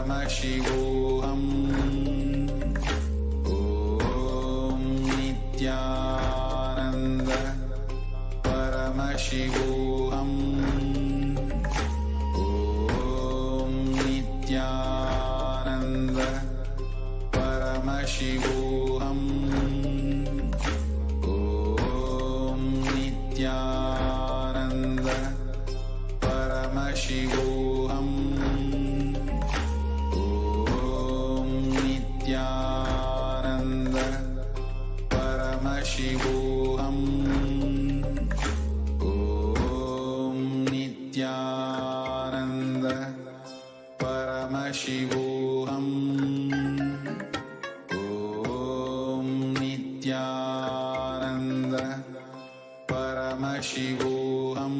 Paramashivoham. Om Nithyananda Paramashivoham. Om Nithyananda Paramashivoham. Om Nithyananda Paramashivoham. Om Nithyananda Paramashivoham. Om Nithyananda Paramashivoham. Om Nithyananda Paramashivoham.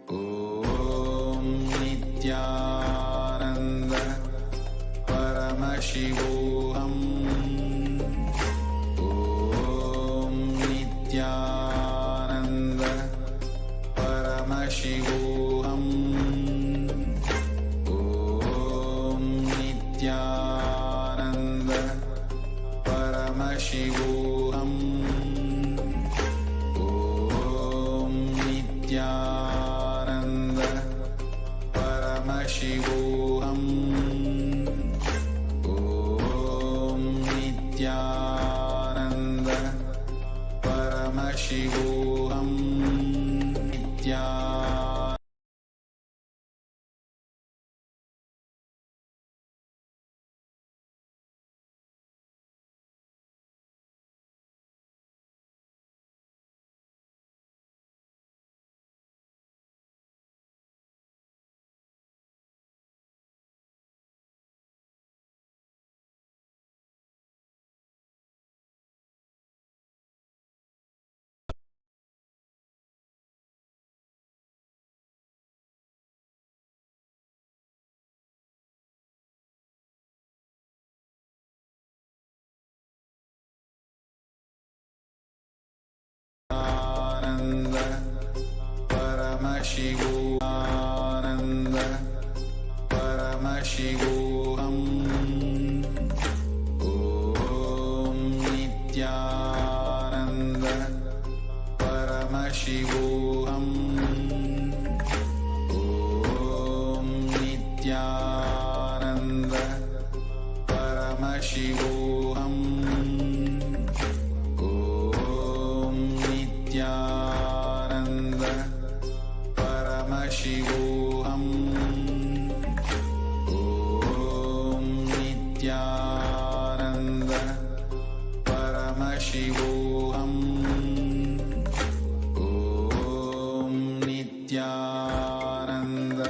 Om Nithyananda Paramashivoham. Om Nithyananda Paramashivoham. Om Nithyananda Paramashivoham. Om Nithyananda Paramashivoham. Om Nithyananda Paramashivoham. Paramashivoham. Paramashivoham. Om Nithyananda Paramashivoham. Om Nithyananda Paramashivoham. Om Nithyananda Paramashivoham. Om Nithyananda Paramashivoham. Om Nithyananda Paramashivoham. Om Nithyananda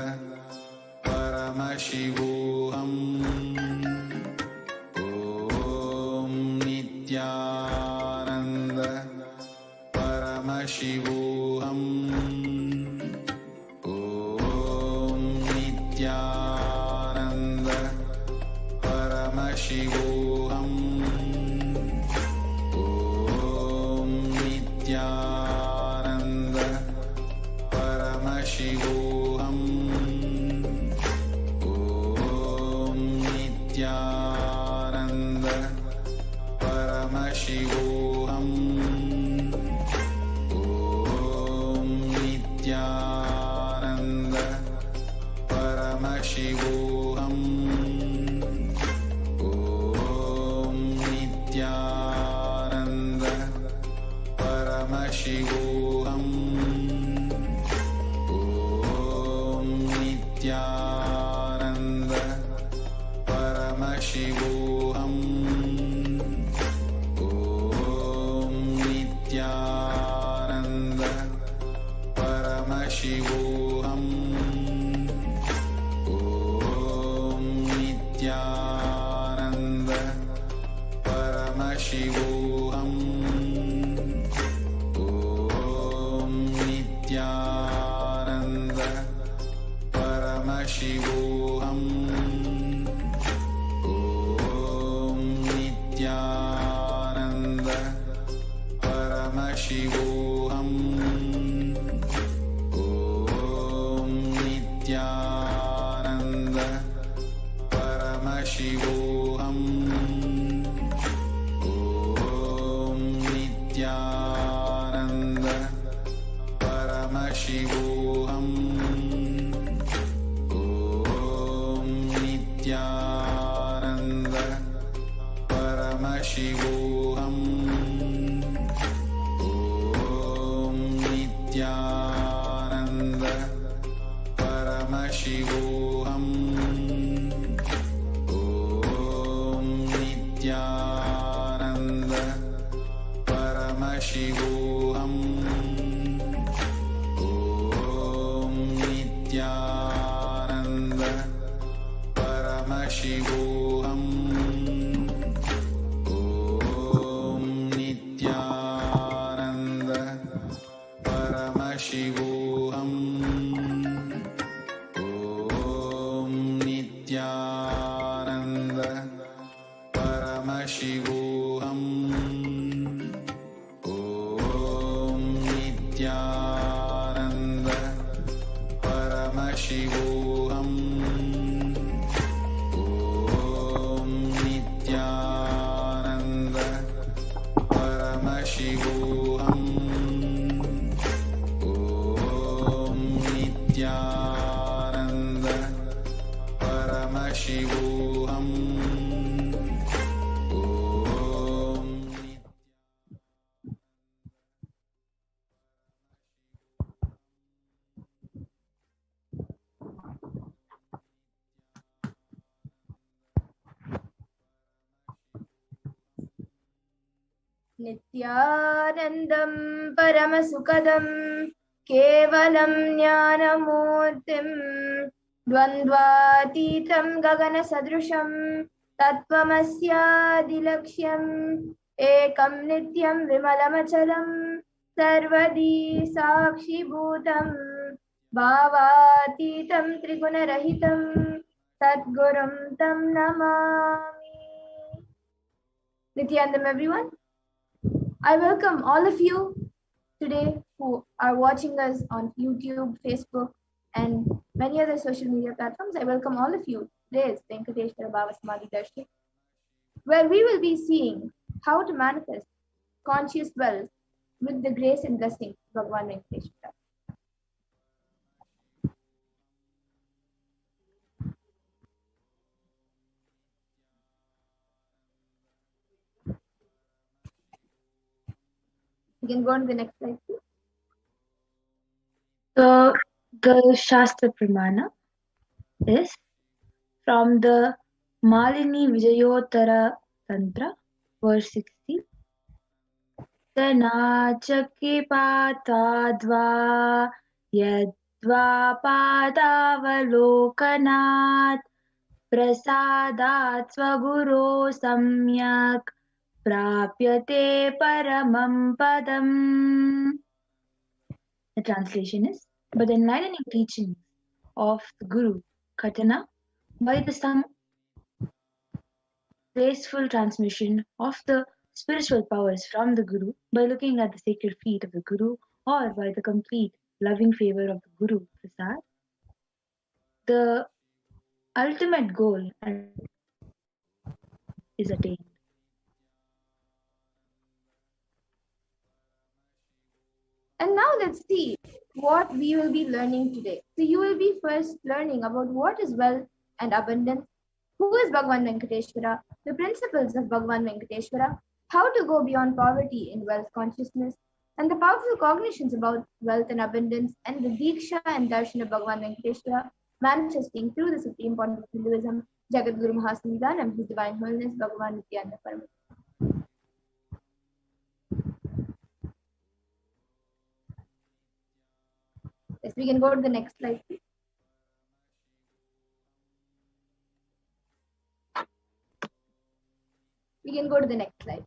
Paramashivoham. Om Nithyananda Paramashivoham. Om Nithyananda Paramashivoham. Om Nithyananda Paramashivoham. Om Nithyananda Paramashivoham. Om Nithyananda Paramashivoham. Om Nithyananda Paramashivoham. Om Nithyananda Paramashivoham. Om Nithyananda Paramashivoham. Om Nithyananda Paramashivoham. Om Paramashivoham. Om Nithyananda Paramashivoham. Om Nithyananda Paramashivoham. Om Nithyananda Paramashivoham. Om Nithyananda Paramashivoham. Om Nithyananda Paramashivoham. Om Nithyananda Paramashivoham. Om Nithyananda Paramashivoham. Om Nithyananda Paramashivoham. Om Nithyananda Paramashivoham. Om Nithyananda Paramashivoham. Om नित्यानन्दं परमसुखदं केवलं ज्ञानमूर्तिं द्वन्द्वातीतं गगनसदृशं तत्त्वमस्यादिलक्ष्यम् एकं नित्यं विमलमचलं सर्वदी साक्षिभूतं भावातीतं त्रिगुणरहितं सद्गुरुं तं Namami. Nithyanandam, everyone. I welcome all of you today who are watching us on YouTube, Facebook, and many other social media platforms. I welcome all of you. Today is Venkateshwara Bhava Samadhi Darshik, where we will be seeing how to manifest conscious wealth with the grace and blessing of Bhagavan Venkateshwara. You can go on to the next slide, please. So the Shastra Pramana is from the Malini Vijayottara Tantra, verse 60. Tanachake patadva yadva padavalokanat prasadat svaguro samyak prapyate paramam padam. The translation is, by the enlightening teachings of the Guru Katana, by the some graceful transmission of the spiritual powers from the Guru, by looking at the sacred feet of the Guru, or by the complete loving favor of the Guru Prasad, the ultimate goal is attained. And now let's see what we will be learning today. So you will be first learning about what is wealth and abundance, who is Bhagavan Venkateshwara, the principles of Bhagavan Venkateshwara, how to go beyond poverty in wealth consciousness, and the powerful cognitions about wealth and abundance, and the Diksha and Darshan of Bhagavan Venkateshwara manifesting through the Supreme Point of Hinduism, Jagat Guru Mahasanidanam, His Divine Holiness, Bhagavan Nithyananda Paramashivam. Yes, we can go to the next slide, please. We can go to the next slide.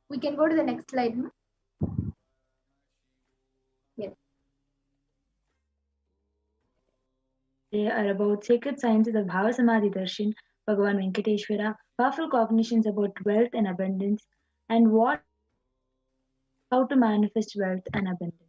We can go to the next slide. Yes. today are about sacred sciences of Bhava Samadhi Darshan, Bhagavan Venkateshwara, powerful cognitions about wealth and abundance, and how to manifest wealth and abundance.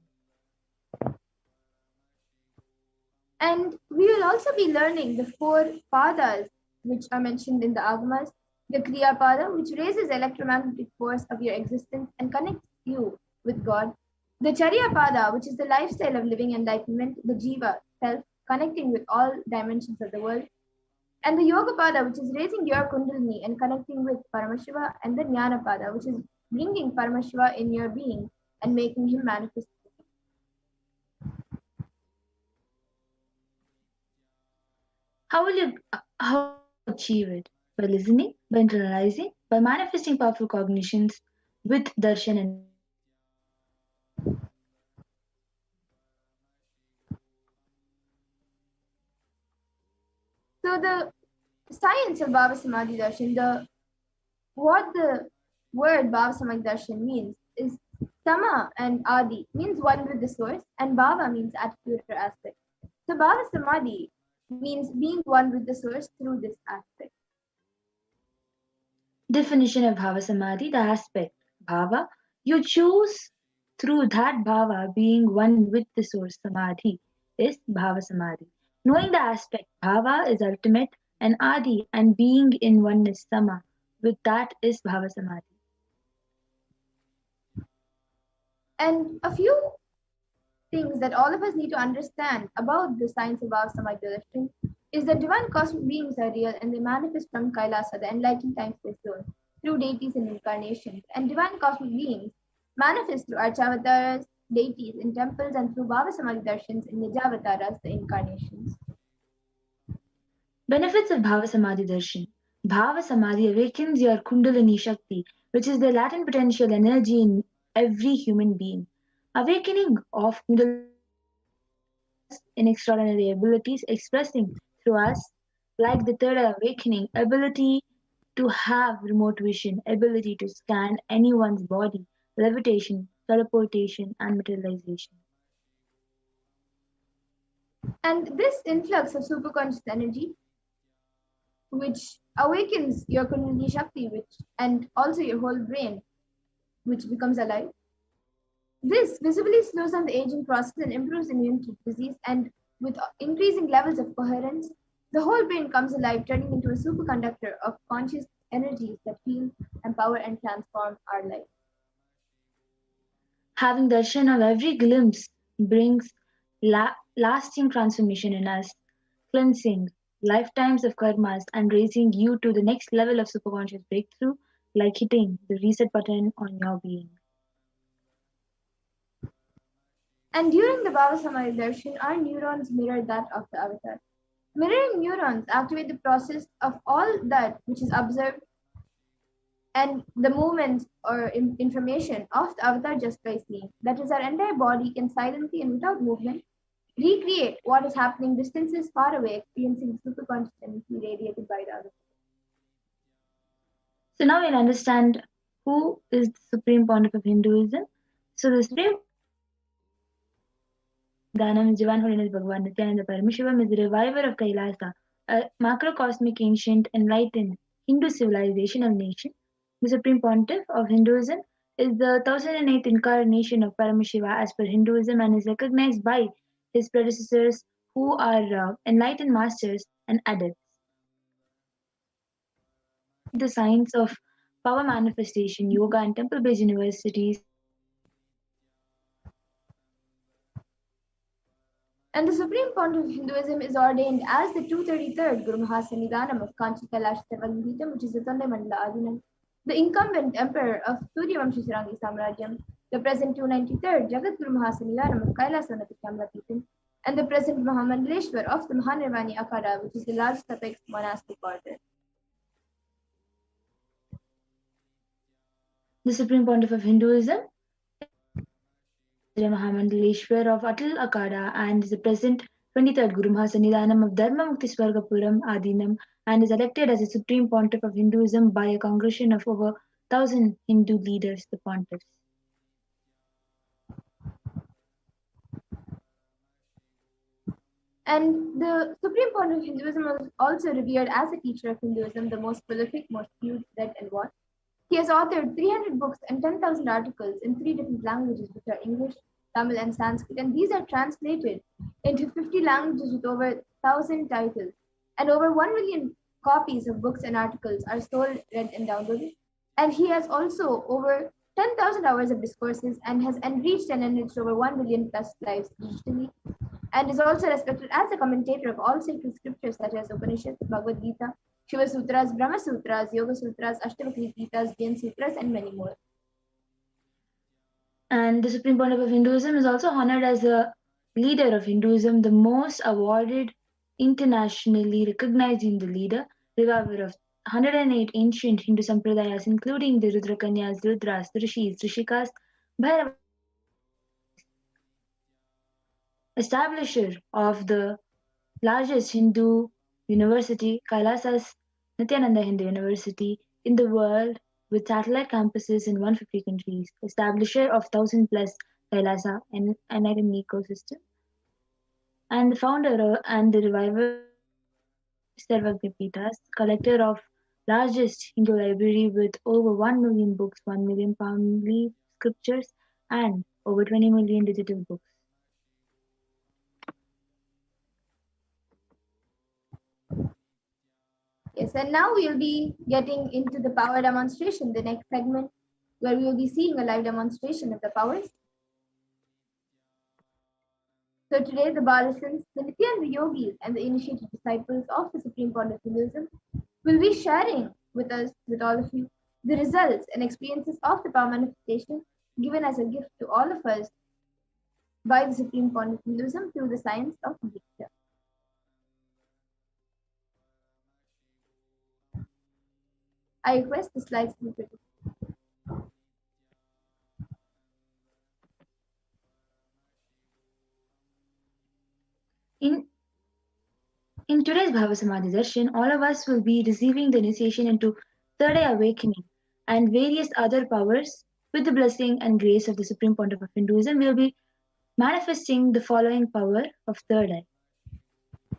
And we will also be learning the four padas which are mentioned in the Agamas, the Kriya Pada, which raises electromagnetic force of your existence and connects you with God, the Charya Pada, which is the lifestyle of living enlightenment, the Jiva, self, connecting with all dimensions of the world, and the Yoga Pada, which is raising your Kundalini and connecting with Paramashiva, and the Jnana Pada, which is bringing Paramashiva in your being and making him manifest. How will you achieve it? By listening, by internalizing, by manifesting powerful cognitions with darshan and So the science of Bhava Samadhi Darshan, what the word Bhava Samadhi Darshan means is Sama and Adi means one with the source, and Bhava means attitude or aspect. So Bhava Samadhi means being one with the source through this aspect. definition of Bhava Samadhi, the aspect Bhava, you choose through that Bhava being one with the source Samadhi is Bhava Samadhi. Knowing the aspect Bhava is ultimate and Adi and being in oneness Sama with that is Bhava Samadhi. And a few things that all of us need to understand about the science of Bhava Samadhi Darshan is that divine cosmic beings are real and they manifest from Kailasa, the enlightened time space zone, through deities and incarnations. And divine cosmic beings manifest through Archavataras, deities in temples, and through Bhava Samadhi Darshans in Nijavataras, the incarnations. Benefits of Bhava Samadhi Darshan. Bhava Samadhi awakens your Kundalini Shakti, which is the latent potential energy in every human being. Awakening of Kundalini in extraordinary abilities expressing through us, like the third awakening, ability to have remote vision, ability to scan anyone's body, levitation, teleportation, and materialization. And this influx of superconscious energy, which awakens your Kundalini Shakti, and also your whole brain, which becomes alive. This visibly slows down the aging process and improves immunity to disease, and with increasing levels of coherence, the whole brain comes alive, turning into a superconductor of conscious energies that heal, empower, and transform our life. Having darshan of every glimpse brings lasting transformation in us, cleansing lifetimes of karmas and raising you to the next level of superconscious breakthrough, like hitting the reset button on your being. And during the Bhava Samadhi Darshan, our neurons mirror that of the avatar. Mirroring neurons activate the process of all that which is observed and the movements or information of the avatar just by seeing. That is, our entire body can silently and without movement recreate what is happening distances far away, experiencing superconscious energy radiated by the avatar. So now we'll understand who is the Supreme Pontiff of Hinduism. So the Supreme Dhanam is Divine Holiness Bhagavan Nithyananda Paramashivam is the reviver of Kailasa, a macrocosmic ancient enlightened Hindu civilizational nation. The Supreme Pontiff of Hinduism is the 1008th incarnation of Paramashiva as per Hinduism and is recognized by his predecessors who are enlightened masters and adepts. The science of power manifestation, yoga, and temple based universities. And the Supreme Pontiff of Hinduism is ordained as the 233rd Guru Mahasannidhanam of Kanchi Kailasa Sarvagnitam, which is the Tondai Mandala Adinam, the incumbent emperor of Suryavamshi Sarangi Samrajyam, the present 293rd Jagat Guru Mahasannidhanam of Kailasa Natikramlapitam, and the present Mahamandaleshwar of the Mahanirvani Akhada, which is the largest apex monastic order. The Supreme Pontiff of Hinduism Mahamandaleshwar of Atal Akada and is the present 23rd Guru Mahasannidhanam of Dharma Mukti Swargapuram Adinam and is elected as the Supreme Pontiff of Hinduism by a congregation of over 1,000 Hindu leaders, the pontiffs. And the supreme point of Hinduism was also revered as a teacher of Hinduism, the most prolific, most viewed, read, and watched. He has authored 300 books and 10,000 articles in three different languages, which are English, Tamil, and Sanskrit, and these are translated into 50 languages with over 1,000 titles. And over 1 million copies of books and articles are sold, read, and downloaded. And he has also over 10,000 hours of discourses and has enriched and enriched over 1 million plus lives digitally, and is also respected as a commentator of all sacred scriptures such as Upanishads, Bhagavad Gita, Shiva Sutras, Brahma Sutras, Yoga Sutras, Ashtavakra Gitas, Jain Sutras, and many more. And the Supreme Pontiff of Hinduism is also honored as a leader of Hinduism, the most awarded, internationally recognized Hindu leader, reviver of 108 ancient Hindu sampradayas, including the Rudrakanyas, Rudras, Rishis, Rishikas, Bhairavas, establisher of the largest Hindu university, Kailasa's Nithyananda Hindu University, in the world with satellite campuses in 150 countries, establisher of 1,000 plus Kailasa and enlightenment ecosystem, and the founder and the reviver Sarvagyapitas, collector of largest Hindu library with over 1 million books, 1 million palm leaf scriptures, and over 20 million digital books. Yes, and now we'll be getting into the power demonstration, the next segment, where we will be seeing a live demonstration of the powers. So today, the Balasans, the Nityananda yogis, and the initiated disciples of the Supreme Point of Hinduism will be sharing with us, with all of you, the results and experiences of the power manifestation given as a gift to all of us by the Supreme Point of Hinduism through the science of Diksha. I request the slides to be produced. In today's Bhava Samadhi Darshan, all of us will be receiving the initiation into third eye awakening and various other powers with the blessing and grace of the Supreme Pontiff of Hinduism. We will be manifesting the following power of third eye.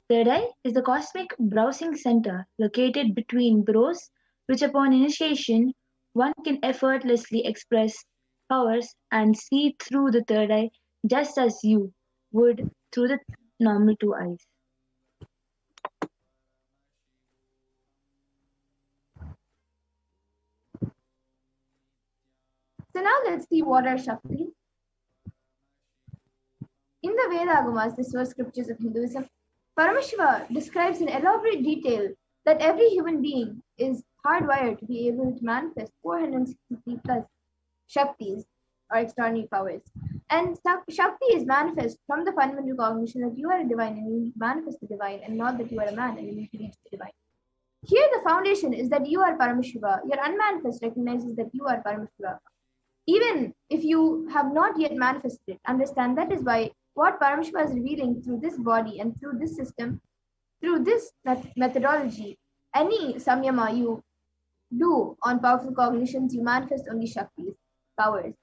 Third eye is the cosmic browsing center located between brows, which upon initiation one can effortlessly express powers and see through the third eye just as you would through the normal two eyes. So now let's see what are Shaktis. In the Vedagamas, the source scriptures of Hinduism, Paramashiva describes in elaborate detail that every human being is hardwired to be able to manifest 463 plus Shaktis or extraordinary powers. And Shakti is manifest from the fundamental cognition that you are a divine and you need to manifest the divine, and not that you are a man and you need to reach the divine. Here, the foundation is that you are Paramashiva. Your unmanifest recognizes that you are Paramashiva. Even if you have not yet manifested it, understand that is why what Paramashiva is revealing through this body and through this system, through this methodology, any samyama you do on powerful cognitions, you manifest only Shaktis, powers,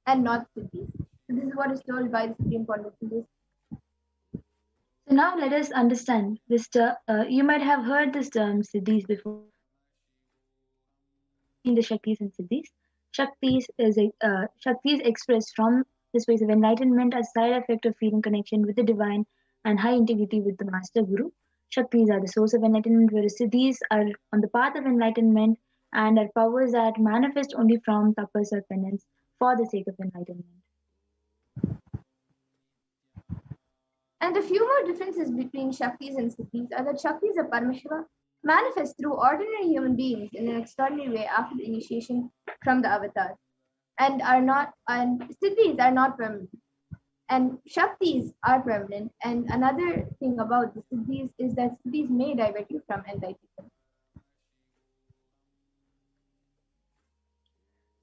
and not Siddhis. So this is what is told by the Supreme Point of Hinduism. So now let us understand this. You might have heard this term Siddhis before. In the Shaktis and Siddhis, Shaktis expressed from the space of enlightenment as side effect of feeling connection with the divine and high integrity with the master guru. Shaktis are the source of enlightenment, whereas Siddhis are on the path of enlightenment and are powers that manifest only from tapas or penance for the sake of enlightenment. And a few more differences between Shaktis and Siddhis are that Shaktis of Paramashiva manifest through ordinary human beings in an extraordinary way after the initiation from the avatar, and Siddhis are not permanent. And Shaktis are permanent. And another thing about the Siddhis is that Siddhis may divert you from enlightenment.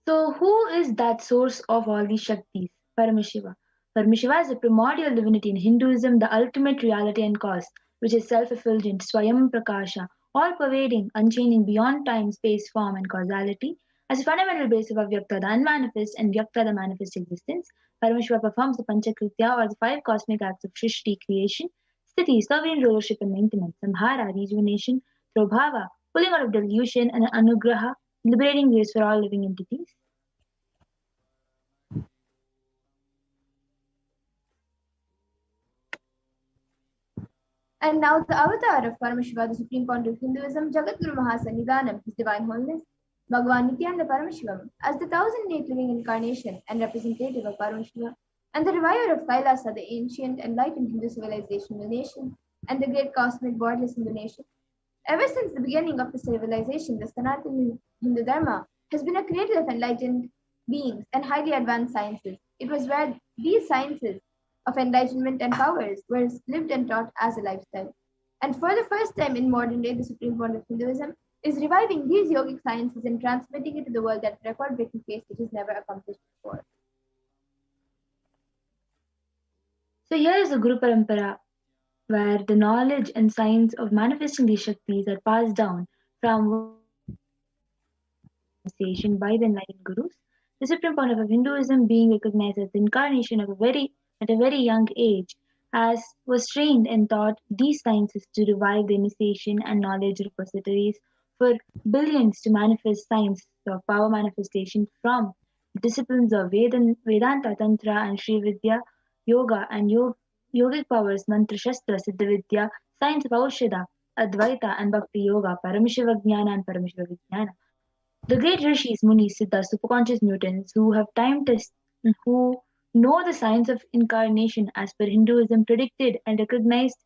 So, who is that source of all these Shaktis? Paramashiva. Paramashiva is a primordial divinity in Hinduism, the ultimate reality and cause, which is self-effulgent, Swayam Prakasha, all-pervading, unchanging beyond time, space, form, and causality. As a fundamental basis of Vyakta, the unmanifest, and Vyakta, the manifest existence, Paramashiva performs the Panchakritya or the five cosmic acts of Shrishti creation, Sthiti, sovereign rulership and maintenance, Samhara, rejuvenation through Bhava, pulling out of delusion, and Anugraha, liberating grace for all living entities. And now the avatar of Paramashiva, the Supreme Pontiff of Hinduism, Jagadguru Mahasannidhanam, His Divine Holiness, Bhagavan Nithyananda Paramashivam, as the 1008 living incarnation and representative of Paramashiva, and the reviver of Kailasa, the ancient enlightened Hindu civilizational nation, and the great cosmic borderless Hindu nation. Ever since the beginning of the civilization, the Sanatana Hindu Dharma has been a cradle of enlightened beings and highly advanced sciences. It was where these sciences of enlightenment and powers were lived and taught as a lifestyle. And for the first time in modern day, the Supreme Point of Hinduism is reviving these yogic sciences and transmitting it to the world at a record-breaking pace which is never accomplished before. So here is the Guru Parampara, where the knowledge and science of manifesting these Shaktis are passed down from initiation by the enlightened Gurus. The Supreme Pontiff of Hinduism, being recognized as the incarnation of at a very young age, was trained and taught these sciences to revive the initiation and knowledge repositories for billions to manifest science of power manifestation from disciplines of Vedanta, Tantra, and Sri Vidya, Yoga, and yogic powers, Mantra, Shastra, Siddha Vidya, science of Aushadha, Advaita, and Bhakti Yoga, Paramashiva Jnana, and Paramashiva Vijnana. The great rishis, munis, siddhas, superconscious mutants who have time test who know the science of incarnation as per Hinduism predicted and recognized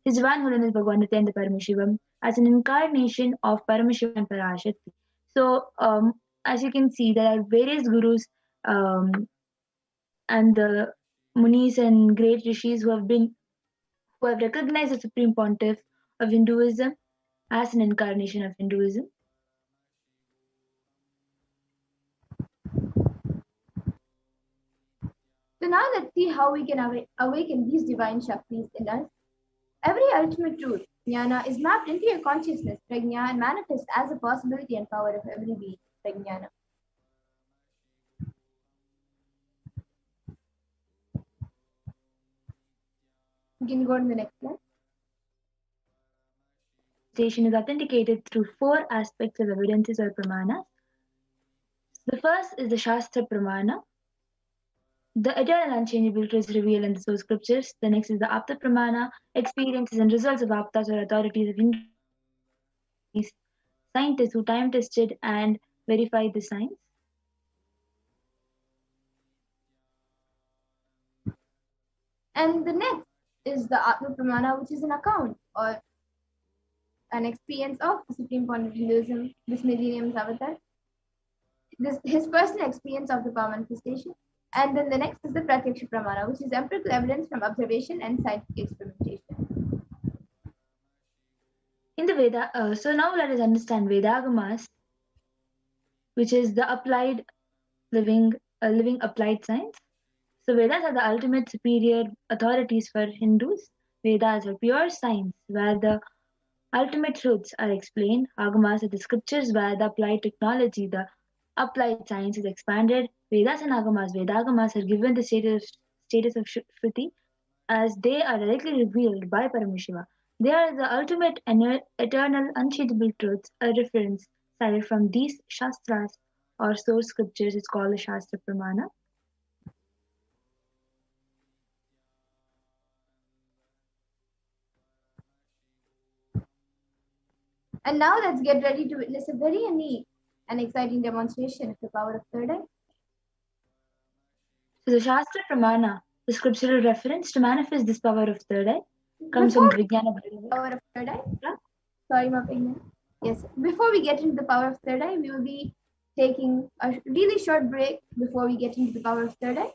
His Divine Holiness Bhagavan Nithyananda Paramashivam as an incarnation of Paramashiva and Parashakti. So, as you can see, there are various gurus and the munis and great rishis who have recognized the Supreme Pontiff of Hinduism as an incarnation of Hinduism. So now let's see how we can awaken these divine Shaktis in us. Every ultimate truth, jnana, is mapped into your consciousness, prajna, and manifests as a possibility and power of every being, prajnana. You can go to the next slide. Station is authenticated through four aspects of evidences or pramanas. The first is the Shastra Pramana, the eternal unchangeable truths revealed in the source scriptures. The next is the Apta Pramana, experiences and results of Aptas or authorities of Hindu scientists who time tested and verified the science. And the next is the Atma Pramana, which is an account or an experience of the Supreme Point of Hinduism, this millennium's avatar. His personal experience of the power manifestation. And then the next is the Pratyaksha Pramana, which is empirical evidence from observation and scientific experimentation. In the Veda, so now let us understand Vedagamas, which is the applied living applied science. So Vedas are the ultimate superior authorities for Hindus. Vedas are pure science where the ultimate truths are explained. Agamas are the scriptures where the applied technology, the applied science is expanded. Vedas and Vedagamas are given the status of Shruti as they are directly revealed by Paramashiva. They are the ultimate and eternal unchangeable truths. A reference cited from these Shastras or source scriptures is called the Shastra Pramana. And now let's get ready to witness a very unique and exciting demonstration of the power of third eye. So the Shastra Pramana, the scriptural reference to manifest this power of third eye, comes from Vijnana. Power of third eye? Yeah. Sorry, my opinion. Yes. Before we get into the power of third eye, we will be taking a really short break before we get into the power of third eye.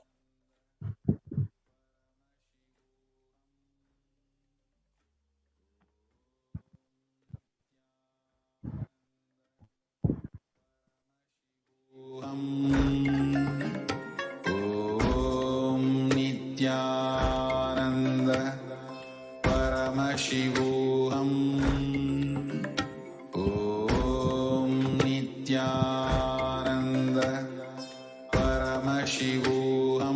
Om Nithyananda Paramashivoham. Om Nithyananda Paramashivoham.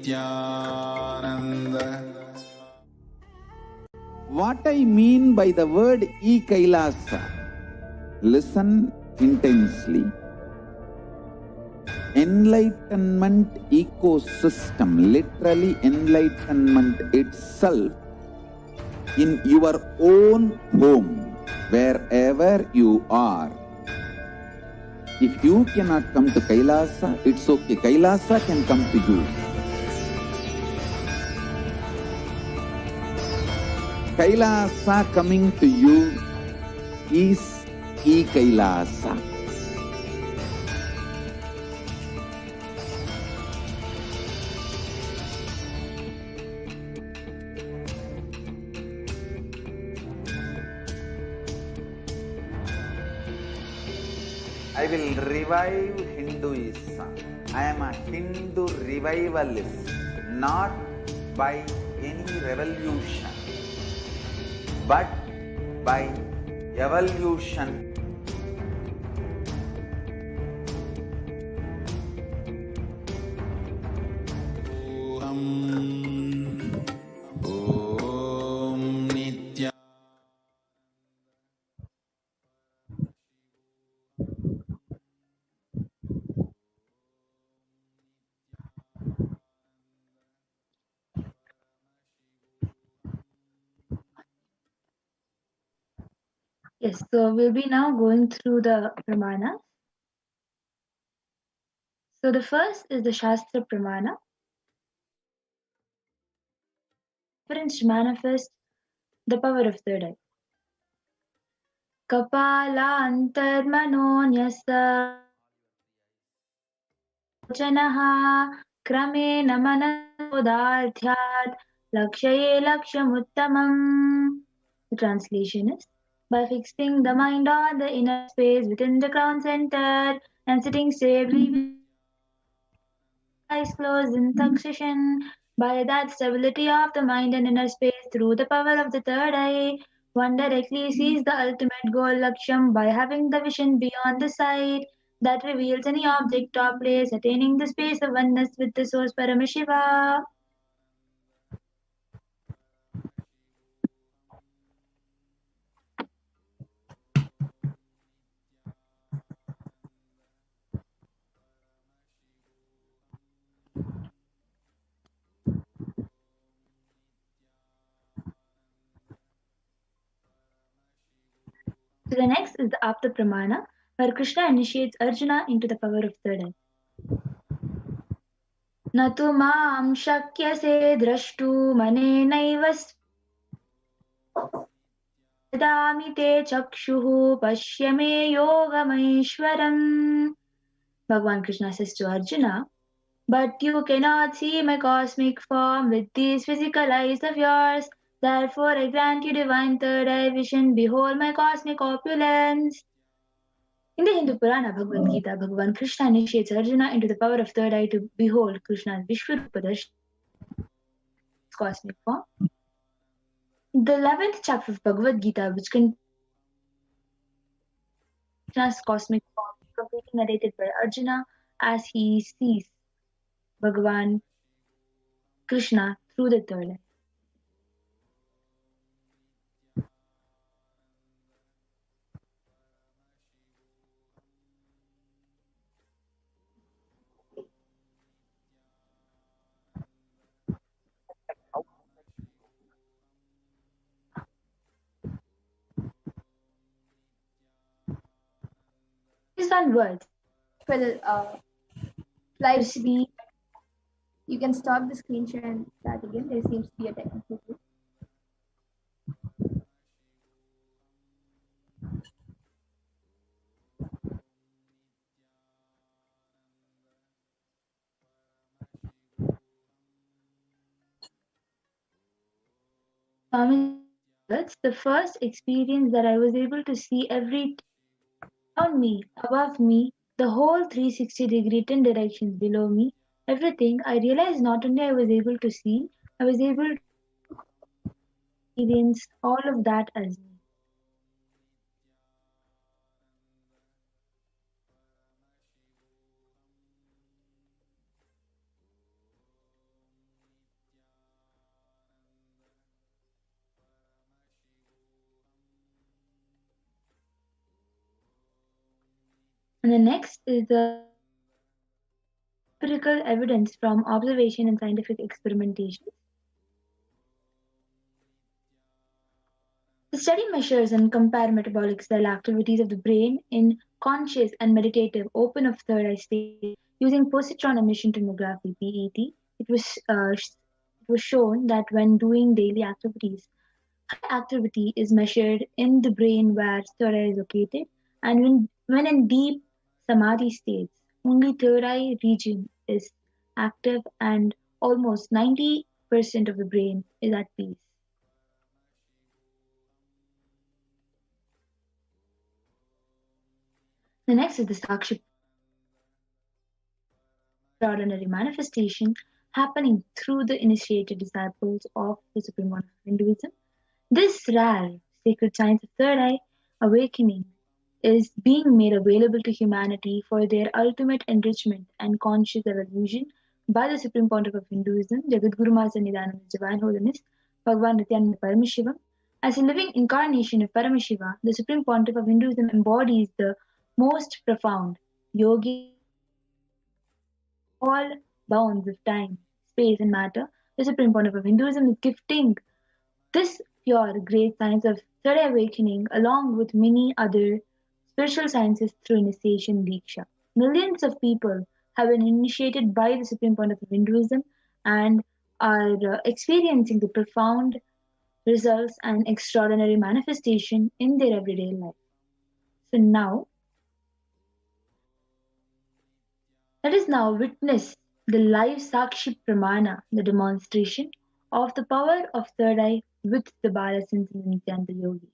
Nithyananda. What I mean by the word Kailasa, listen intensely. Enlightenment ecosystem, literally enlightenment itself, in your own home, wherever you are. If you cannot come to Kailasa, it's okay. Kailasa can come to you. Kailasa coming to you is Kailasa. I will revive Hinduism. I am a Hindu revivalist, not by any revolution, but by evolution. Om Nithya. Yes, so we'll be now going through the Pramanas. So the first is the Shastra Pramana. Reference to manifest the power of third eye. Kapala antarmanonyasa Janaha Kramena Manasodharthyat Lakshaye Lakshamuttamam. The translation is, by fixing the mind on the inner space within the crown center and sitting stably with eyes closed in succession, by that stability of the mind and inner space through the power of the third eye, one directly sees the ultimate goal Laksham by having the vision beyond the sight that reveals any object or place, attaining the space of oneness with the source Paramashiva. So the next is the Apta Pramana, where Krishna initiates Arjuna into the power of third eye. न तु मां शक्यसे द्रष्टुमनेनैव ददामि ते चक्षुः पश्य मे योगमैश्वरम्. Bhagavan Krishna says to Arjuna, but you cannot see my cosmic form with these physical eyes of yours. Therefore I grant you divine third eye vision. Behold my cosmic opulence. In the Hindu Purana Bhagavad Gita, Bhagavan Krishna initiates Arjuna into the power of third eye to behold Krishna's Vishwarupa Darshan, cosmic form. The 11th chapter of Bhagavad Gita, which contains Krishna's cosmic form, completely narrated by Arjuna as he sees Bhagavan Krishna through the third eye. Based on words, Well, slide to be. You can stop the screen share and start again. There seems to be a technical glitch. that's the first experience that I was able to see every around me, above me, the whole 360-degree 10 directions below me, everything. I realized not only I was able to see, I was able to experience all of that as me. And the next is the empirical evidence from observation and scientific experimentation. The study measures and compare metabolic cell activities of the brain in conscious and meditative open of third eye state using positron emission tomography (PET). It was shown that when doing daily activities, high activity is measured in the brain where third eye is located, and when in deep samadhi states, only third eye region is active and almost 90% of the brain is at peace. The next is the Sakshi extraordinary manifestation happening through the initiated disciples of the Supreme One of Hinduism. This rare sacred science of third eye awakening is being made available to humanity for their ultimate enrichment and conscious evolution by the Supreme Pontiff of Hinduism, Jagadguru Master Nithyananda Divine Holiness, Bhagavan Nithyananda Paramashivam. As a living incarnation of Paramashiva, the Supreme Pontiff of Hinduism embodies the most profound yogic all bounds of time, space, and matter. The Supreme Pontiff of Hinduism is gifting this pure great science of third awakening along with many other spiritual sciences through initiation Diksha. Millions of people have been initiated by the Supreme Pontiff of Hinduism and are experiencing the profound results and extraordinary manifestation in their everyday life. So now, let us now witness the live Sakshi Pramana, the demonstration of the power of third eye with the Balasins and Nityananda yogis.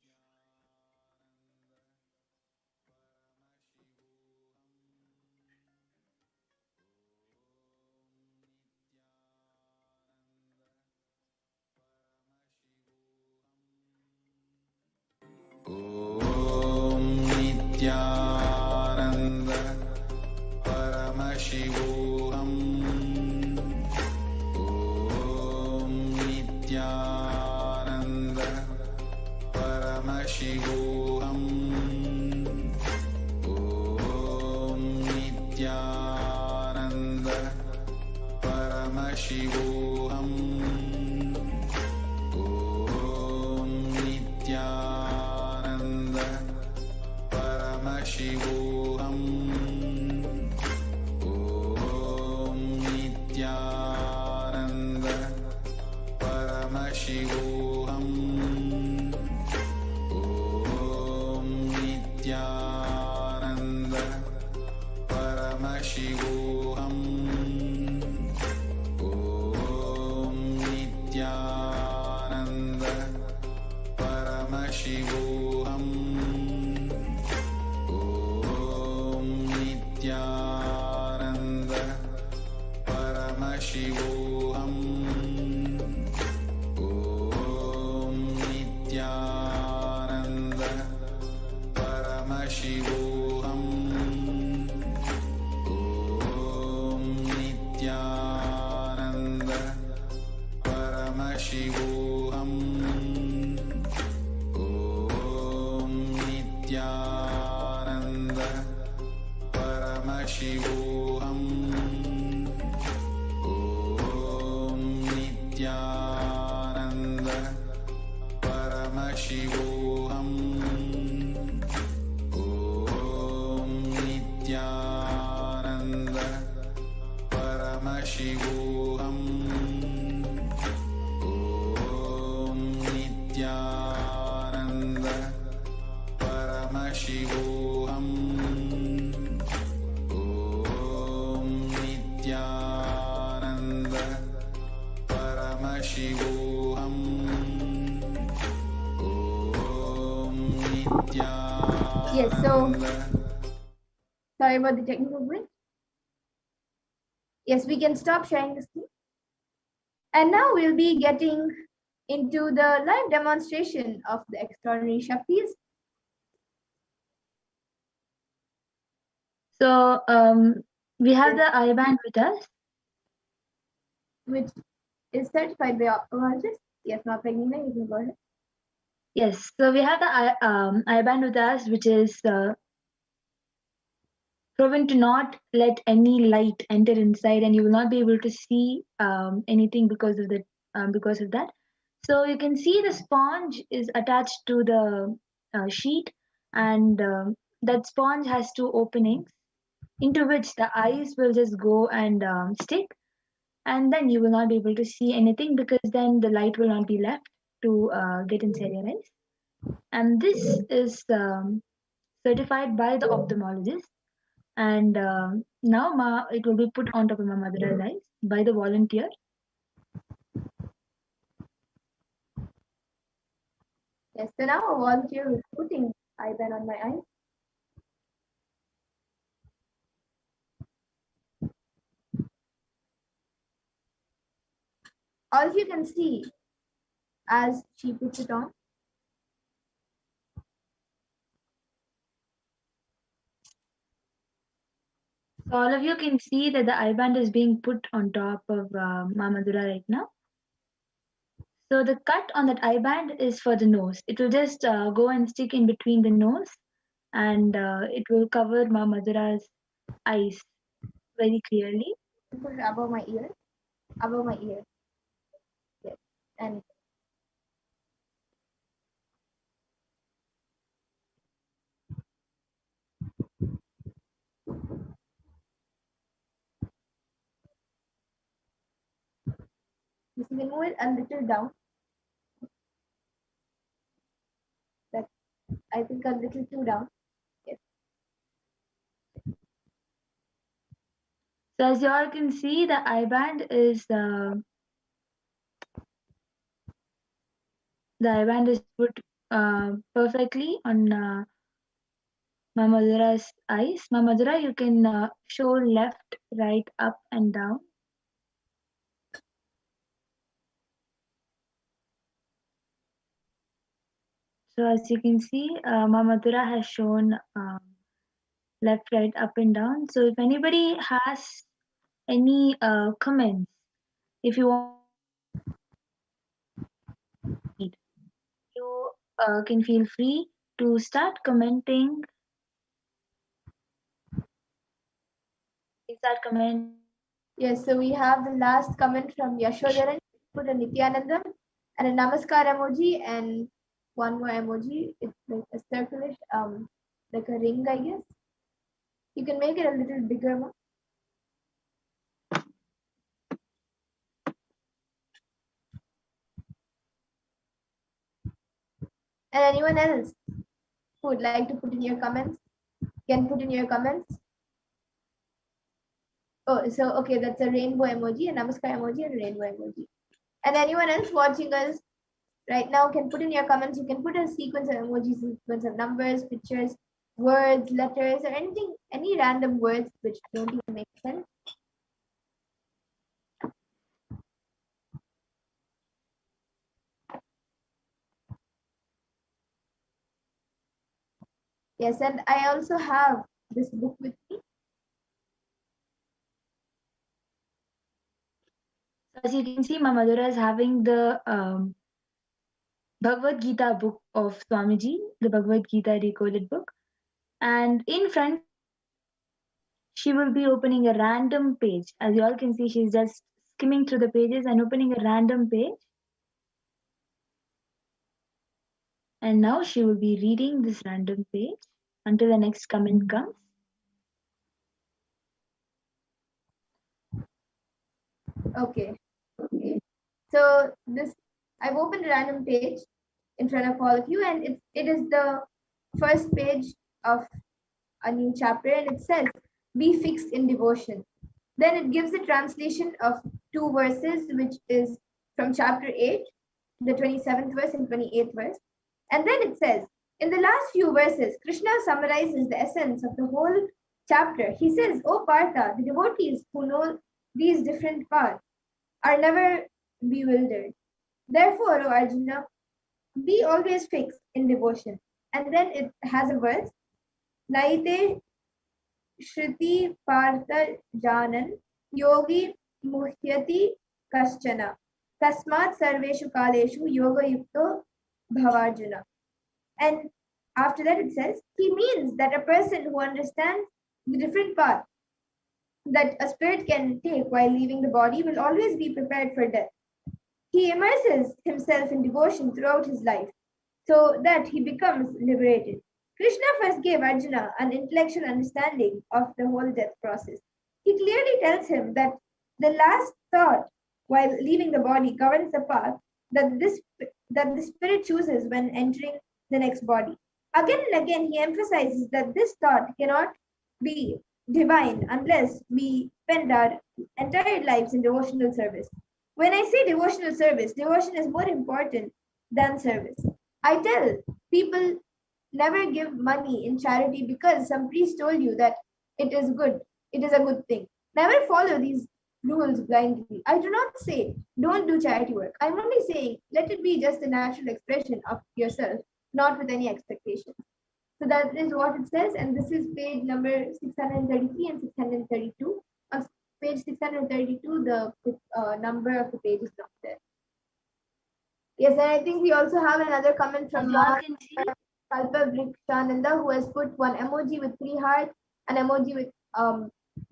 ॐ नित्यानन्द परमशिवोऽहम् ॐ नित्यानन्द परमशिवोऽहम् ॐ नित्यानन्द परमशिवोऽहम् ॐ नित्यानन्द परमशिवोऽहम् ॐ नित्यानन्द परमशिवोऽहम् ॐ नित्यानन्द परमशिवोऽहम् ॐ नित्यानन्द परमशिवोऽहम् ॐ नित्यानन्द परमशिवोऽहम् ॐ नित्यानन्द परमशिवोऽहम् ॐ नित्यानन्द परमशिवोऽहम् ॐ नित्यानन्द परमशिवोऽहम् ॐ नित्यानन्द परमशिवोऽहम् ॐ नित्यानन्द परमशिवोऽहम् ॐ नित्यानन्द परमशिवोऽहम् ॐ नित्यानन्द परमशिवोऽहम् ॐ Yes, so Nityanand sorry about the technical glitch. Yes, we can stop sharing the screen. And now we'll be getting into the live demonstration of the extraordinary Shaktis. So we have the eye band with us. Which is certified by ophthalmologist. Yes, now Pregnina, you can go ahead. Yes, so we have the eye band with us, which is proven to not let any light enter inside, and you will not be able to see anything because of that. Because of that, so you can see the sponge is attached to the sheet, and that sponge has two openings into which the eyes will just go and stick, and then you will not be able to see anything because then the light will not be left to get inside your eyes. And this is certified by the ophthalmologist, and now it will be put on top of my mother's eyes by the volunteer. Yes, so now a volunteer is putting eyeband on my eye. All you can see as she puts it on. So all of you can see that the eye band is being put on top of Ma Madhura right now. So the cut on that eye band is for the nose. It will just go and stick in between the nose, and it will cover Ma Madhura's eyes very clearly. Put it above my ear. Above my ear. Yes. And you can move it a little down. That I think a little too down. Yes. So as you all can see, the eye band is put perfectly on Ma Madhura's eyes. Ma Madhura, you can show left, right, up, and down. So as you can see, Ma Madhura has shown left, right, up, and down. So if anybody has any comments, if you want, you can feel free to start commenting. Start comment. Yes, so we have the last comment from Yashodharan. Put a Nithyananda and a Namaskar emoji and one more emoji. It's like a circular, like a ring, I guess. You can make it a little bigger one. And anyone else who would like to put in your comments, can put in your comments. Oh, so okay, that's a rainbow emoji, a Namaskar emoji, and a rainbow emoji. And anyone else watching us right now can put in your comments. You can put a sequence of emojis, sequence of numbers, pictures, words, letters, or anything, any random words which don't even make sense. Yes, and I also have this book with me. As you can see, Ma Madhura is having the Bhagavad Gita book of Swamiji, the Bhagavad Gita decoded book. And in front, she will be opening a random page. As you all can see, she's just skimming through the pages and opening a random page. And now she will be reading this random page until the next comment comes. Okay. So this, I've opened a random page in front of all of you, and it is the first page of a new chapter, and it says, "Be fixed in devotion." Then it gives a translation of two verses, which is from chapter 8, the 27th verse and 28th verse. And then it says, in the last few verses, Krishna summarizes the essence of the whole chapter. He says, "O Partha, the devotees who know these different paths are never bewildered. Therefore, O Arjuna, be always fixed in devotion." And then it has a verse, "Naite Shruti Partha Janan Yogi Muhyati Kaschana Tasmat Sarveshu Kaleshu Yoga Yukto Bhavarjuna." And after that it says, he means that a person who understands The different path that a spirit can take while leaving the body will always be prepared for death. He immerses himself in devotion throughout his life so that he becomes liberated. Krishna first gave Arjuna an intellectual understanding of the whole death process. He clearly tells him that the last thought while leaving the body governs the path that the spirit chooses when entering the next body. Again and again, he emphasizes that this thought cannot be divine unless we spend our entire lives in devotional service. When I say devotional service, devotion is more important than service. I tell people never give money in charity because some priest told you that it is good, it is a good thing. Never follow these rules blindly. I do not say don't do charity work. I'm only saying let it be just a natural expression of yourself, not with any expectations. So that is what it says, and this is page number 633 and 632. On page 632, the number of the page is not there. Yes, and I think we also have another comment from Kalpavrikshananda, who has put one emoji with 3 hearts, an emoji with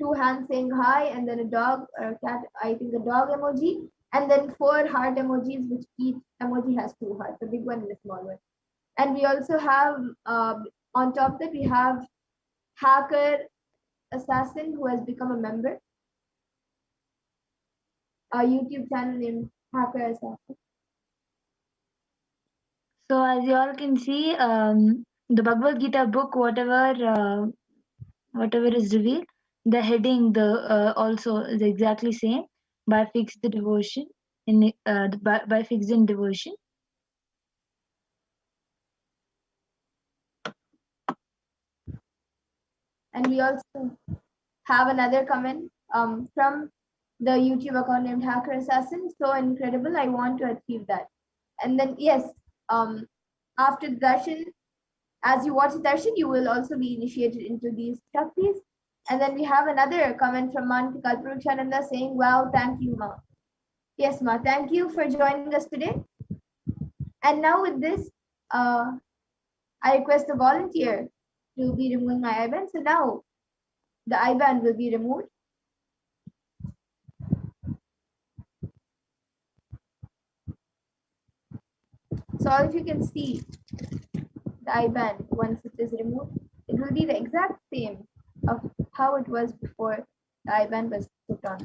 2 hands saying hi, and then a dog or a cat, I think a dog emoji, and then 4 heart emojis, which each emoji has 2 hearts, a big one and a small one. And we also have, on top of that, we have Hacker Assassin, who has become a member, a YouTube channel named Hacker Assassin. So as you all can see, the Bhagavad Gita book, whatever is revealed, the heading also is exactly same, by fixed devotion by fixed in devotion. And we also have another comment from the YouTube account named Hacker Assassin. So incredible! I want to achieve that. And then yes, after the darshan, as you watch the darshan, you will also be initiated into these shaktis. And then we have another comment from Manti Kalpurushananda saying, "Wow, thank you, Ma." Yes, Ma, thank you for joining us today. And now with this, I request a volunteer to be removing my IBAN. So now the IBAN will be removed. So if you can see the IBAN once it is removed, it will be the exact same of how it was before the IBAN was put on.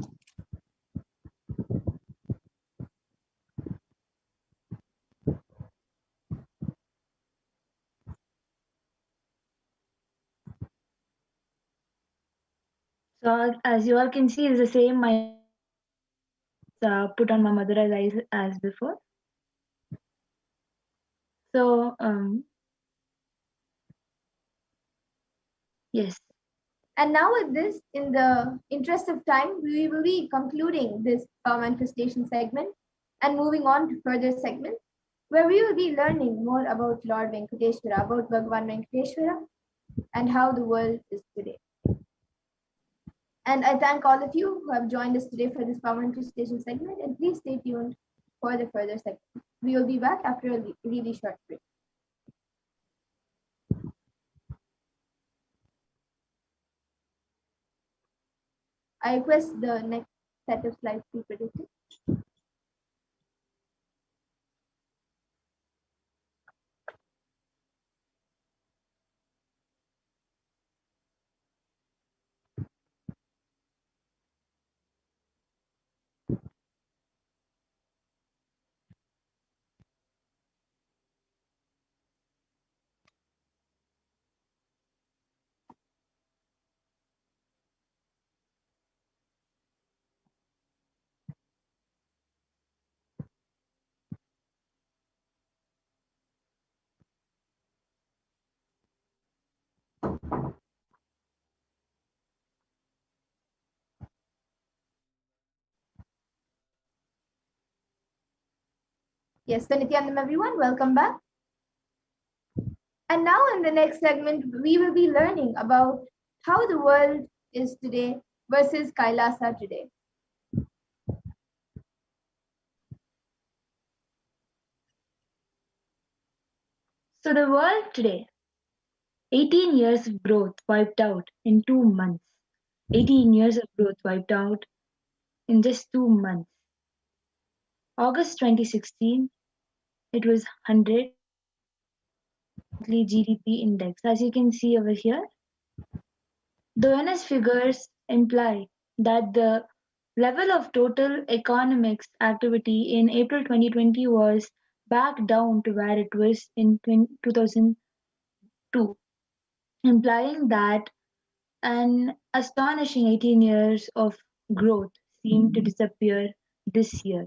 So as you all can see, it's the same. My put on my mother as before. So yes. And now with this, in the interest of time, we will be concluding this manifestation segment and moving on to further segments where we will be learning more about Lord Venkateshwara, about Bhagavan Venkateshwara, and how the world is today. And I thank all of you who have joined us today for this power manifestation segment, and please stay tuned for the further segment. We will be back after a really short break. I request the next set of slides be predicted. Yes, so Nithyanandam everyone, welcome back. And now in the next segment, we will be learning about how the world is today versus Kailasa today. So the world today 18 years of growth wiped out in 2 months. 18 years of growth wiped out in just 2 months. August 2016, it was 100 monthly GDP index. As you can see over here, the honest figures imply that the level of total economics activity in April 2020 was back down to where it was in 2002, implying that an astonishing 18 years of growth seemed to disappear this year.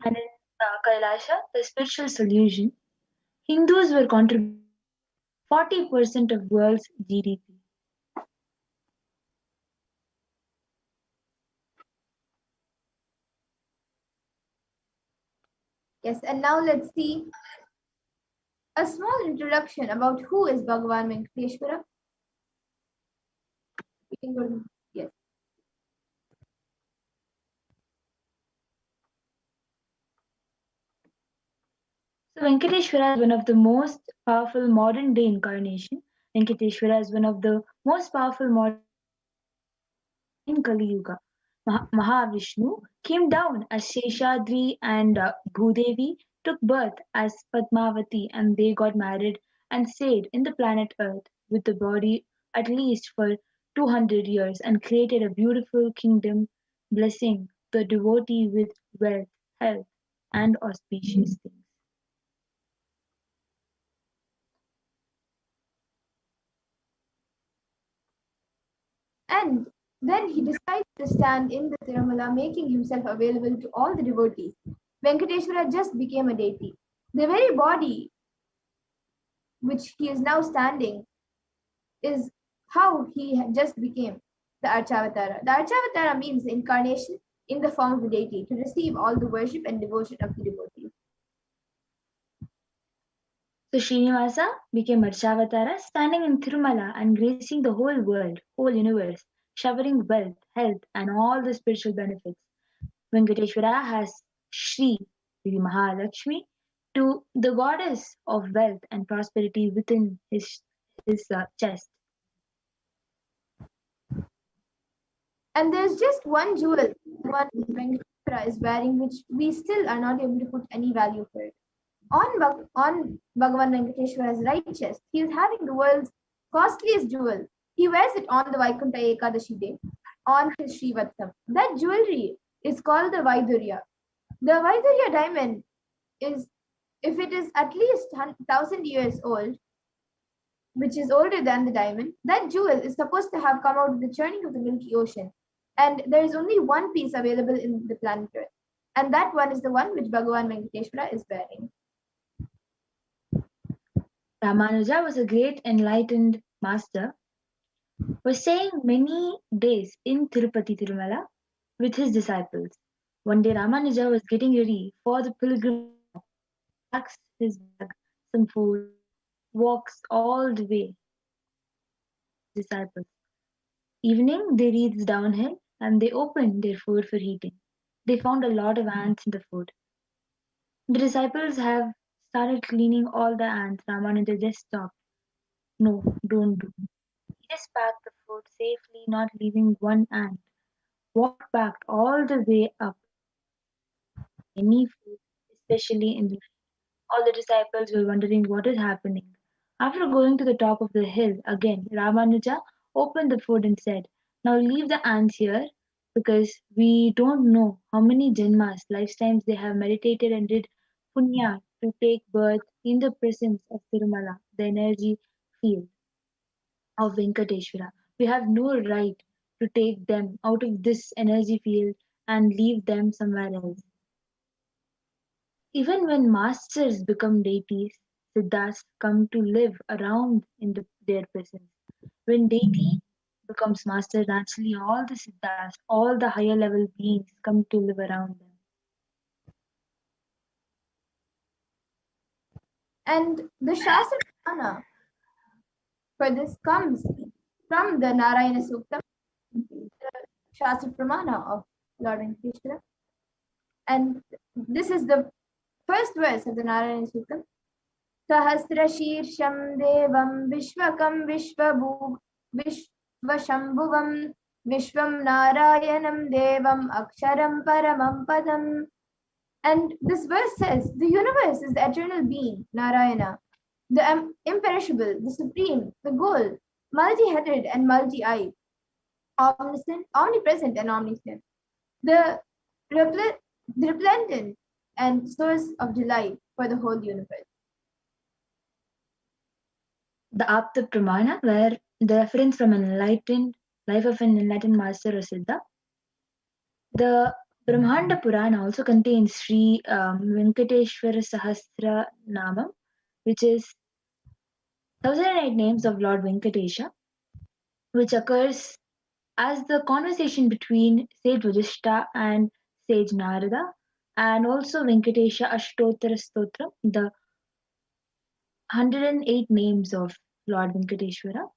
And in Kailasa, the spiritual solution, Hindus were contributing 40% of world's GDP. Yes, and now let's see a small introduction about who is Bhagavan Venkateshwara. You can go to, yes. So Venkateshwara is one of the most powerful modern day incarnation. Venkateshwara is one of the most powerful modern in Kali Yuga. Mahavishnu came down as Sheshadri and Bhudevi took birth as Padmavati and they got married and stayed in the planet Earth with the body at least for 200 years and created a beautiful kingdom blessing the devotee with wealth, health and auspicious things. And then he decided to stand in the Tirumala, making himself available to all the devotees. Venkateshwara just became a deity. The very body which he is now standing is how he just became the Archavatara. The Archavatara means incarnation in the form of a deity to receive all the worship and devotion of the devotees. So Srinivasa became Arshavatara, standing in Tirumala and gracing the whole world, whole universe, showering wealth, health, and all the spiritual benefits. Venkateshwara has Shri, the Mahalakshmi, to the goddess of wealth and prosperity within his chest. And there's just one jewel, one Venkateshwara is wearing, which we still are not able to put any value for it. On Bhagavan Venkateshwara's right chest, he is having the world's costliest jewel. He wears it on the Vaikuntha Ekadashi day, on his Srivatsam. That jewelry is called the Vaidurya. The Vaidurya diamond is, if it is at least 1,000 years old, which is older than the diamond, that jewel is supposed to have come out of the churning of the Milky Ocean. And there is only one piece available in the planet Earth. And that one is the one which Bhagavan Venkateshwara is wearing. Ramanuja was a great enlightened master, was staying many days in Tirupati Tirumala with his disciples. One day Ramanuja was getting ready for the pilgrim, packs his bag, some food, walks all the way with his disciples. Evening they reached downhill and they opened their food for eating. They found a lot of ants in the food. The disciples have started cleaning all the ants. Ramanuja just stopped. No, don't do. He just packed the food safely, not leaving one ant. Walked back all the way up. Any food, especially in the night. All the disciples were wondering what is happening. After going to the top of the hill again, Ramanuja opened the food and said, now leave the ants here because we don't know how many janmas, lifetimes they have meditated and did punya to take birth in the presence of Tirumala, the energy field of Venkateshwara. We have no right to take them out of this energy field and leave them somewhere else. Even when masters become deities, siddhas come to live around in their presence. When deity becomes master, naturally all the siddhas, all the higher level beings come to live around them. And the Shastra Purana for this comes from the Narayana Sukta, the Shastra Pramana of Lord Venkateshwara. And this is the first verse of the Narayana Sukta. Sahasrashirsham Devam Vishwakam Vishvashambhuvam Vishwam Narayanam Devam Aksharam Paramam Padam. And this verse says, the universe is the eternal being, Narayana, the imperishable, the supreme, the goal, multi-headed and multi-eyed, omniscient, omnipresent and omniscient, the resplendent and source of delight for the whole universe. The Apta Pramana, where the reference from an enlightened life of an enlightened master or Siddha. The Brahmanda Purana also contains Sri Venkateshwara Sahasra Namam, which is 1008 names of Lord Venkatesha, which occurs as the conversation between Sage Vajishta and Sage Narada, and also Venkatesha Ashtottara Stotra, the 108 names of Lord Venkateshwara.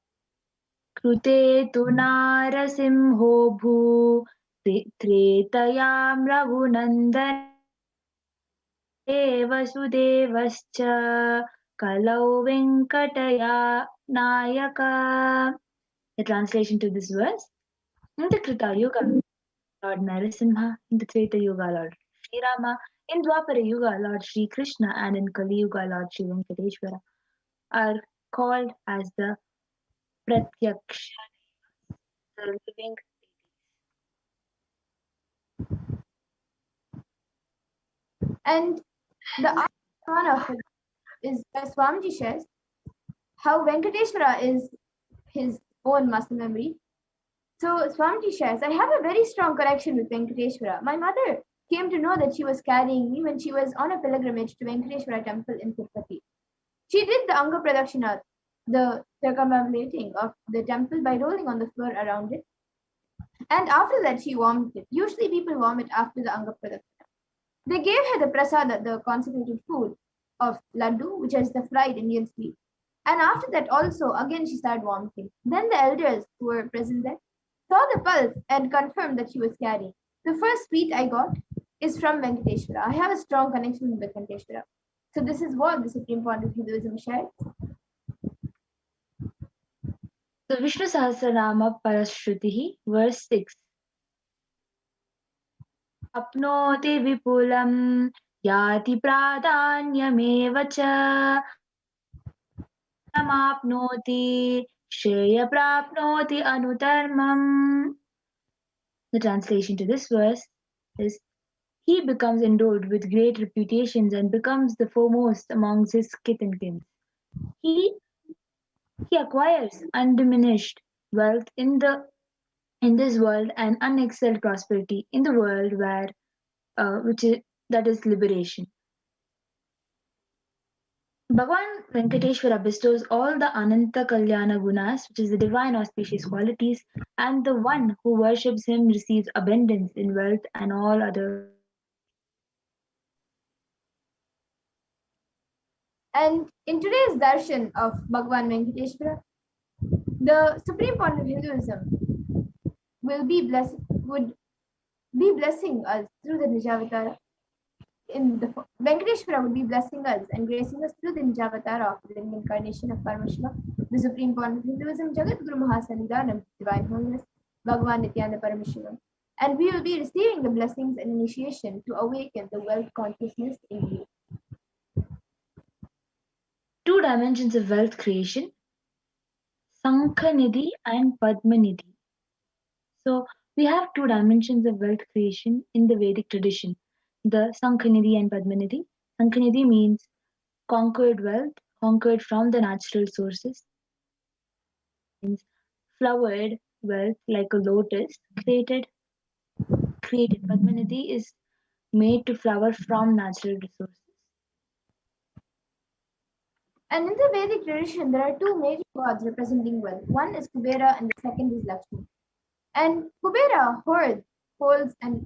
Krute tu narasimho bhu tretayam raghunandan vasudevascha kalau venkataya nayaka. The translation to this verse: in the Krita Yuga, Lord Narasimha; in the Treta Yuga, Lord Sri Rama; in Dwapara Yuga, Lord Sri Krishna; and in Kali Yuga, Lord Sri Venkateshwara are called as the Pratyaksha, the living deities. And the Purana of it is where Swamiji shares how Venkateshwara is his own muscle memory. So Swamiji shares, I have a very strong connection with Venkateshwara. My mother came to know that she was carrying me when she was on a pilgrimage to Venkateshwara temple in Tirupati. She did the Anga Pradakshina, the circumambulating of the temple by rolling on the floor around it. And after that, she vomited. Usually people vomit after the Anga Pradakshina. They gave her the prasada, the consecrated food of laddu, which is the fried Indian sweet. And after that also, again she started vomiting. Then the elders who were present there saw the pulse and confirmed that she was carrying. The first sweet I got is from Venkateshwara. I have a strong connection with Venkateshwara. So this is what the Supreme Point of Hinduism shares. So Vishnu Sahasranama Parashrutihi, verse 6. Apnoti vipulam yati pradanyameva cha namapnoti shreya prapnoti anutarmam. The translation to this verse is: he becomes endowed with great reputations and becomes the foremost amongst his kith and kin. He acquires undiminished wealth in this world and unexcelled prosperity in the world where that is liberation. Bhagavan Venkateshwara bestows all the Ananta Kalyana Gunas, which is the divine auspicious qualities, and the one who worships him receives abundance in wealth and all other. And in today's darshan of Bhagavan Venkateshwara, the Supreme Point of Hinduism would be blessing us through the Nijavatara. Venkateshwara would be blessing us and gracing us through the Nijavatara of the living incarnation of Paramashiva, the Supreme Point of Hinduism, Jagat Guru Mahasannidhanam, Divine Holiness, Bhagavan Nithyananda Paramashivam. And we will be receiving the blessings and initiation to awaken the wealth consciousness in you. Two dimensions of wealth creation: Sankhanidhi and Padmanidhi. So we have two dimensions of wealth creation in the Vedic tradition: the Sankhanidhi and Padmanidhi. Sankhanidhi means conquered wealth, conquered from the natural sources. Means flowered wealth like a lotus, created. Padmanidhi is made to flower from natural resources. And in the Vedic tradition, there are two major gods representing wealth. One is Kubera and the second is Lakshmi. And Kubera holds the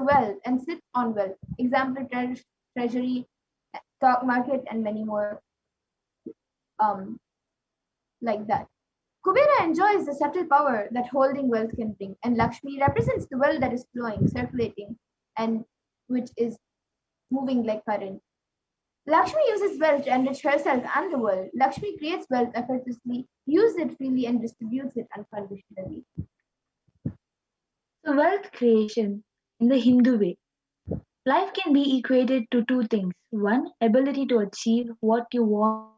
wealth and sits on wealth. Example, treasury, stock market, and many more like that. Kubera enjoys the subtle power that holding wealth can bring, and Lakshmi represents the wealth that is flowing, circulating, and which is moving like current. Lakshmi uses wealth to enrich herself and the world. Lakshmi creates wealth effortlessly, uses it freely, and distributes it unconditionally. So, wealth creation in the Hindu way. Life can be equated to two things. One, ability to achieve what you want,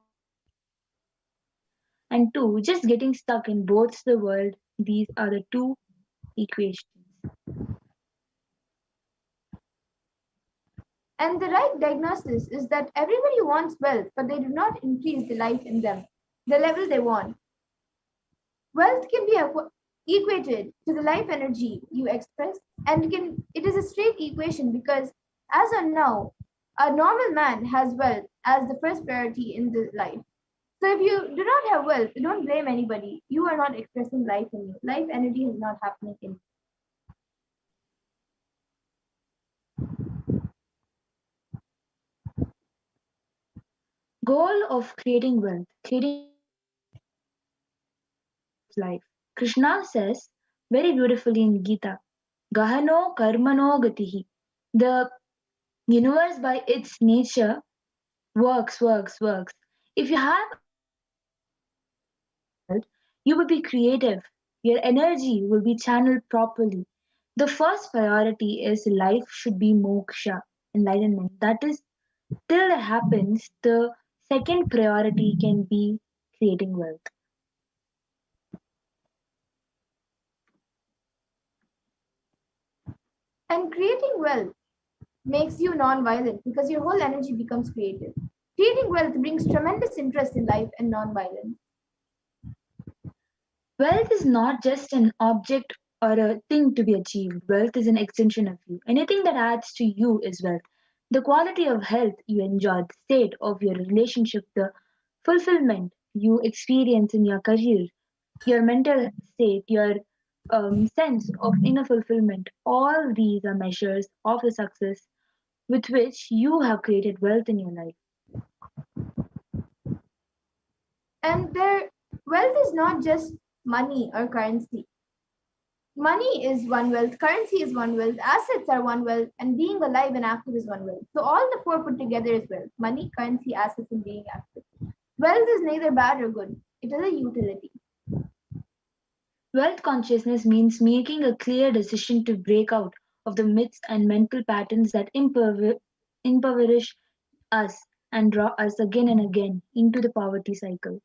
and two, just getting stuck in both the world. These are the two equations. And the right diagnosis is that everybody wants wealth, but they do not increase the life in them, the level they want. Wealth can be equated to the life energy you express, and it is a straight equation because as of now, a normal man has wealth as the first priority in the life. So if you do not have wealth, don't blame anybody. You are not expressing life in you. Life energy is not happening in you. Goal of creating wealth, creating life. Krishna says very beautifully in Gita, Gahano karmano gatihi. The universe by its nature works. If you have wealth, you will be creative. Your energy will be channeled properly. The first priority is life should be moksha, enlightenment. That is, till that happens, the second priority can be creating wealth. And creating wealth makes you non-violent because your whole energy becomes creative. Creating wealth brings tremendous interest in life and non-violence. Wealth is not just an object or a thing to be achieved. Wealth is an extension of you. Anything that adds to you is wealth. The quality of health you enjoy, the state of your relationship, the fulfillment you experience in your career, your mental state, your sense of inner fulfillment, all these are measures of the success with which you have created wealth in your life. And their wealth is not just money or currency. Money is one wealth, currency is one wealth, assets are one wealth, and being alive and active is one wealth. So all the four put together is wealth: money, currency, assets, and being active. Wealth is neither bad or good, it is a utility. Wealth consciousness means making a clear decision to break out of the myths and mental patterns that impoverish us and draw us again and again into the poverty cycle.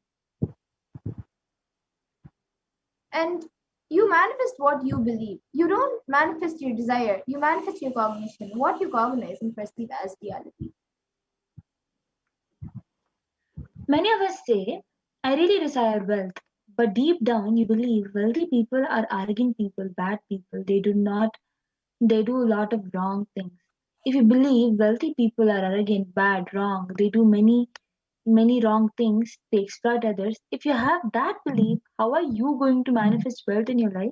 And you manifest what you believe. You don't manifest your desire, you manifest your cognition, what you cognize and perceive as reality. Many of us say, I really desire wealth, but deep down you believe wealthy people are arrogant people, bad people. They do a lot of wrong things. If you believe wealthy people are arrogant, bad, wrong, they do many wrong things, they exploit others. If you have that belief, how are you going to manifest wealth in your life?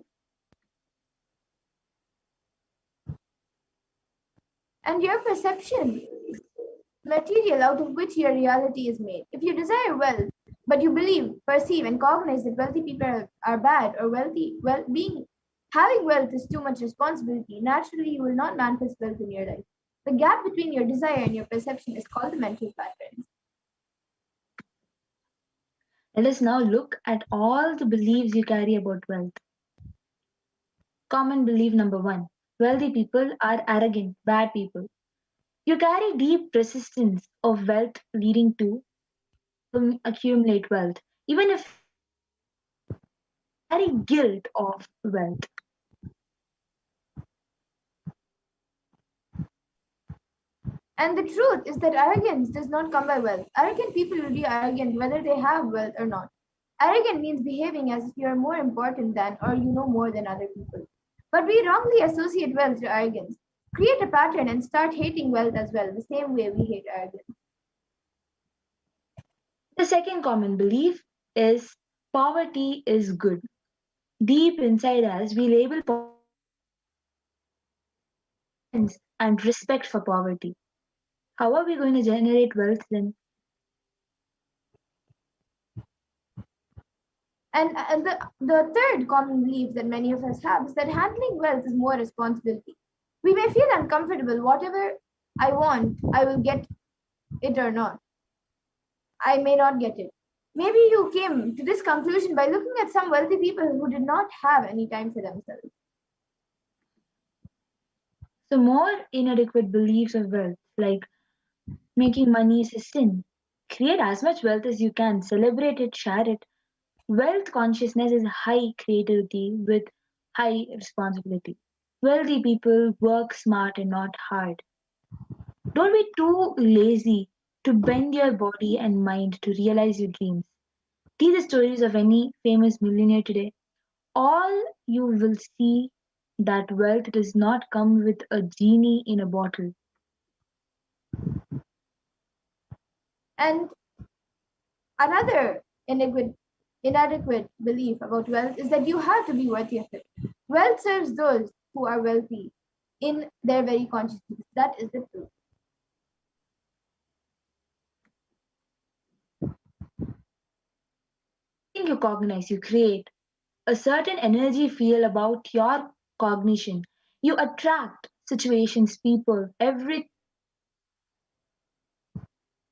And your perception, material out of which your reality is made. If you desire wealth, but you believe, perceive, and cognize that wealthy people are bad or having wealth is too much responsibility, naturally you will not manifest wealth in your life. The gap between your desire and your perception is called the mental patterns. Let us now look at all the beliefs you carry about wealth. Common belief number one, wealthy people are arrogant, bad people. You carry deep resistance of wealth leading to accumulate wealth. Even if carry guilt of wealth. And the truth is that arrogance does not come by wealth. Arrogant people will be arrogant whether they have wealth or not. Arrogant means behaving as if you are more important than or you know more than other people. But we wrongly associate wealth to arrogance. Create a pattern and start hating wealth as well, the same way we hate arrogance. The second common belief is poverty is good. Deep inside us, we label and respect for poverty. How are we going to generate wealth then? And the third common belief that many of us have is that handling wealth is more responsibility. We may feel uncomfortable. Whatever I want, I will get it or not. I may not get it. Maybe you came to this conclusion by looking at some wealthy people who did not have any time for themselves. So, more inadequate beliefs of wealth, like making money is a sin. Create as much wealth as you can, celebrate it, share it. Wealth consciousness is high creativity with high responsibility. Wealthy people work smart and not hard. Don't be too lazy to bend your body and mind to realize your dreams. See the stories of any famous millionaire today. All you will see that wealth does not come with a genie in a bottle. And another inadequate belief about wealth is that you have to be worthy of it. Wealth serves those who are wealthy in their very consciousness. That is the truth. Everything you cognize, you create. A certain energy feel about your cognition. You attract situations, people, everything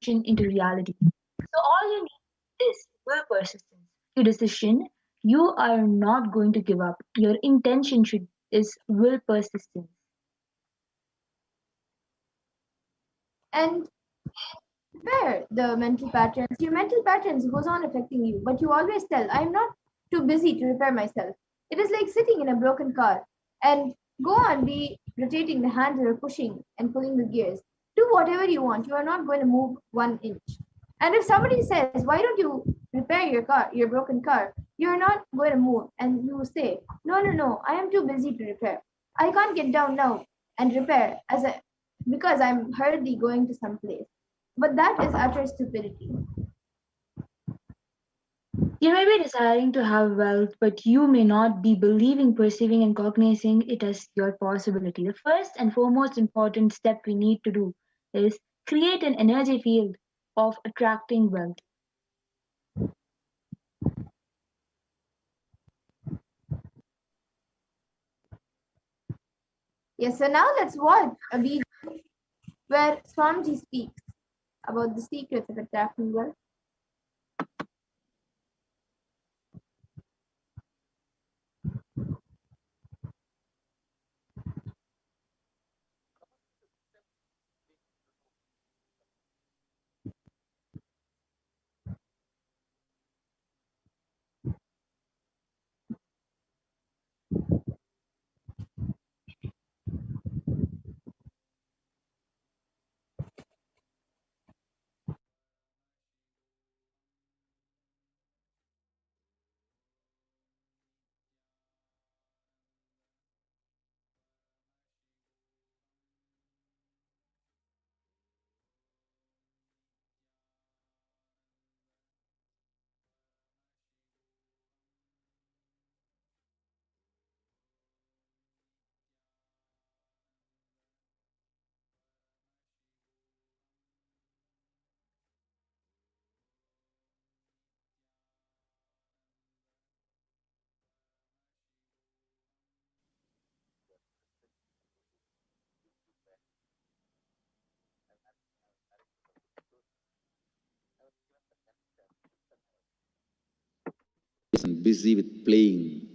into reality. So all you need is will persistence. Your decision, you are not going to give up. Your intention should is will persistence. And where the mental patterns, your mental patterns goes on affecting you, but you always tell, I'm not too busy to repair myself. It is like sitting in a broken car and go on be rotating the handle or pushing and pulling the gears. Do whatever you want. You are not going to move 1 inch. And if somebody says, why don't you repair your broken car, you're not going to move. And you say, no, I am too busy to repair. I can't get down now and repair because I'm hurriedly going to some place. But that is utter stupidity. You may be desiring to have wealth, but you may not be believing, perceiving, and cognizing it as your possibility. The first and foremost important step we need to do is create an energy field of attracting wealth. Yes, so now let's watch a video where Swamiji speaks about the secrets of attracting wealth. And busy with playing.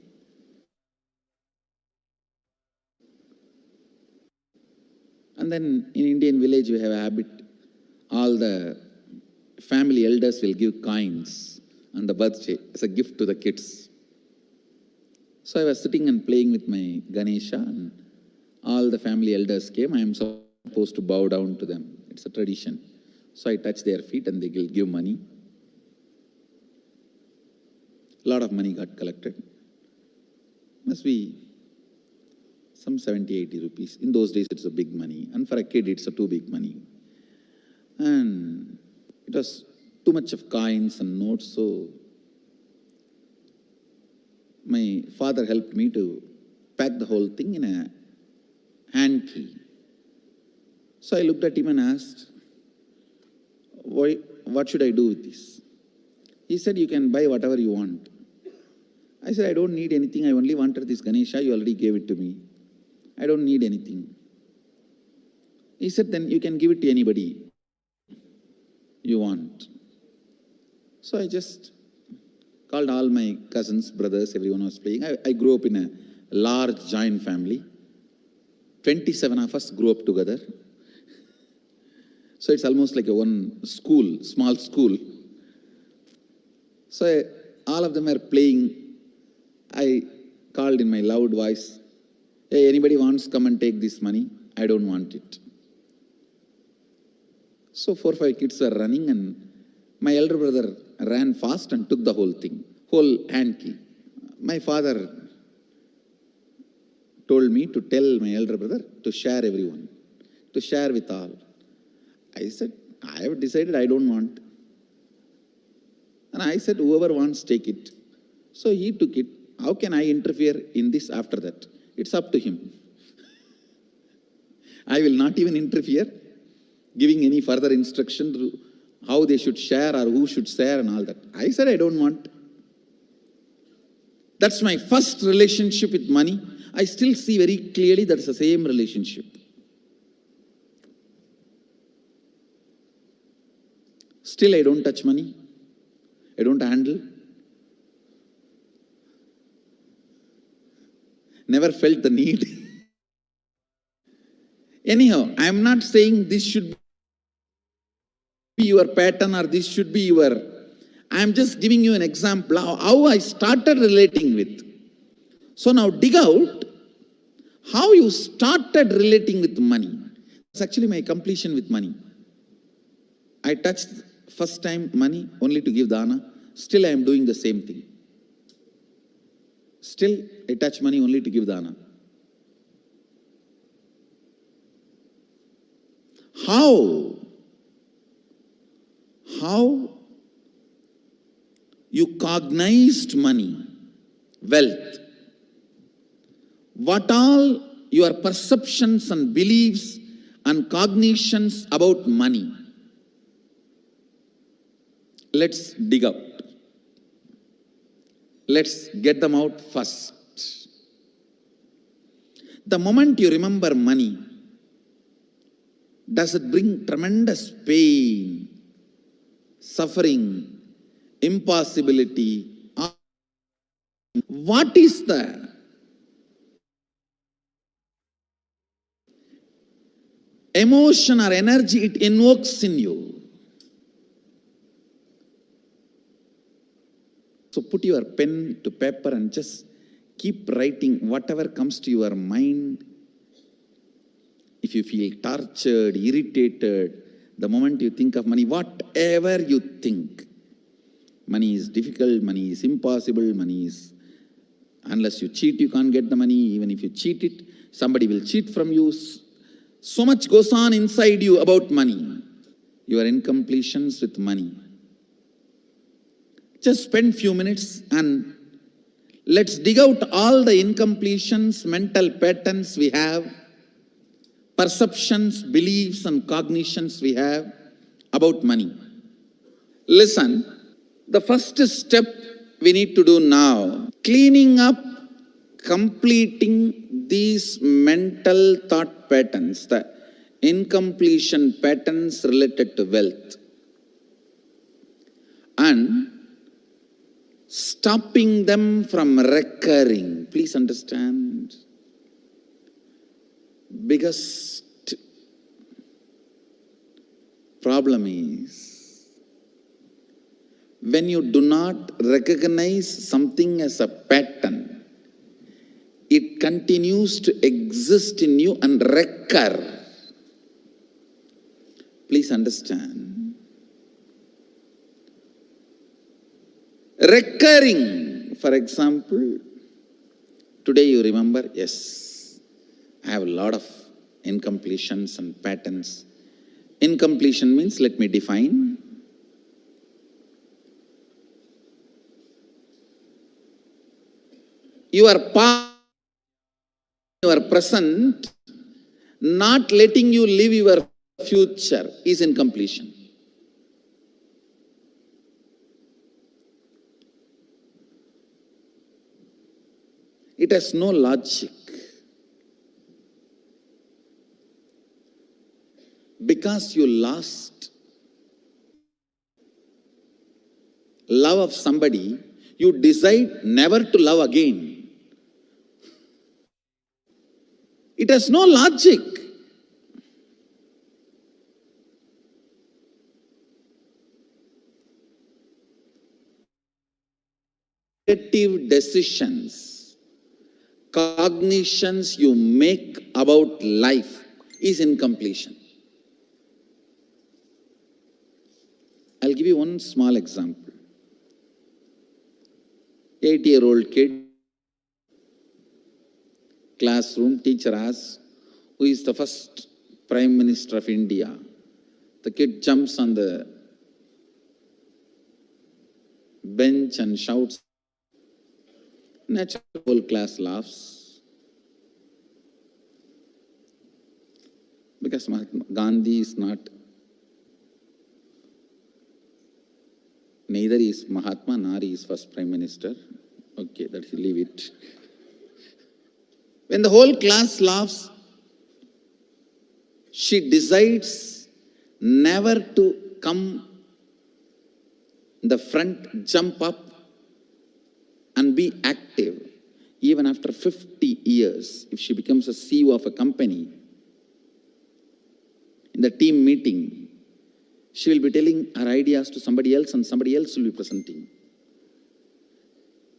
And then in Indian village we have a habit, all the family elders will give coins on the birthday as a gift to the kids. So I was sitting and playing with my Ganesha and all the family elders came. I am supposed to bow down to them. It's a tradition. So I touch their feet and they will give money. A lot of money got collected. Must be some 70, 80 rupees. In those days, it's a big money. And for a kid, it's a too big money. And it was too much of coins and notes. So my father helped me to pack the whole thing in a hand key. So I looked at him and asked, what should I do with this? He said, you can buy whatever you want. I said, I don't need anything. I only wanted this Ganesha. You already gave it to me. I don't need anything. He said, then you can give it to anybody. you want? So I just called all my cousins, brothers, everyone was playing. I grew up in a large joint family. 27 of us grew up together. So it's almost like a one school, small school. So all of them are playing. I called in my loud voice, hey, anybody wants come and take this money? I don't want it. So 4 or 5 kids were running and my elder brother ran fast and took the whole thing, whole hand key. My father told me to tell my elder brother to share everyone, to share with all. I said, I have decided I don't want. And I said, whoever wants, take it. So he took it. How can I interfere in this after that? It's up to him. I will not even interfere, giving any further instruction to how they should share or who should share and all that. I said, I don't want. That's my first relationship with money. I still see very clearly that's the same relationship. Still, I don't touch money. I don't handle. Never felt the need. Anyhow, I am not saying this should be your pattern or this should be your... I am just giving you an example of how I started relating with. So now dig out how you started relating with money. It's actually my completion with money. I touched first time money only to give dana. Still I am doing the same thing. Still I touch money only to give dana. How you cognized money, wealth, what all your perceptions and beliefs and cognitions about money. Let's dig out. Let's get them out first. The moment you remember money, does it bring tremendous pain, suffering, impossibility? What is the emotion or energy it invokes in you? So put your pen to paper and just keep writing whatever comes to your mind. If you feel tortured, irritated, the moment you think of money, whatever you think, money is difficult, money is impossible, money is, unless you cheat, you can't get the money. Even if you cheat it, somebody will cheat from you. So much goes on inside you about money. Your incompletions with money. Just spend few minutes and let's dig out all the incompletions, mental patterns we have, perceptions, beliefs and cognitions we have about money. Listen, the first step we need to do now, cleaning up, completing these mental thought patterns, the incompletion patterns related to wealth, and stopping them from recurring. Please understand. Biggest problem is when you do not recognize something as a pattern, it continues to exist in you and recur. Please understand. Recurring, for example, today you remember, yes, I have a lot of incompletions and patterns. Incompletion means, let me define. Your past, your present, not letting you live your future is incompletion. It has no logic. Because you lost love of somebody, you decide never to love again. It has no logic. Creative decisions, cognitions you make about life is incompletion. I'll give you one small example. 8-year-old kid, classroom, teacher asks, who is the first Prime Minister of India? The kid jumps on the bench and shouts. Naturally, the whole class laughs. Because Mahatma Gandhi is not, neither is Mahatma nor is first Prime Minister. Okay, that you leave it. When the whole class laughs, she decides never to come in the front, jump up and be active. Even after 50 years, if she becomes a CEO of a company, in the team meeting, she will be telling her ideas to somebody else and somebody else will be presenting.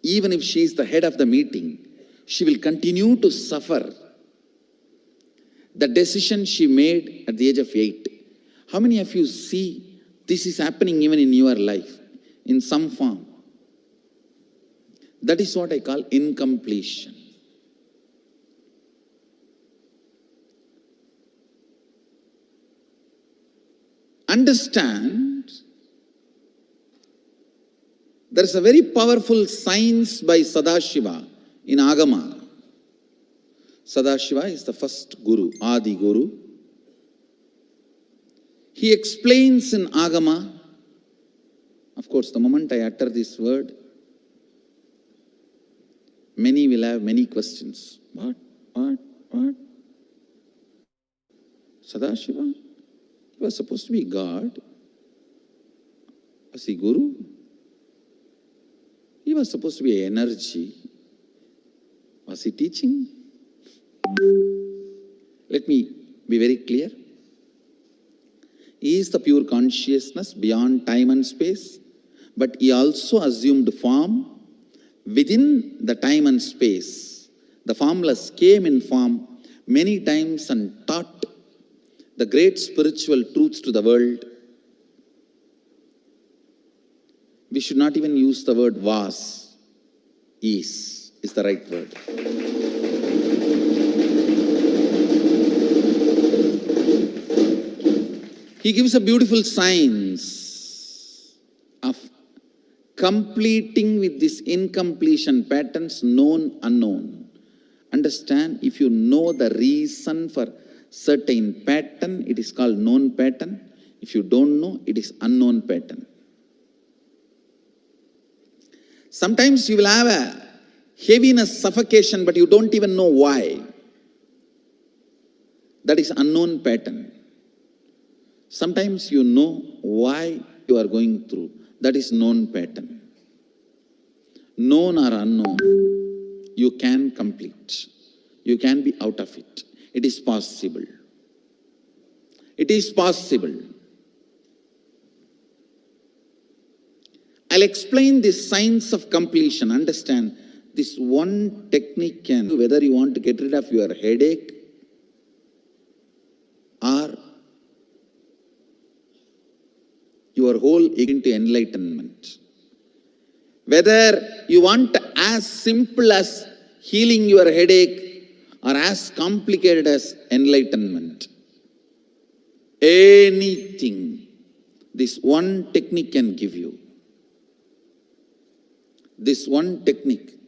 Even if she is the head of the meeting, she will continue to suffer the decision she made at the age of 8. How many of you see this is happening even in your life in some form? That is what I call incompletion. Understand, there is a very powerful science by Sadashiva in Agama. Sadashiva is the first Guru, Adi Guru. He explains in Agama, of course, the moment I utter this word, many will have many questions. What? Sadashiva? He was supposed to be God. Was he Guru? He was supposed to be energy. Was he teaching? Let me be very clear. He is the pure consciousness beyond time and space, but he also assumed form within the time and space. The formless came in form many times and taught the great spiritual truths to the world. We should not even use the word was. Is the right word. He gives a beautiful science of completing with this incompletion patterns, known, unknown. Understand, if you know the reason for certain pattern, it is called known pattern. If you don't know, it is unknown pattern. Sometimes you will have a heaviness, suffocation, but you don't even know why. That is unknown pattern. Sometimes you know why you are going through. That is known pattern. Known or unknown, you can complete. You can be out of it. It is possible. It is possible. I'll explain this science of completion. Understand, this one technique can, whether you want to get rid of your headache or your whole into enlightenment. Whether you want as simple as healing your headache or as complicated as enlightenment. Anything, this one technique can give you. This one technique,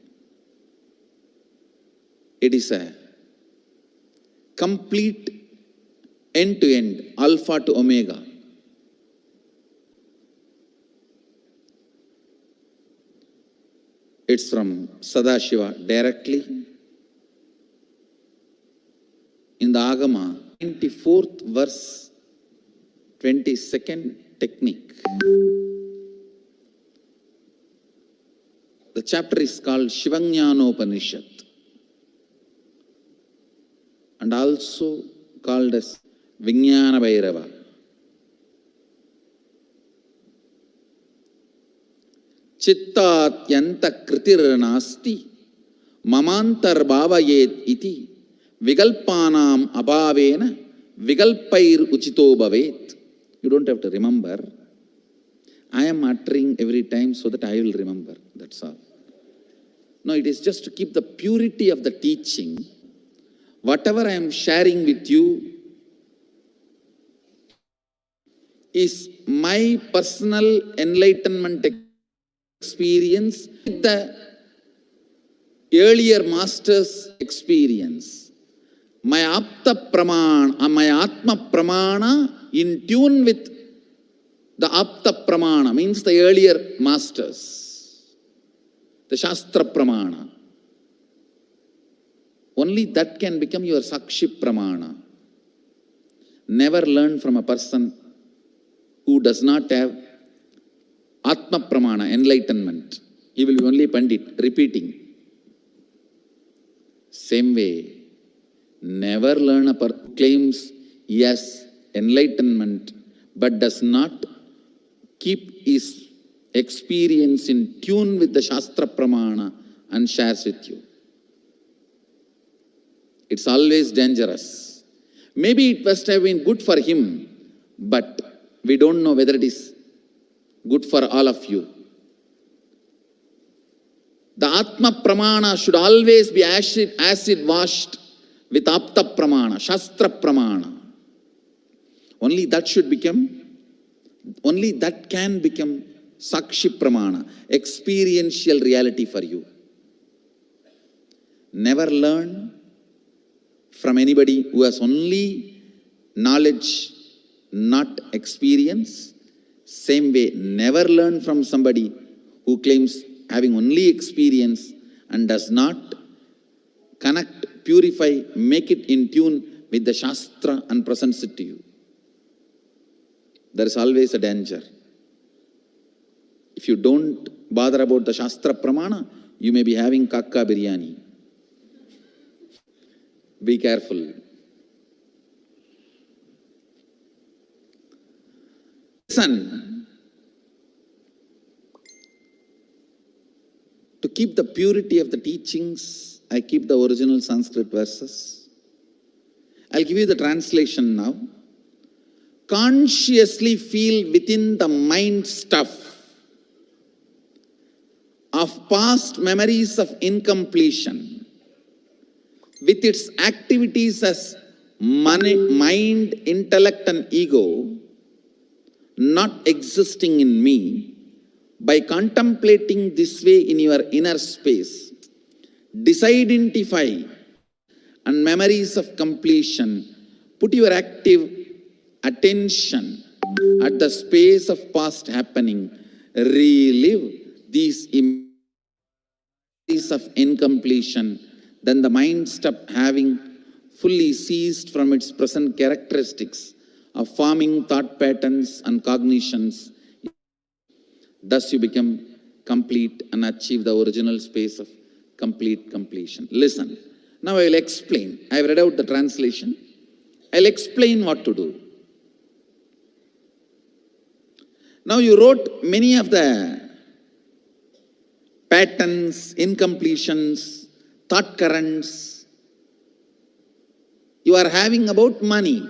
it is a complete end-to-end, alpha to omega. It's from Sadashiva directly. In the Agama, 24th verse, 22nd technique. The chapter is called Shivajnanopanishad and also called as Vijnana Bhairava. Chittatyanta kritir nasti mamantar bhavayet iti vigalpanam abhavena vigalpair uchito bhavet. You don't have to remember. I am uttering every time so that I will remember. That's all. No, it is just to keep the purity of the teaching. Whatever I am sharing with you is my personal enlightenment experience with the earlier master's experience. My apta pramana, my atma pramana in tune with the apta pramana, means the earlier masters, the shastra pramana. Only that can become your sakshi pramana. Never learn from a person who does not have atma pramana, enlightenment. He will be only pandit, repeating. Same way, never learn a person who claims yes, enlightenment, but does not keep his experience in tune with the Shastra Pramana and shares with you. It's always dangerous. Maybe it must have been good for him, but we don't know whether it is good for all of you. The Atma Pramana should always be acid washed with Apta Pramana, Shastra Pramana. Only that should become, only that can become Sakshi Pramana, experiential reality for you. Never learn from anybody who has only knowledge, not experience. Same way, never learn from somebody who claims having only experience and does not connect, purify, make it in tune with the Shastra and presents it to you. There is always a danger. If you don't bother about the Shastra Pramana, you may be having kakka biryani. Be careful. Listen. To keep the purity of the teachings, I keep the original Sanskrit verses. I'll give you the translation now. Consciously feel within the mind stuff of past memories of incompletion with its activities as mind, intellect and ego not existing in me. By contemplating this way in your inner space, disidentify and memories of completion, put your active attention at the space of past happening, relive these images of incompletion, then the mind stop having fully ceased from its present characteristics of forming thought patterns and cognitions. Thus you become complete and achieve the original space of complete completion. Listen, now I will explain. I have read out the translation. I will explain what to do. Now you wrote many of the patterns, incompletions, thought currents you are having about money,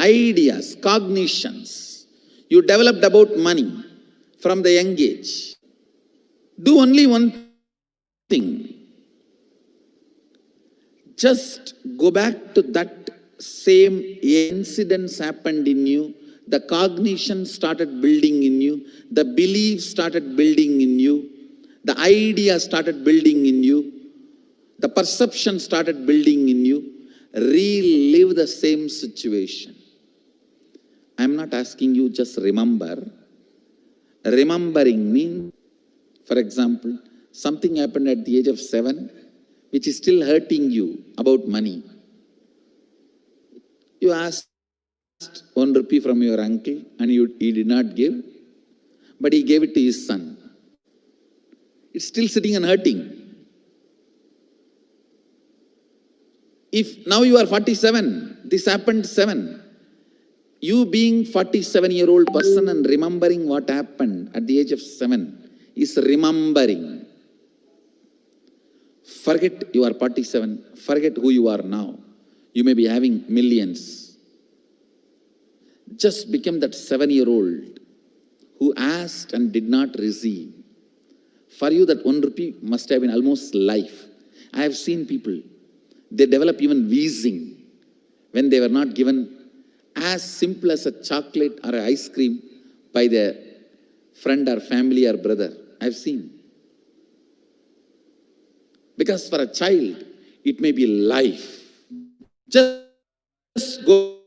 ideas, cognitions. You developed about money from the young age. Do only one thing. Just go back to that same incidents happened in you. The cognition started building in you. The belief started building in you. The idea started building in you. The perception started building in you. Relive the same situation. I am not asking you just remember. Remembering means, for example, something happened at the age of 7, which is still hurting you about money. You asked 1 rupee from your uncle and he did not give, but he gave it to his son. it's still sitting and hurting. If now you are 47, this happened 7. You being 47-year-old person and remembering what happened at the age of 7 is remembering. Forget you are 47. Forget who you are now. You may be having millions. Just become that 7-year-old who asked and did not receive. For you, that 1 rupee must have been almost life. I have seen people, they develop even wheezing when they were not given as simple as a chocolate or an ice cream by their friend or family or brother. I've seen. Because for a child, it may be life. Just go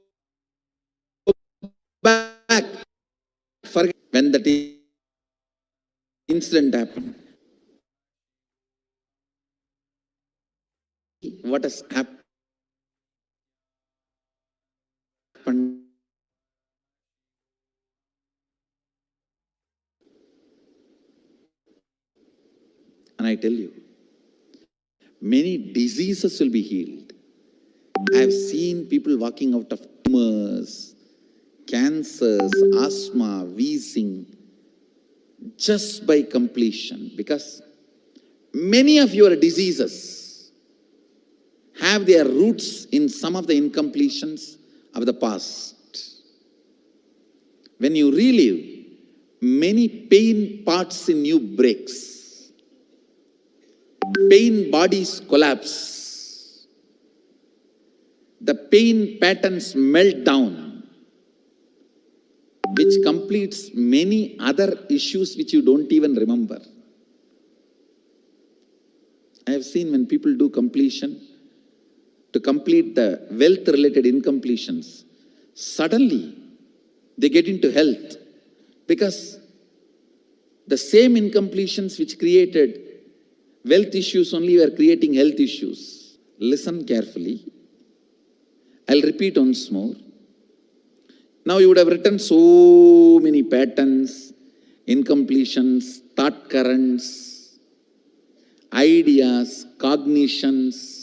back. Forget when that incident happened. What has happened? And I tell you, many diseases will be healed. I have seen people walking out of tumors, cancers, asthma, wheezing, just by completion. Because many of your diseases have their roots in some of the incompletions of the past. When you relive, many pain parts in you breaks. Pain bodies collapse. The pain patterns melt down, which completes many other issues which you don't even remember. I have seen when people do completion, to complete the wealth-related incompletions, suddenly they get into health, because the same incompletions which created wealth issues only were creating health issues. Listen carefully. I'll repeat once more. Now you would have written so many patterns, incompletions, thought currents, ideas, cognitions.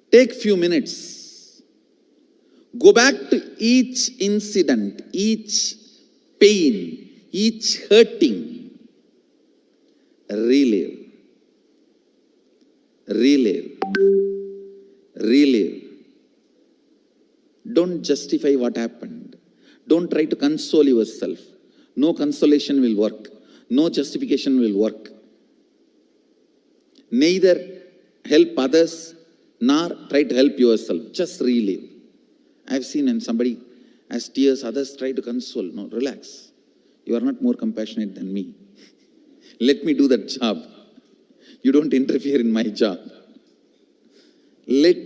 Take few minutes. Go back to each incident, each pain, each hurting. Relive. Relive. Relive. Don't justify what happened. Don't try to console yourself. No consolation will work. No justification will work. Neither help others nor try to help yourself. Just relive. I've seen when somebody has tears, others try to console. No, relax. You are not more compassionate than me. Let me do that job. You don't interfere in my job. Let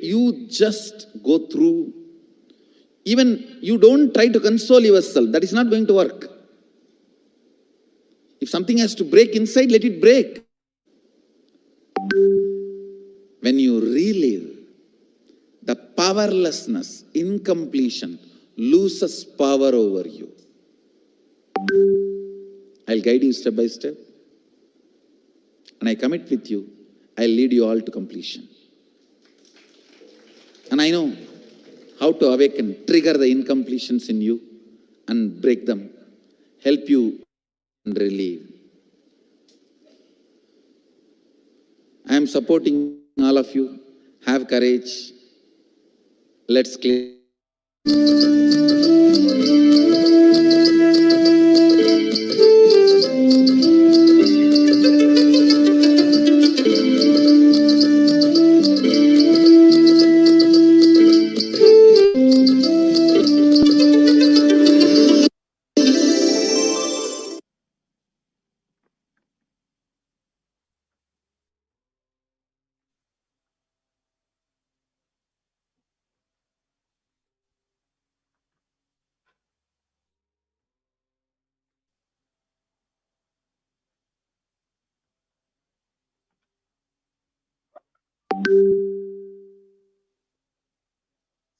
you just go through. Even you don't try to console yourself. That is not going to work. If something has to break inside, let it break. When you relive, the powerlessness, incompletion, loses power over you. I'll guide you step by step. And I commit with you, I'll lead you all to completion. And I know how to awaken, trigger the incompletions in you and break them, help you and relieve. I am supporting all of you. Have courage. Let's clear.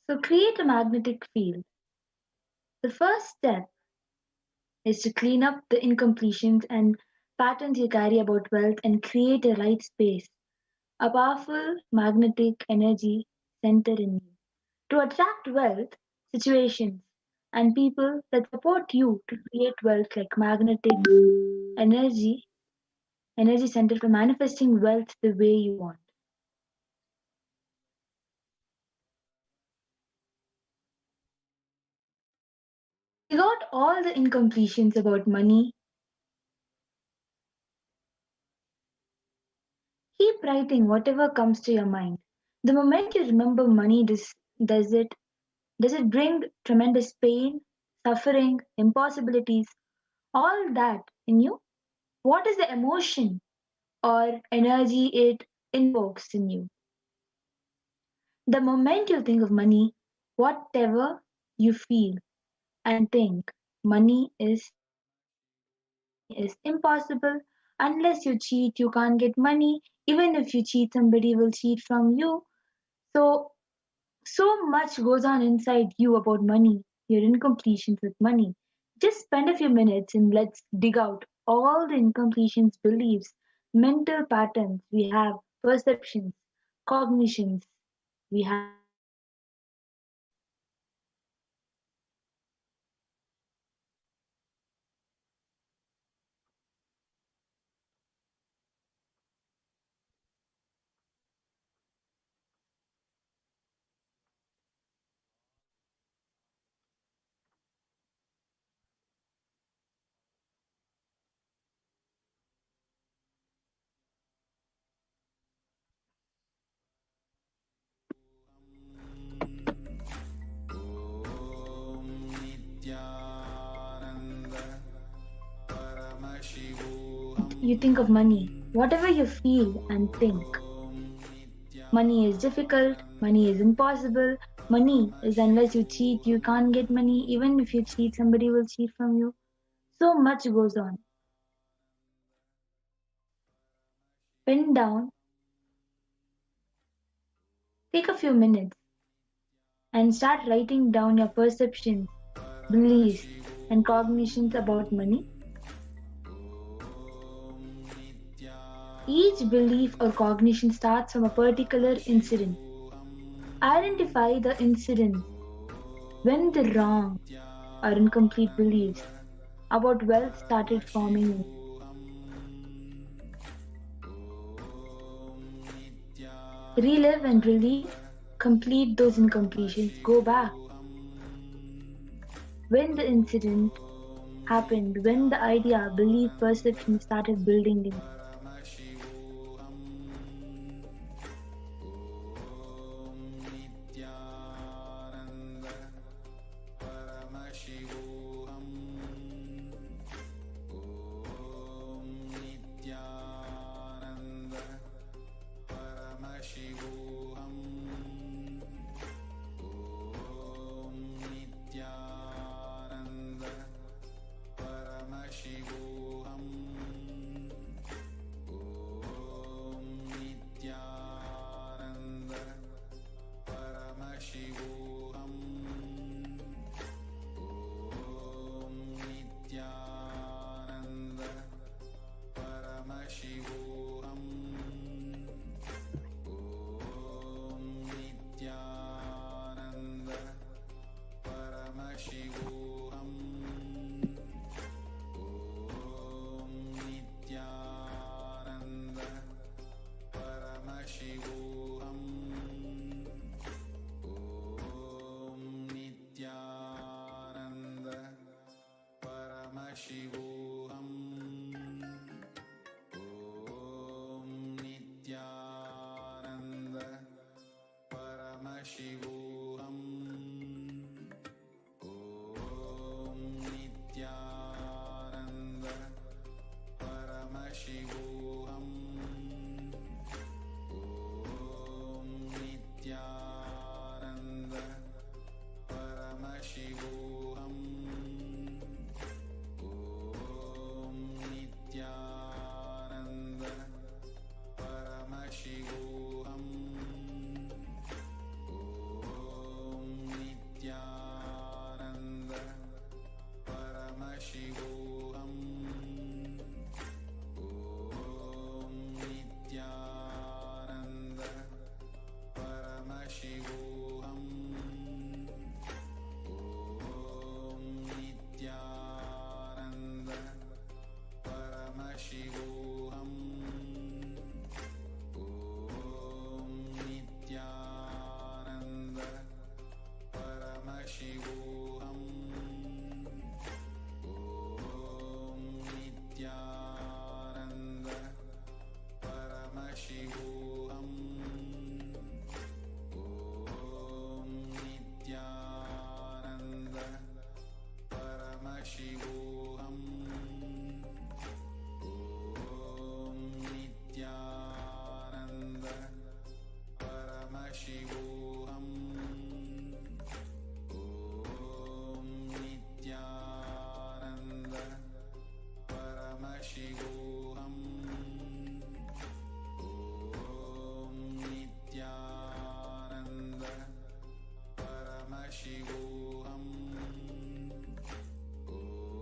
So create a magnetic field. The first step is to clean up the incompletions and patterns you carry about wealth and create a right space, a powerful magnetic energy center in you to attract wealth, situations, and people that support you to create wealth like magnetic energy, energy center for manifesting wealth the way you want. We got all the incompletions about money. Keep writing whatever comes to your mind. The moment you remember money, does it does it bring tremendous pain, suffering, impossibilities, all that in you? What is the emotion or energy it invokes in you? The moment you think of money, whatever you feel and think, money is impossible. Unless you cheat, you can't get money. Even if you cheat, somebody will cheat from you. So so much goes on inside you about money, your incompletions with money. Just spend a few minutes and let's dig out all the incompletions, beliefs, mental patterns we have, perceptions, cognitions we have about money. You think of money, whatever you feel and think. Money is difficult, money is impossible, money is unless you cheat, you can't get money. Even if you cheat, somebody will cheat from you. So much goes on. Pen down, take a few minutes and start writing down your perceptions, beliefs, and cognitions about money. Each belief or cognition starts from a particular incident. Identify the incident when the wrong or incomplete beliefs about wealth started forming in you. Relive and relieve, complete those incompletions, go back. When the incident happened, when the idea, belief, perception started building in you. Paramashivoham. Om Nithyananda Paramashivoham. Om Nithyananda Paramashivoham.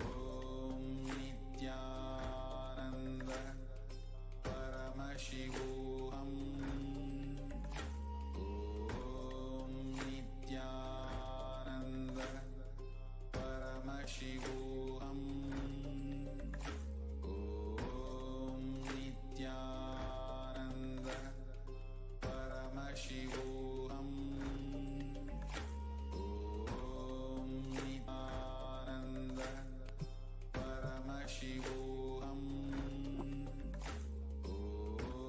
Om Nithyananda Paramashivoham. Om Nithyananda Paramashivoham. Om Nithyananda Paramashivoham. Om Nithyananda Paramashivoham.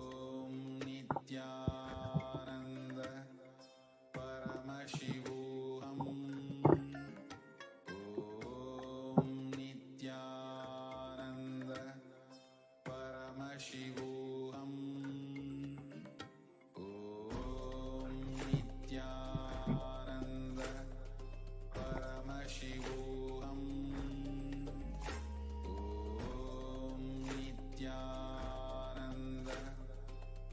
Om Nithyananda Paramashivoham. Om Nithyananda Paramashivoham. Om Nithyananda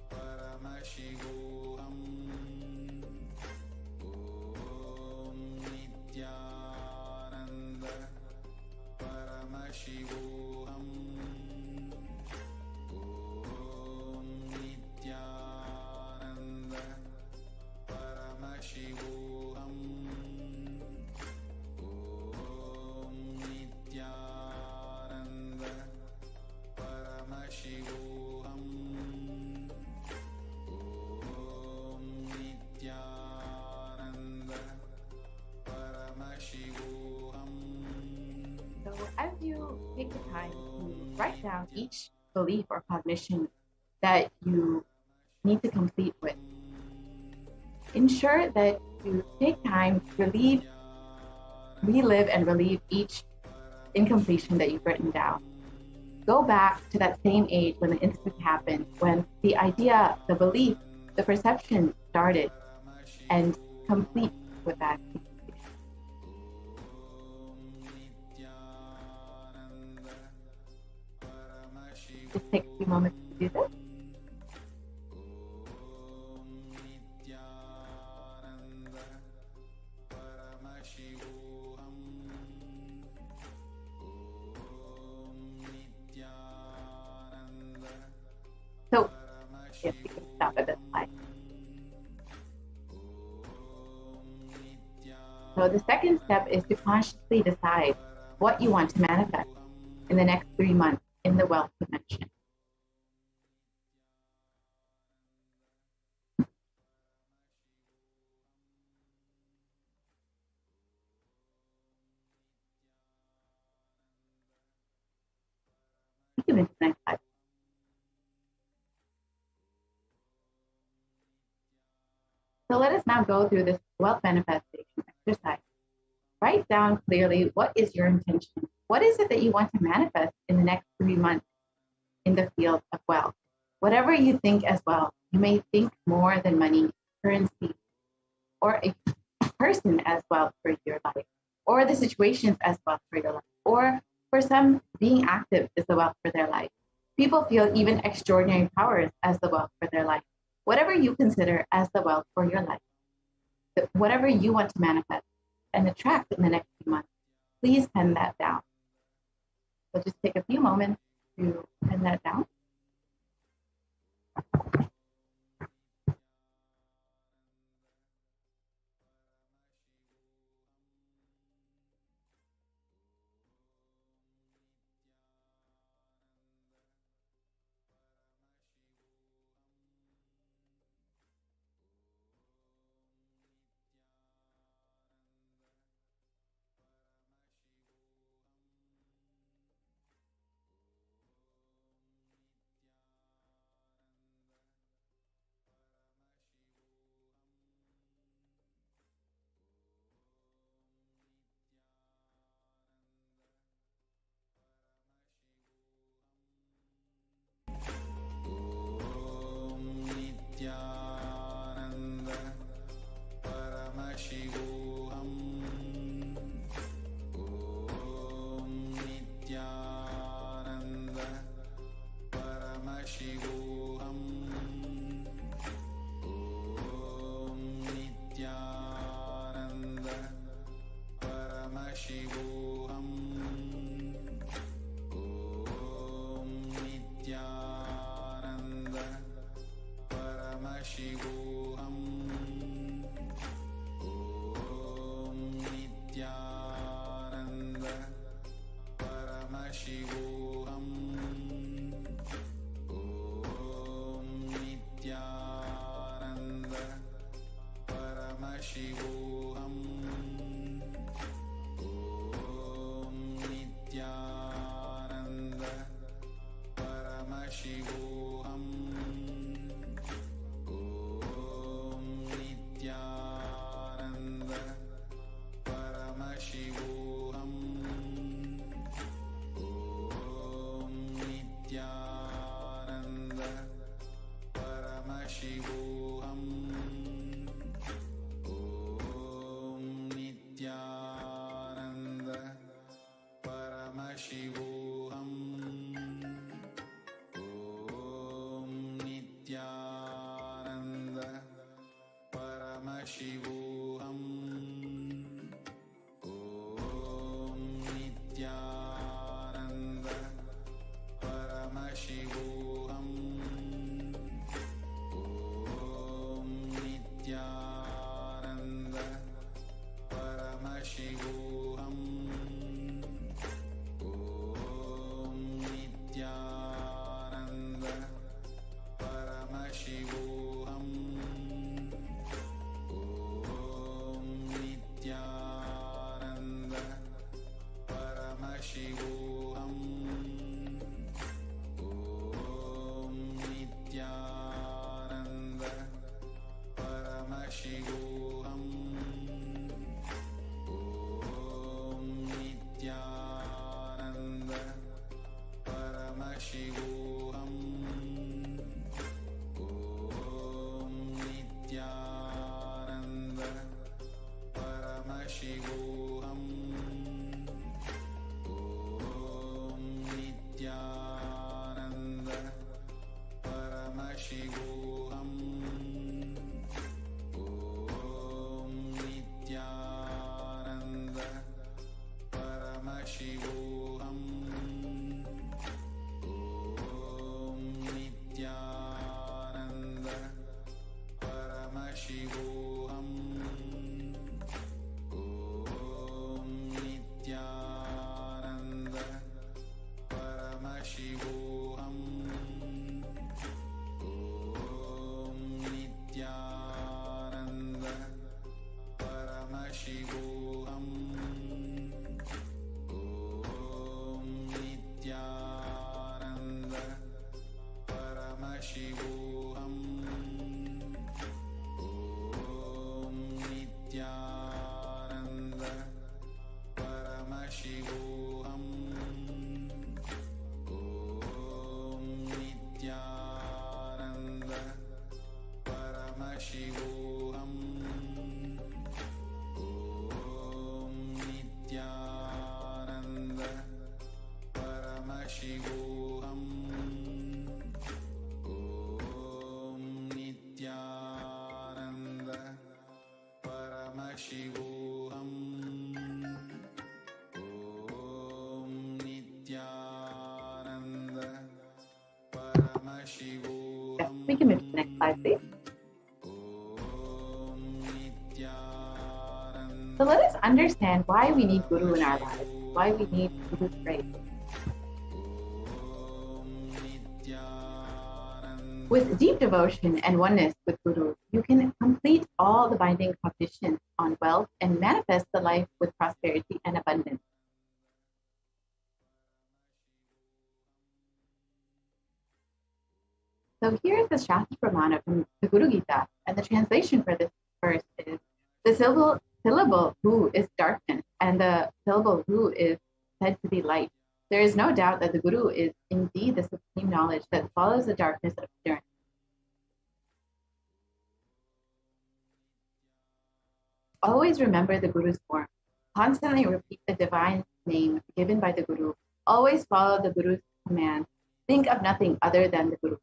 Paramashivoham. Om Nithyananda Paramashivoham. Om Nithyananda Paramashivoham. Om Nithyananda Paramashivoham. Om Nithyananda Paramashivoham. Om Nithyananda Paramashivoham. So as you take the time to write down each belief or cognition that you need to complete with, ensure that you take time to relive and relieve each incompletion that you've written down. Go back to that same age when the incident happened, when the idea, the belief, the perception started, and complete with that. Just take a few moments to do this. So, yes, you can stop at this slide. So the second step is to consciously decide what you want to manifest in the next 3 months in the wealth dimension. You can move to the next slide. So let us now go through this wealth manifestation exercise. Write down clearly what is your intention. What is it that you want to manifest in the next 3 months in the field of wealth? Whatever you think as well. You may think more than money, currency, or a person as well for your life, or the situations as well for your life, or for some, being active is the wealth for their life. People feel even extraordinary powers as the wealth for their life. Whatever you consider as the wealth for your life, whatever you want to manifest and attract in the next few months, please pen that down. So just take a few moments to pen that down. Paramashivoham. Om Nithyananda Paramashivoham. Om Nithyananda Paramashivoham. Om Nithyananda Paramashivoham. Om Nithyananda Paramashivoham. Om Nithyananda Paramashivoham. Om Nithyananda Paramashivoham. Om Nithyananda Paramashivoham. Om Nithyananda Paramashivoham. Om Nithyananda Paramashivoham. Om Nithyananda Paramashivoham. Om Nithyananda Paramashivoham. Om Nithyananda Paramashivoham. Om Nithyananda Paramashivoham. Om Nithyananda Paramashivoham. Om Nithyananda Paramashivoham. Om Nithyananda Paramashivoham. Om Nithyananda Paramashivoham. Om Nithyananda Paramashivoham. We can move to the next slide, please. Om Nithyananda So let us understand why we need Guru in our lives, why we need Guru's grace. With deep devotion and oneness with Guru, you can complete all the binding conditions on wealth and manifest the life with prosperity and abundance. So here's the Shastra Pramana from the Guru Gita, and the translation for this verse is: the syllable who is darkness, and the syllable who is said to be light. There is no doubt that the Guru is indeed the supreme knowledge that follows the darkness of ignorance. Always remember the Guru's form. Constantly repeat the divine name given by the Guru. Always follow the Guru's command. Think of nothing other than the Guru.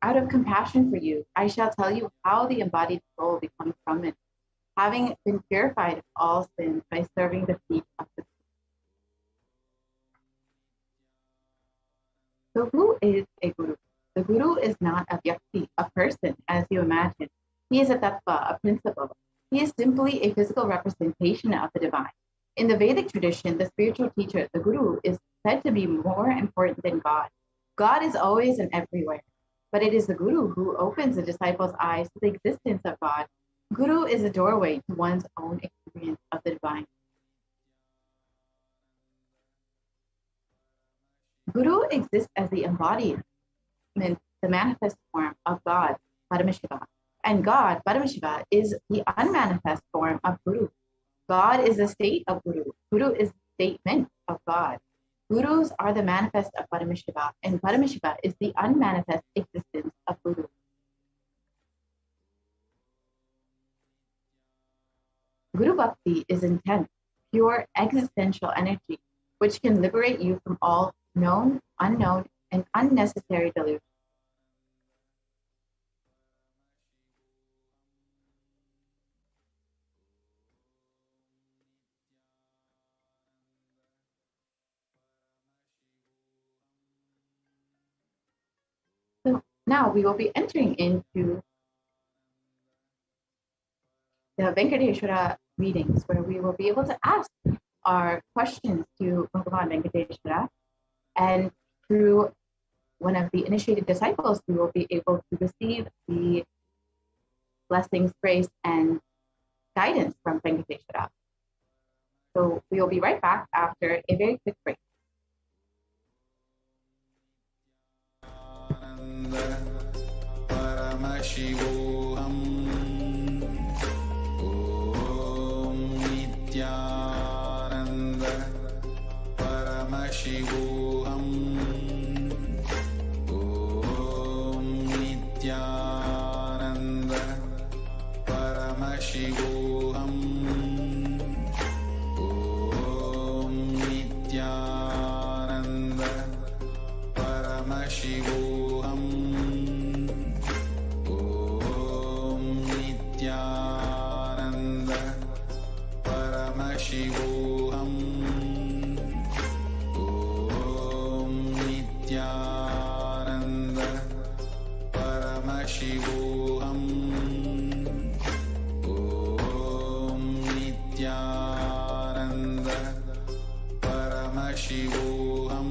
Out of compassion for you, I shall tell you how the embodied soul becomes Brahman, having been purified of all sins by serving the feet of the Guru. So who is a Guru? The Guru is not a vyakti, a person, as you imagine. He is a tattva, a principle. He is simply a physical representation of the divine. In the Vedic tradition, the spiritual teacher, the Guru, is said to be more important than God. God is always and everywhere, but it is the Guru who opens the disciple's eyes to the existence of God. Guru is a doorway to one's own experience of the divine. Guru exists as the embodiment, the manifest form of God, Paramashiva. And God, Paramashiva, is the unmanifest form of Guru. God is the state of Guru. Guru is the statement of God. Gurus are the manifest of Paramashiva, and Paramashiva is the unmanifest existence of Guru. Guru Bhakti is intense, pure existential energy, which can liberate you from all known, unknown, and unnecessary delusions. Now we will be entering into the Venkateshwara readings, where we will be able to ask our questions to Bhagavan Venkateshwara, and through one of the initiated disciples, we will be able to receive the blessings, grace, and guidance from Venkateshwara. So we will be right back after a very quick break. Paramashivoham. Om Nithyananda Paramashivoham. Om Nithyananda Paramashivoham. Om Nithyananda Paramashivoham. Paramashivoham. Om Nithyananda Paramashivoham. Om Nithyananda Paramashivoham. Om Nithyananda Paramashivoham. Nithyananda Paramashivoham.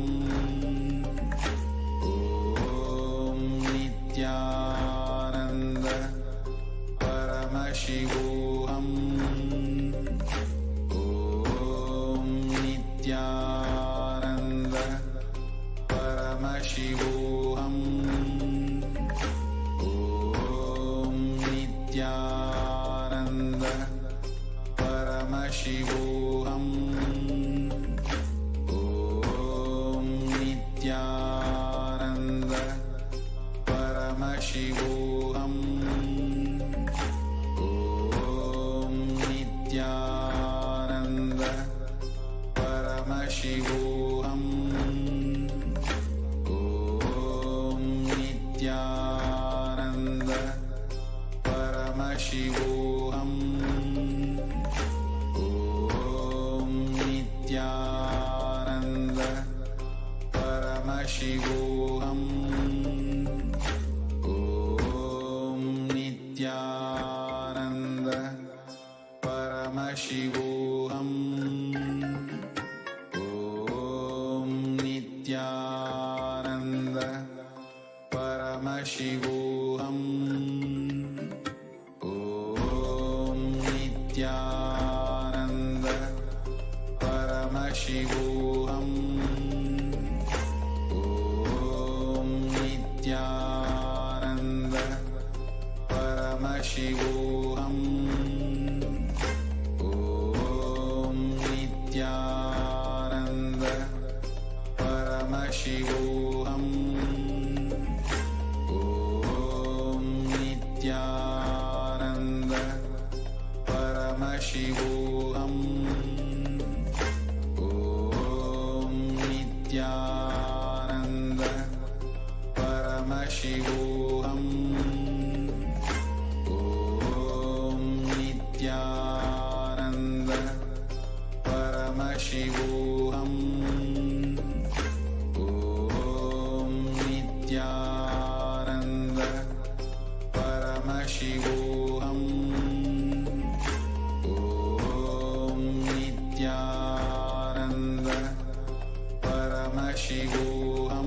Om Nithyananda Paramashivoham. Om Nithyananda Paramashivoham. Om Nithyananda Paramashivoham. Om Nithyananda Paramashivoham. Om Nithyananda Paramashivoham. Om Nithyananda Paramashivoham. Nithyananda Paramashivoham. Om Nithyananda Paramashivoham. Om Nithyananda Paramashivoham. Om Nithyananda Paramashivoham. Om Nithyananda Paramashivoham. Om Nithyananda Paramashivoham. Om Nithyananda Paramashivoham. Om Nithyananda Paramashivoham. Om Nithyananda Paramashivoham. Om Nithyananda Paramashivoham.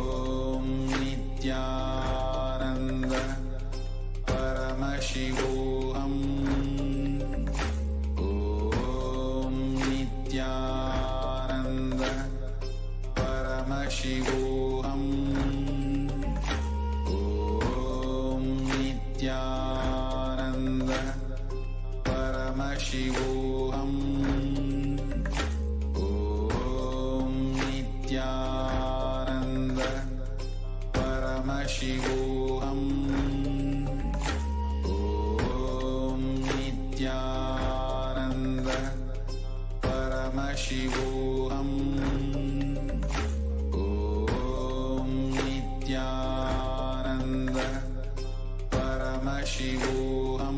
Om Nithyananda Paramashivoham. Om Nithyananda Paramashivoham. Om Nithyananda Paramashivoham. Om Nithyananda Paramashivoham. Om Nithyananda Paramashivoham. Om Nithyananda Paramashivoham.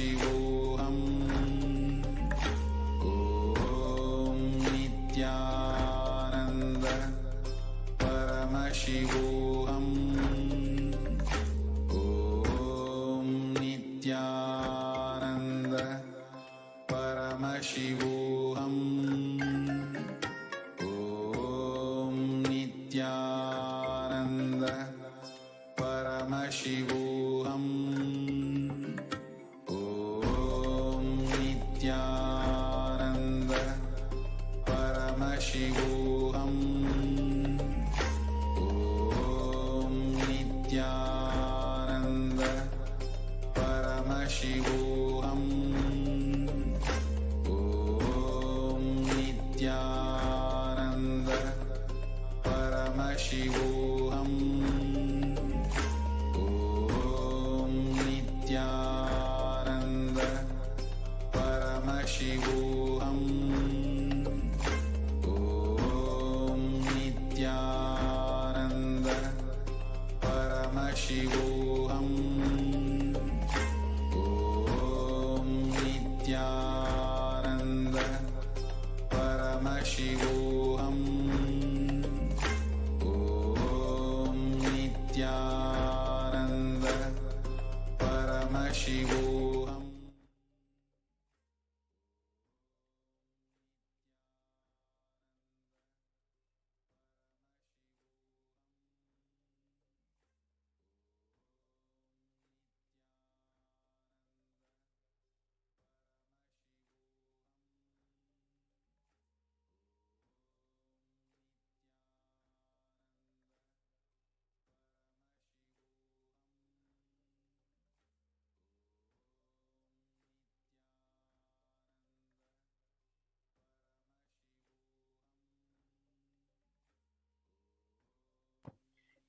Paramashivoham. Om Nithyananda Paramashivoham. Om Nithyananda Paramashivoham. Om Nithyananda Paramashivoham. Om Nithyananda Paramashivoham. Om Nithyananda Paramashivoham. Om Nithyananda Paramashivoham. Om Nithyananda Paramashivoham. Om Nithyananda Paramashivoham. Om Nithyananda Paramashivoham. Om Nithyananda Paramashivoham.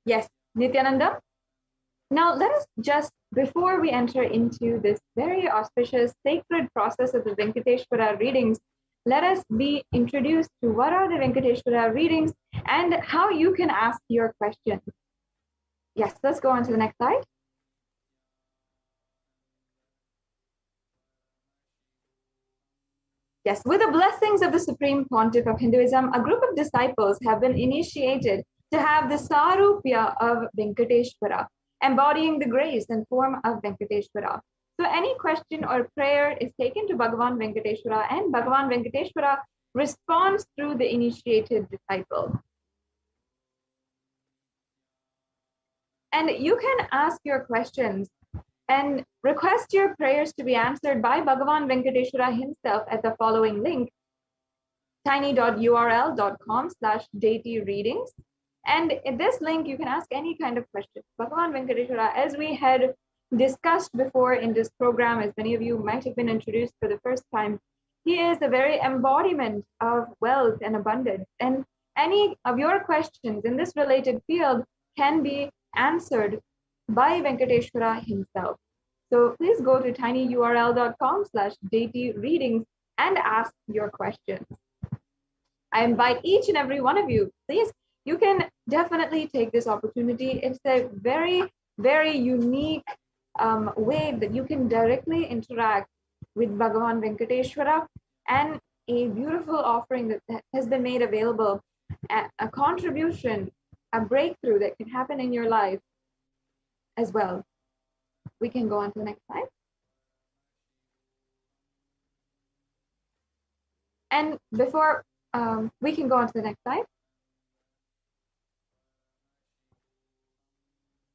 Yes, Nithyananda. Now let us just, before we enter into this very auspicious sacred process of the Venkateshwara readings, let us be introduced to what are the Venkateshwara readings and how you can ask your questions. Yes, let's go on to the next slide. Yes, with the blessings of the Supreme Pontiff of Hinduism, a group of disciples have been initiated to have the Sarupya of Venkateshwara, embodying the grace and form of Venkateshwara. So any question or prayer is taken to Bhagavan Venkateshwara, and Bhagavan Venkateshwara responds through the initiated disciple. And you can ask your questions and request your prayers to be answered by Bhagavan Venkateshwara himself at the following link, tiny.url.com/deity-readings. And in this link, you can ask any kind of question. Bhagavan Venkateshwara, as we had discussed before in this program, as many of you might have been introduced for the first time, he is the very embodiment of wealth and abundance. And any of your questions in this related field can be answered by Venkateshwara himself. So please go to tinyurl.com/deity-readings and ask your questions. I invite each and every one of you, please, you can definitely take this opportunity. It's a very, very unique way that you can directly interact with Bhagavan Venkateshwara, and a beautiful offering that has been made available, a contribution, a breakthrough that can happen in your life as well. We can go on to the next slide. And before we can go on to the next slide.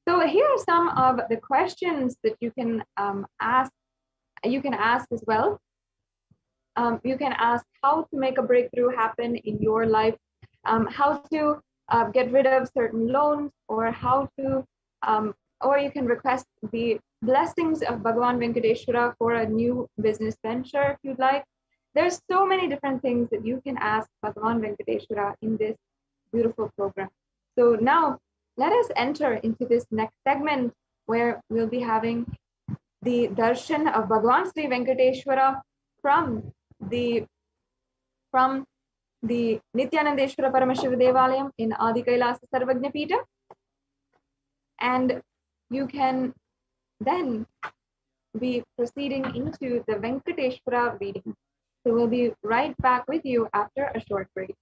So here are some of the questions that you can ask. You can ask as well. You can ask how to make a breakthrough happen in your life, how to get rid of certain loans, or how to, or you can request the blessings of Bhagavan Venkateshwara for a new business venture if you'd like. There's so many different things that you can ask Bhagavan Venkateshwara in this beautiful program. So now let us enter into this next segment where we'll be having the darshan of Bhagavan Sri Venkateshwara from the Nithyanandeshwara Paramashiva Devalayam in Adi Kailasa Sarvajñapita. And you can then be proceeding into the Venkateshwara reading. So we'll be right back with you after a short break.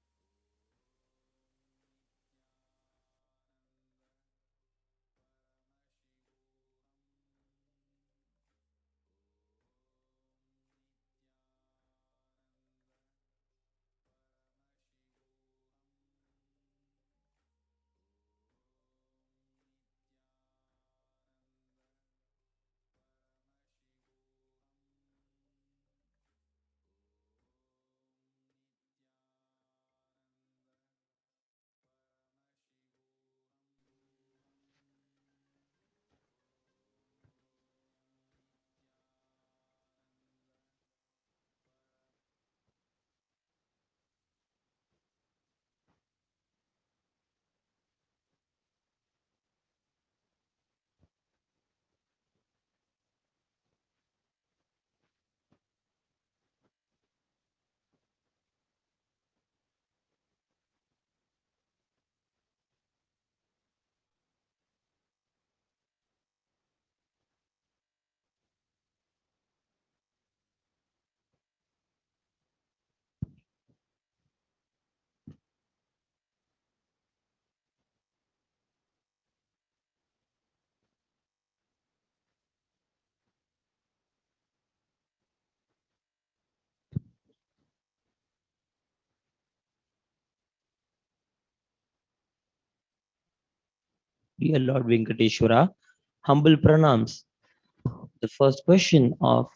Dear Lord Venkateshwara, humble pranams. The first question of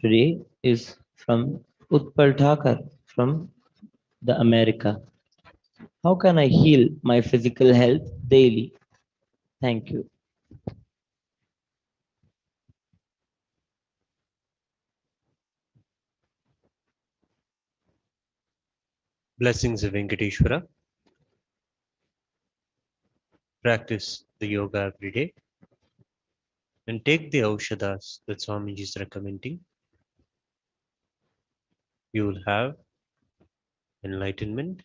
today is from Utpal Thakur from the America. How can I heal my physical health daily? Thank you. Blessings of Venkateshwara. Practice the yoga every day and take the aushadas that Swamiji is recommending. You will have enlightenment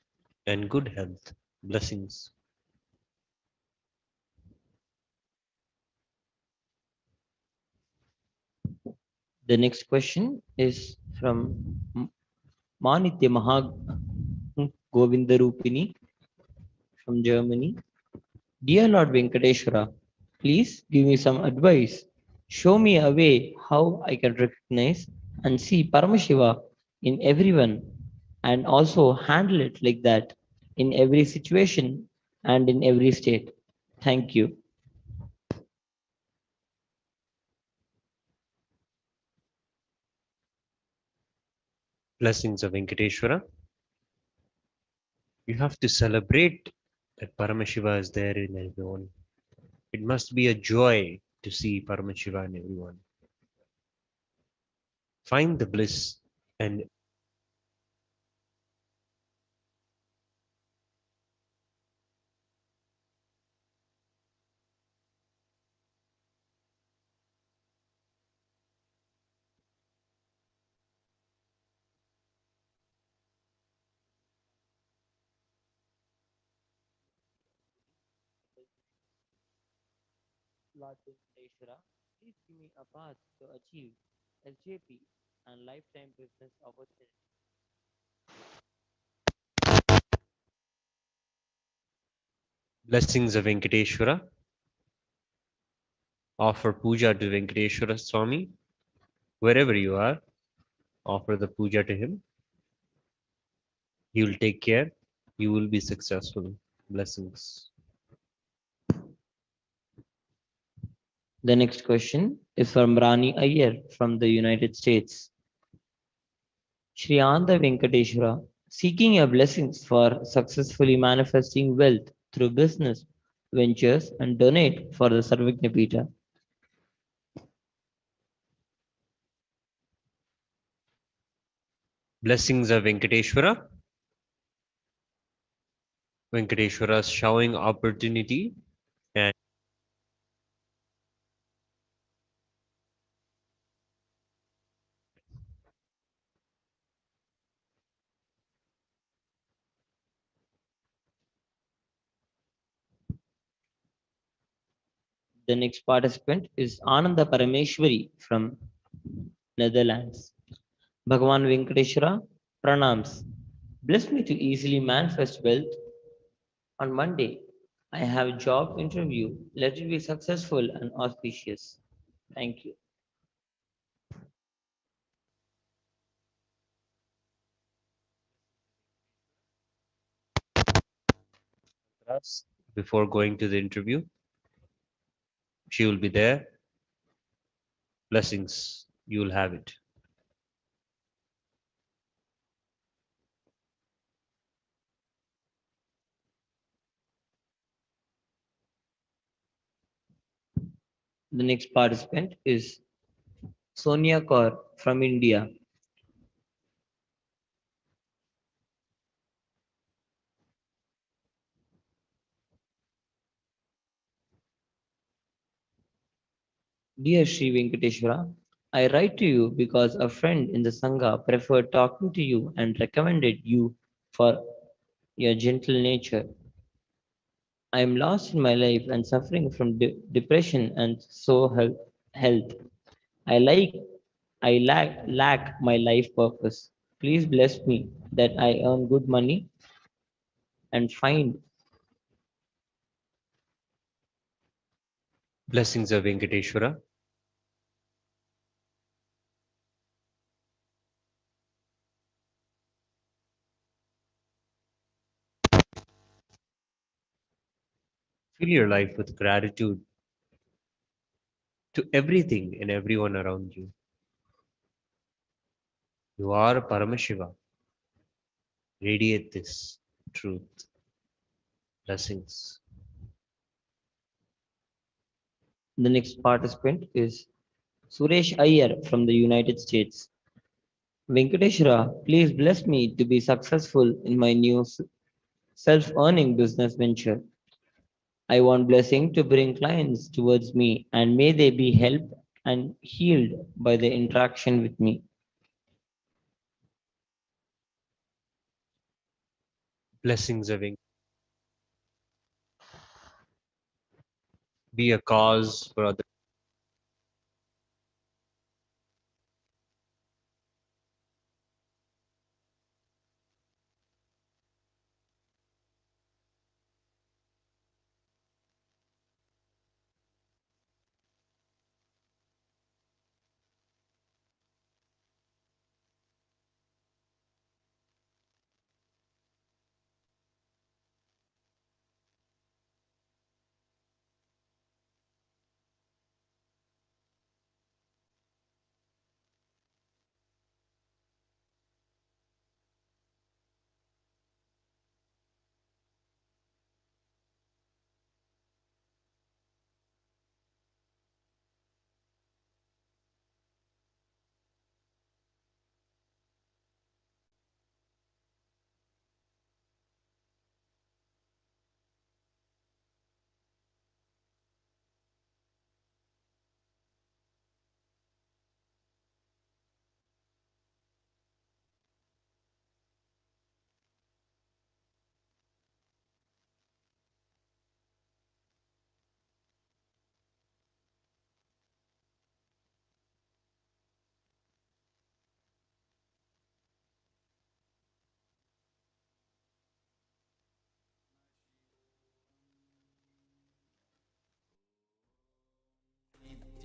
and good health. Blessings. The next question is from Manitya Mahag Govindarupini from Germany. Dear Lord Venkateshwara, please give me some advice. Show me a way how I can recognize and see Paramashiva in everyone and also handle it like that in every situation and in every state. Thank you. Blessings of Venkateshwara. You have to celebrate that Paramashiva is there in everyone. It must be a joy to see Paramashiva in everyone. Find the bliss and Lord Venkateshwara, please give me a path to achieve SJP and lifetime business opportunity. blessings of Venkateshwara. Offer puja to Venkateshwara Swami. Wherever you are, offer the puja to him. He will take care. You will be successful. Blessings. The next question is from Rani Iyer from the United States. Shri Anda Venkateshwara, seeking your blessings for successfully manifesting wealth through business ventures and donate for the Sarvagna Pita. Blessings of Venkateshwara. Venkateshwara is showing opportunity and The next participant is Ananda Parameshwari from Netherlands. Bhagavan Venkateshwara, pranams. Bless me to easily manifest wealth. On Monday, I have a job interview. Let it be successful and auspicious. Thank you. Us before going to the interview. She will be there. Blessings. You will have it. The next participant is Sonia Kaur from India. Dear Sri Venkateshwara, I write to you because a friend in the Sangha preferred talking to you and recommended you for your gentle nature. I am lost in my life and suffering from depression and so health. I like I lack my life purpose. Please bless me that I earn good money and find Blessings of Venkateshwara. Fill your life with gratitude to everything and everyone around you. You are Paramashiva. Radiate this truth. Blessings. the next participant is Suresh Iyer from the United States. Venkateshwara, please bless me to be successful in my new self-earning business venture. I want blessing to bring clients towards me and may they be helped and healed by the interaction with me. Blessings of be a cause for others.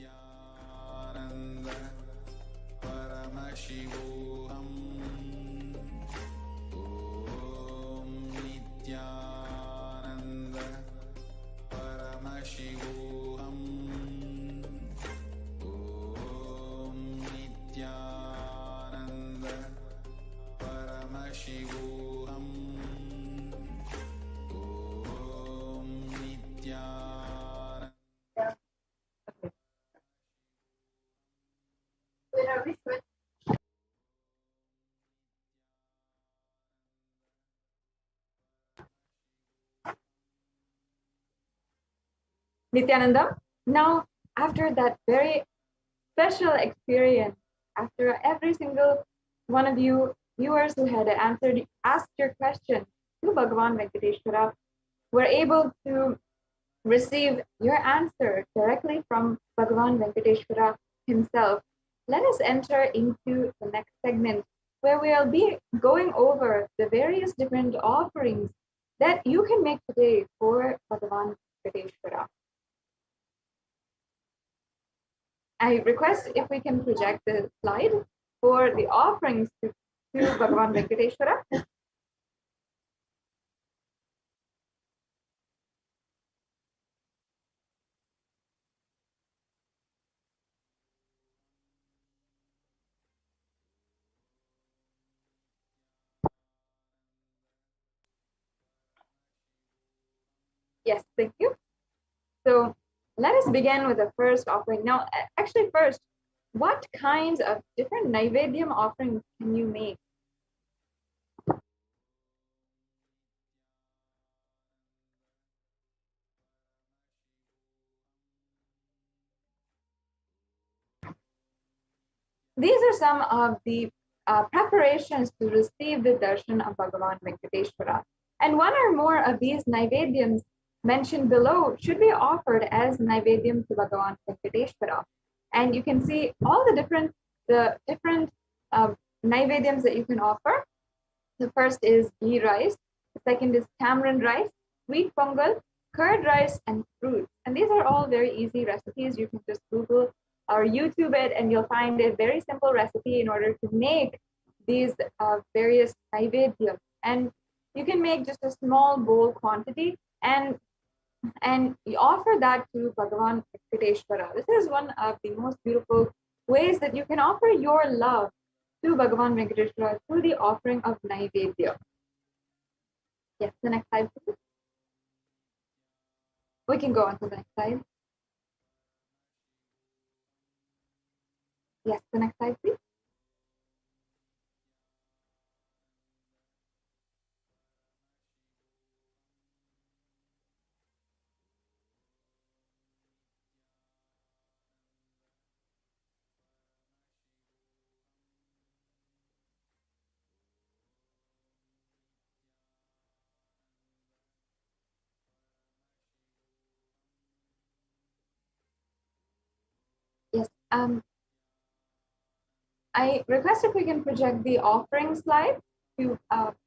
Nithyananda Paramashivoham. Om Nithyananda Paramashivoham. Om Nithyananda Paramashivoham. Om Nithyananda. Nithyananda, now after that very special experience, after every single one of you viewers who had asked your question to Bhagavan Venkateshwara were able to receive your answer directly from Bhagavan Venkateshwara himself, let us enter into the next segment where we'll be going over the various different offerings that you can make today for Bhagavan Venkateshwara. I request if we can project the slide for the offerings to Bhagavan Venkateshwara. Yes, thank you. So let us begin with the first offering. Now, actually, first, what kinds of different Naivedyam offerings can you make? These are some of the preparations to receive the darshan of Bhagavan Venkateshwara. And one or more of these Naivedyams mentioned below should be offered as Naivedyam to Bhagavan Venkateshwara. And you can see all the different Naivedyams that you can offer. The first is ghee rice, the second is tamarind rice, sweet pongal, curd rice, and fruit. And these are all very easy recipes. You can just Google or YouTube it, and you'll find a very simple recipe in order to make these various naivedyam. And you can make just a small bowl quantity and you offer that to Bhagavan Venkateshwara. This is one of the most beautiful ways that you can offer your love to Bhagavan Venkateshwara through the offering of Naivedya. Yes, the next slide, please. We can go on to the next slide. Yes, the next slide, please. Yes, I request if we can project the offering slide to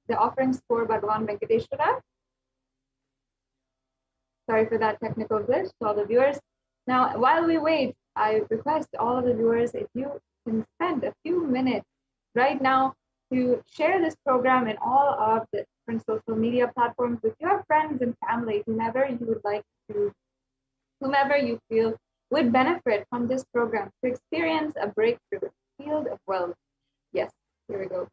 the offerings for Bhagavan Venkateshwara. Sorry for that technical glitch to all the viewers. Now, while we wait, I request all of the viewers, if you can spend a few minutes right now to share this program in all of the different social media platforms with your friends and family, whomever you would like to, whomever you feel would benefit from this program to experience a breakthrough in the field of wealth. Yes, here we go.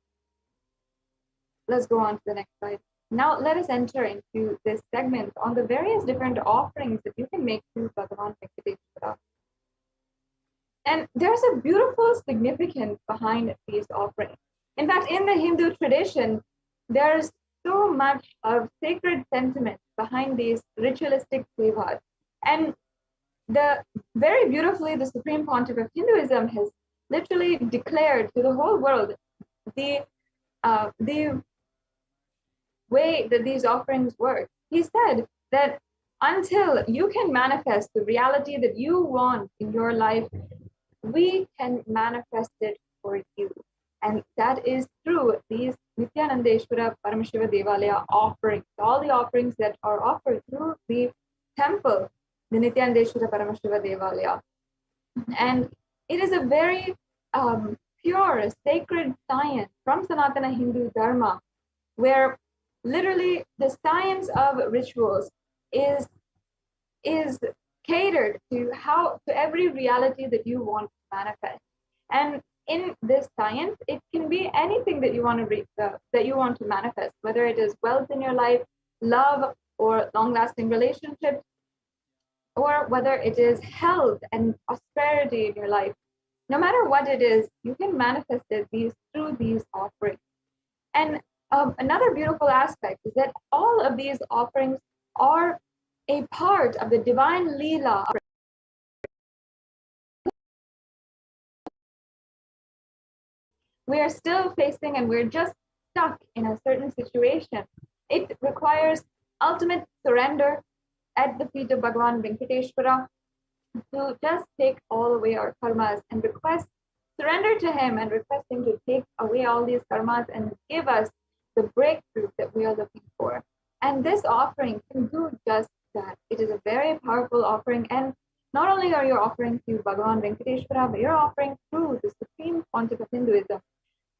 Let's go on to the next slide. Now let us enter into this segment on the various different offerings that you can make to Bhagavan Venkateshwara. And there's a beautiful significance behind these offerings. In fact, in the Hindu tradition, there's so much of sacred sentiment behind these ritualistic sevas. And very beautifully, the Supreme Pontiff of Hinduism has literally declared to the whole world the way that these offerings work. He said that until you can manifest the reality that you want in your life, we can manifest it for you. And that is through these Nithyanandeshwara Paramashiva Devalaya offerings, all the offerings that are offered through the temple, the Nithyanandeshwara Paramashiva Devalaya. And it is a very pure, sacred science from Sanatana Hindu Dharma, where literally the science of rituals is catered to every reality that you want to manifest. And in this science, it can be anything that you want to manifest, whether it is wealth in your life, love, or long-lasting relationships, or whether it is health and prosperity in your life. No matter what it is, you can manifest it through these offerings. And another beautiful aspect is that all of these offerings are a part of the divine Leela. We are still facing and we're just stuck in a certain situation. It requires ultimate surrender at the feet of Bhagavan Venkateshwara to just take all away our karmas and request, surrender to him and request him to take away all these karmas and give us the breakthrough that we are looking for. And this offering can do just that. It is a very powerful offering, and not only are you offering to Bhagavan Venkateshwara, but you're offering through the supreme concept of Hinduism,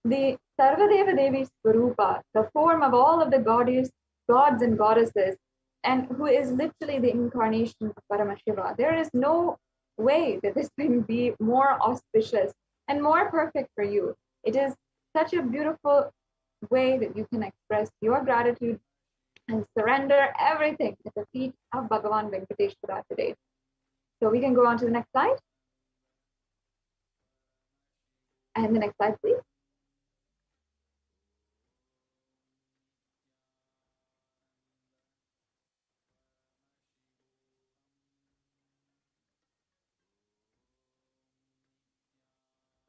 the Sarvadeva Devi Swarupa, the form of all of the gods and goddesses, and who is literally the incarnation of Paramashiva. There is no way that this can be more auspicious and more perfect for you. It is such a beautiful way that you can express your gratitude and surrender everything at the feet of Bhagavan Venkateshwara today. So we can go on to the next slide. And the next slide, please.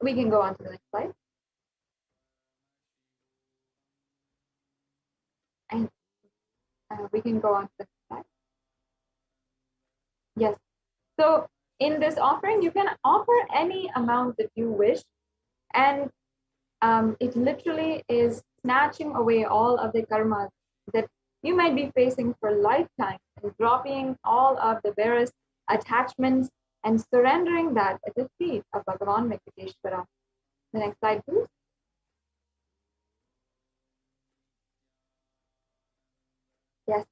We can go on to the next slide. And we can go on to the next slide. Yes. So in this offering, you can offer any amount that you wish. And it literally is snatching away all of the karmas that you might be facing for lifetime and dropping all of the various attachments and surrendering that at the feet of Bhagavan Venkateshwara. The next slide, please. Yes.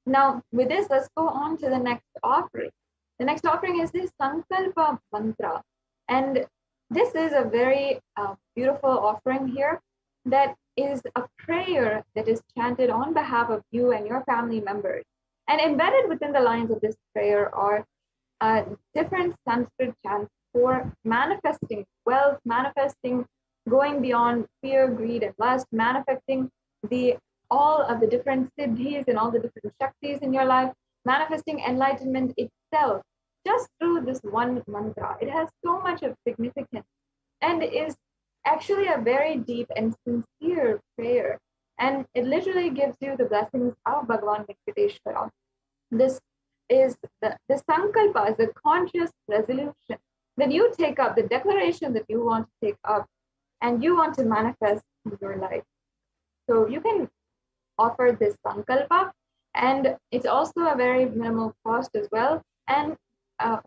Now, with this, let's go on to the next offering. The next offering is this Sankalpa mantra. And this is a very beautiful offering here that is a prayer that is chanted on behalf of you and your family members. And embedded within the lines of this prayer are different Sanskrit chants for manifesting wealth, manifesting going beyond fear, greed, and lust, manifesting all of the different siddhis and all the different shaktis in your life, manifesting enlightenment itself just through this one mantra. It has so much of significance and is actually a very deep and sincere prayer. And it literally gives you the blessings of Bhagavan Venkateshwara. This is the sankalpa, is the conscious resolution that you take up, the declaration that you want to take up and you want to manifest in your life. So you can offer this sankalpa, and it's also a very minimal cost as well. And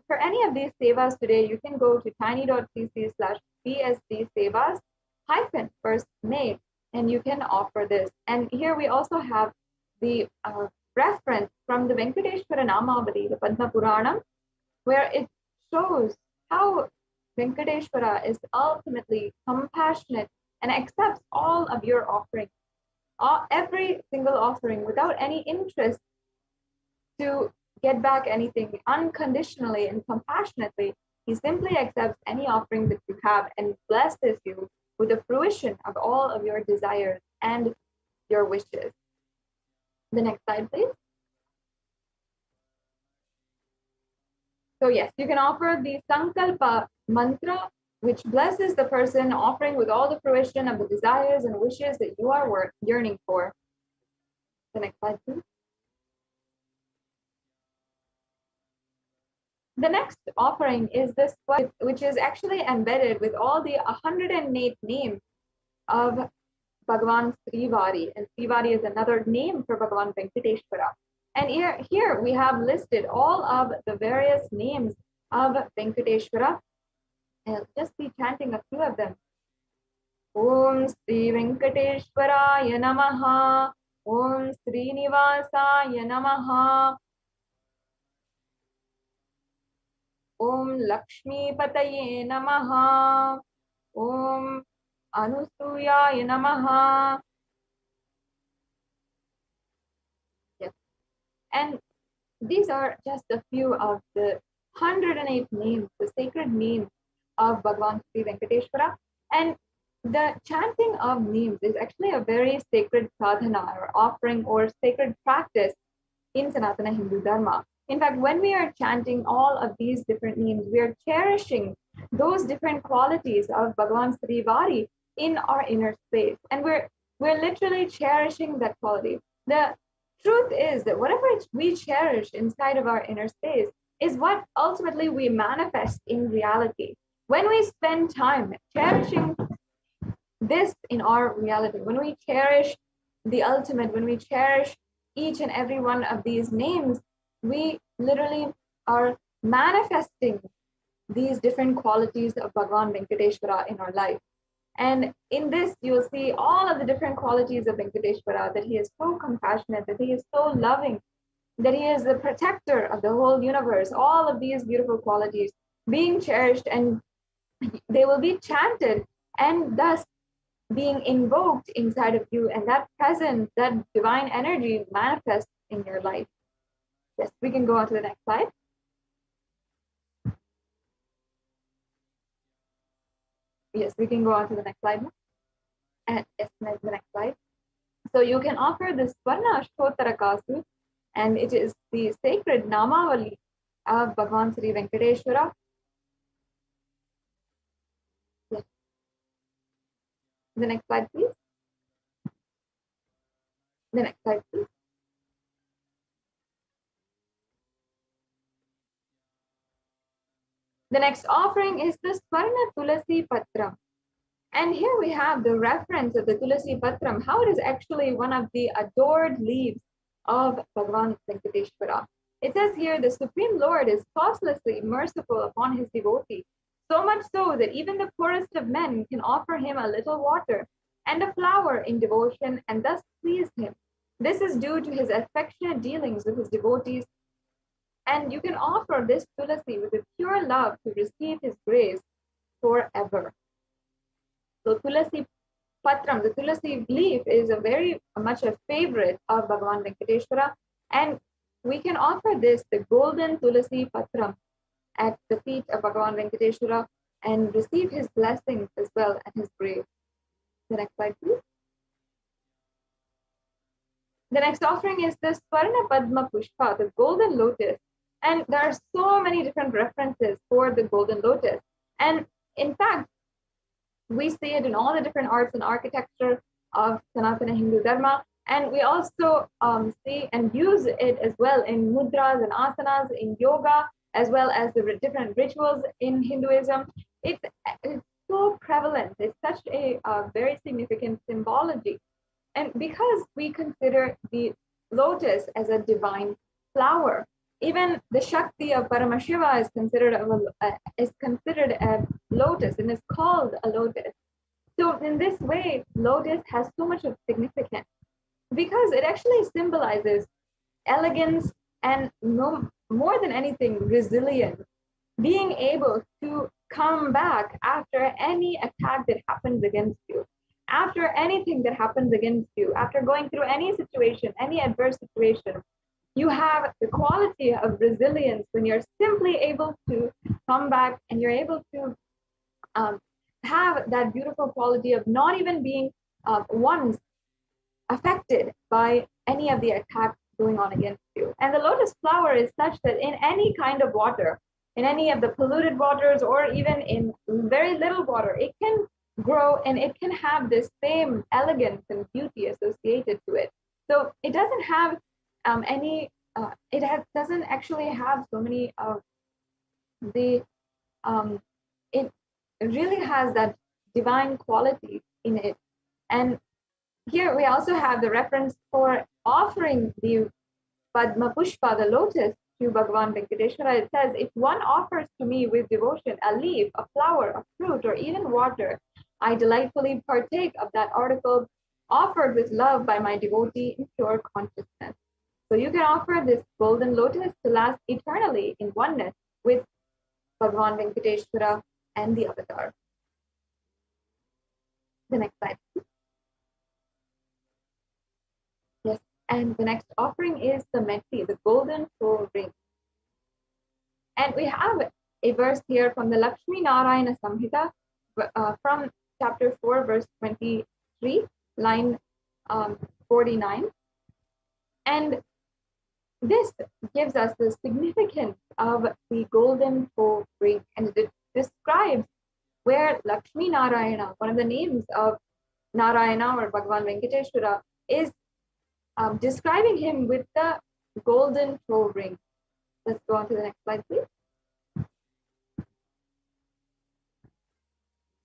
for any of these sevas today, you can go to tiny.cc/BSD sevas -first made, and you can offer this. And here we also have the reference from the Venkateshwara Namavali, the Padma Puranam, where it shows how Venkateshwara is ultimately compassionate and accepts all of your offerings, every single offering without any interest to get back anything, unconditionally and compassionately. He simply accepts any offering that you have and blesses you with the fruition of all of your desires and your wishes. The next slide, please. So yes, you can offer the Sankalpa mantra, which blesses the person offering with all the fruition of the desires and wishes that you are yearning for. The next slide, please. The next offering is this one, which is actually embedded with all the 108 names of Bhagavan Srivari. And Srivari is another name for Bhagavan Venkateshwara. And here we have listed all of the various names of Venkateshwara. And I'll just be chanting a few of them. Om Sri Venkateshwaraya Namaha. Om Srinivasaya Namaha. Om Lakshmi Pataye Namaha. Om Anusuyaya Namaha. Yes. And these are just a few of the 108 names, the sacred names of Bhagavan Sri Venkateshwara. And the chanting of names is actually a very sacred sadhana or offering or sacred practice in Sanatana Hindu Dharma. In fact, when we are chanting all of these different names, we are cherishing those different qualities of Bhagavan Srivari in our inner space. And we're literally cherishing that quality. The truth is that whatever we cherish inside of our inner space is what ultimately we manifest in reality. When we spend time cherishing this in our reality, when we cherish the ultimate, when we cherish each and every one of these names, we literally are manifesting these different qualities of Bhagavan Venkateshwara in our life. And in this, you'll see all of the different qualities of Venkateshwara, that he is so compassionate, that he is so loving, that he is the protector of the whole universe. All of these beautiful qualities being cherished, and they will be chanted and thus being invoked inside of you, and that presence, that divine energy manifests in your life. Yes, we can go on to the next slide. Yes, we can go on to the next slide. And yes, the next slide. So you can offer this Swarna Ashtottara Kasu, and it is the sacred Namavali of Bhagavan Sri Venkateshwara. Yes. The next slide, please. The next slide, please. The next offering is the Swarna Tulasi Patram. And here we have the reference of the Tulasi Patram, how it is actually one of the adored leaves of Bhagavan Venkateshwara. It says here, the Supreme Lord is causelessly merciful upon his devotee, so much so that even the poorest of men can offer him a little water and a flower in devotion and thus please him. This is due to his affectionate dealings with his devotees, and you can offer this Tulasi with a pure love to receive his grace forever. So Tulasi Patram, the Tulasi leaf, is a very much a favorite of Bhagavan Venkateshwara, and we can offer this, the golden Tulasi Patram, at the feet of Bhagavan Venkateshwara and receive his blessings as well and his grace. The next slide, please. The next offering is the Swarna Padma Pushpa, the golden lotus. And there are so many different references for the golden lotus. And in fact, we see it in all the different arts and architecture of Sanatana Hindu Dharma. And we also see and use it as well in mudras and asanas, in yoga, as well as the different rituals in Hinduism. It's so prevalent. It's such a very significant symbology. And because we consider the lotus as a divine flower, even the Shakti of Paramashiva is considered a lotus and is called a lotus. So in this way, lotus has so much of significance because it actually symbolizes elegance and more than anything, resilience, being able to come back after any attack that happens against you, after anything that happens against you, after going through any situation, any adverse situation. You have the quality of resilience when you're simply able to come back and you're able to have that beautiful quality of not even being once affected by any of the attacks going on against you. And the lotus flower is such that in any kind of water, in any of the polluted waters, or even in very little water, it can grow and it can have this same elegance and beauty associated to it. So it doesn't have doesn't actually have so many of the it really has that divine quality in it. And here we also have the reference for offering the Padma Pushpa, the lotus, to Bhagavan Venkateshwara. It says, if one offers to me with devotion a leaf, a flower, a fruit, or even water, I delightfully partake of that article offered with love by my devotee in pure consciousness. So you can offer this golden lotus to last eternally in oneness with Bhagavan Venkateshwara and the avatar. The next slide. Yes, and the next offering is the Meti, the golden soul ring. And we have a verse here from the Lakshmi Narayana Samhita from chapter 4, verse 23, line 49. And this gives us the significance of the golden soul ring, and it describes where Lakshmi Narayana, one of the names of Narayana or Bhagavan Venkateshwara, is describing him with the golden toe ring. Let's go on to the next slide, please.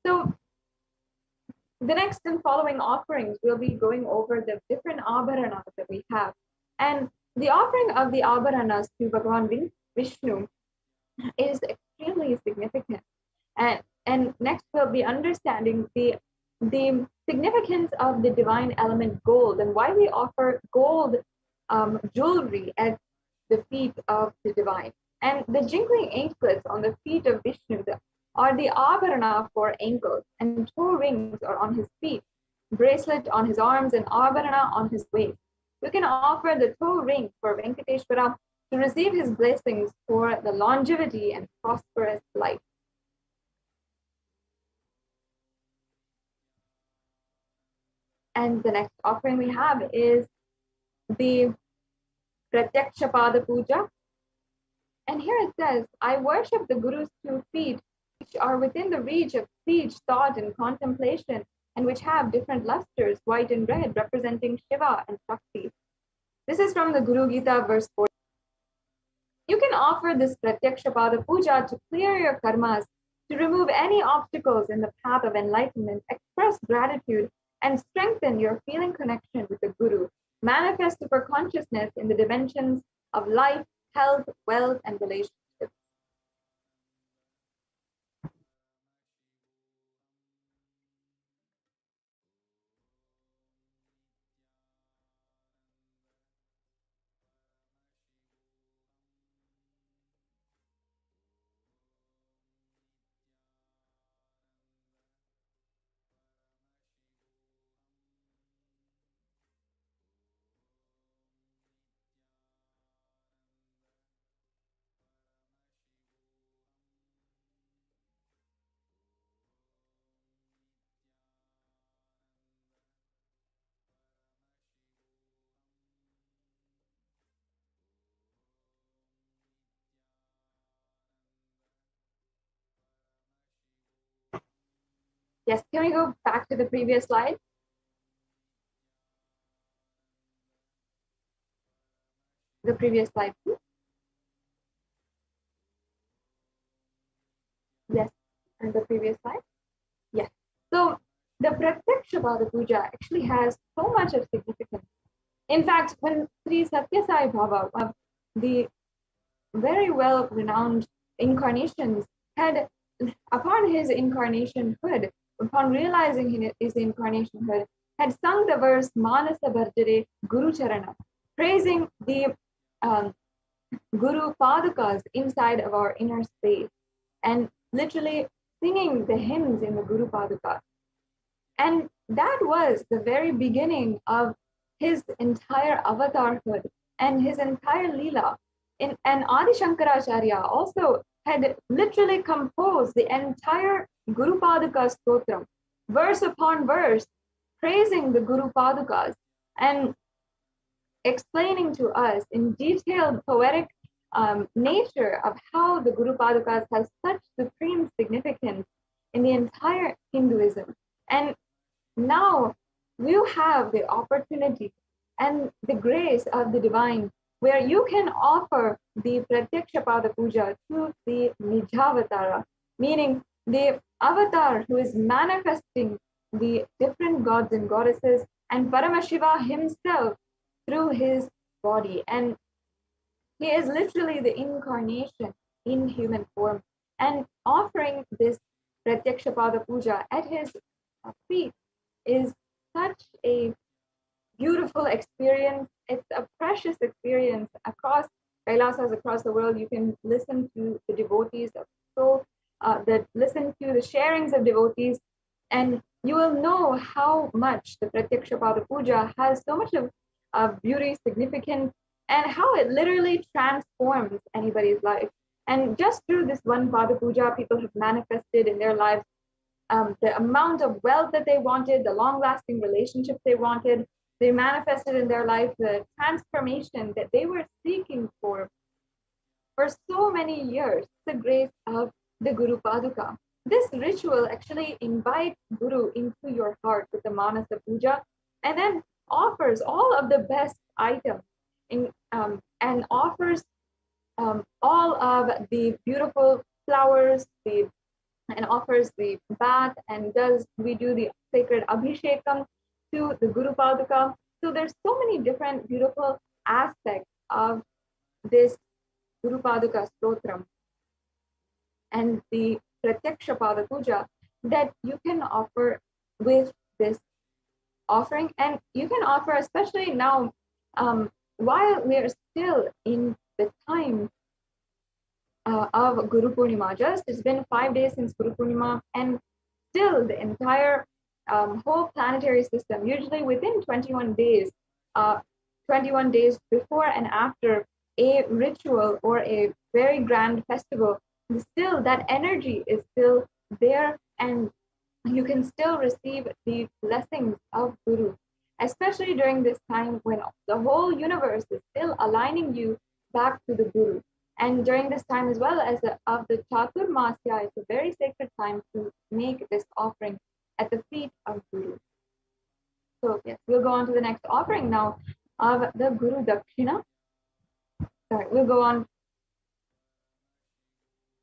So the next and following offerings, we'll be going over the different abharanas that we have. And the offering of the abharanas to Bhagavan Vishnu is extremely significant. And next we'll be understanding the significance of the divine element gold and why we offer gold jewelry at the feet of the divine. And the jingling anklets on the feet of Vishnu are the abharana for ankles, and toe rings are on his feet, bracelet on his arms, and abharana on his waist. We can offer the toe ring for Venkateshwara to receive his blessings for the longevity and prosperous life. And the next offering we have is the Pratyaksha Pada Puja. And here it says, I worship the Guru's 2 feet, which are within the reach of speech, thought, and contemplation, and which have different lusters, white and red, representing Shiva and Shakti. This is from the Guru Gita, verse 4. You can offer this Pratyaksha Pada Puja to clear your karmas, to remove any obstacles in the path of enlightenment, express gratitude, and strengthen your feeling connection with the Guru. Manifest super consciousness in the dimensions of life, health, wealth, and relationships. Yes, can we go back to the previous slide? The previous slide, please. Yes, and the previous slide. Yes. So the Pratyaksha Pada Puja actually has so much of significance. In fact, when Sri Satya Sai Bhava, the very well-renowned incarnations, had, upon his incarnationhood, upon realizing his incarnationhood, had sung the verse Manasa Bharjare Guru Charana, praising the Guru Padukas inside of our inner space, and literally singing the hymns in the Guru Paduka. And that was the very beginning of his entire avatarhood and his entire Leela. And Adi Shankaracharya also had literally composed the entire Guru Paduka Stotram, verse upon verse, praising the Guru Padukas and explaining to us in detailed poetic nature of how the Guru Padukas has such supreme significance in the entire Hinduism. And now you have the opportunity and the grace of the divine, where you can offer the Pratyaksha Pada Puja to the Nijavatara, meaning the avatar who is manifesting the different gods and goddesses, and Paramashiva himself through his body. And he is literally the incarnation in human form. And offering this Pratyaksha Pada Puja at his feet is such a beautiful experience. It's a precious experience across Kailasas, across the world. You can listen to the devotees that listen to the sharings of devotees, and you will know how much the Pratyaksha Pada Puja has so much of beauty, significance, and how it literally transforms anybody's life. And just through this one Pada Puja, people have manifested in their lives the amount of wealth that they wanted, the long-lasting relationships they wanted. They manifested in their life the transformation that they were seeking for so many years, the grace of the Guru Paduka. This ritual actually invites Guru into your heart with the Manasa Puja. And then offers all of the best items and offers all of the beautiful flowers, and offers the bath, and we do the sacred abhishekam to the Guru Paduka. So there's so many different beautiful aspects of this Guru Paduka Stotram and the Pratyaksha Pada Puja that you can offer with this offering. And you can offer, especially now, while we are still in the time of Guru Purnima. Just it's been 5 days since Guru Purnima, and still the entire whole planetary system, usually within 21 days, 21 days before and after a ritual or a very grand festival, still that energy is still there, and you can still receive the blessings of Guru, especially during this time when the whole universe is still aligning you back to the Guru. And during this time as well as of the Chatur Masya, it's a very sacred time to make this offering at the feet of Guru. So yes, we'll go on to the next offering now of the Guru Dakshina. Sorry, we'll go on.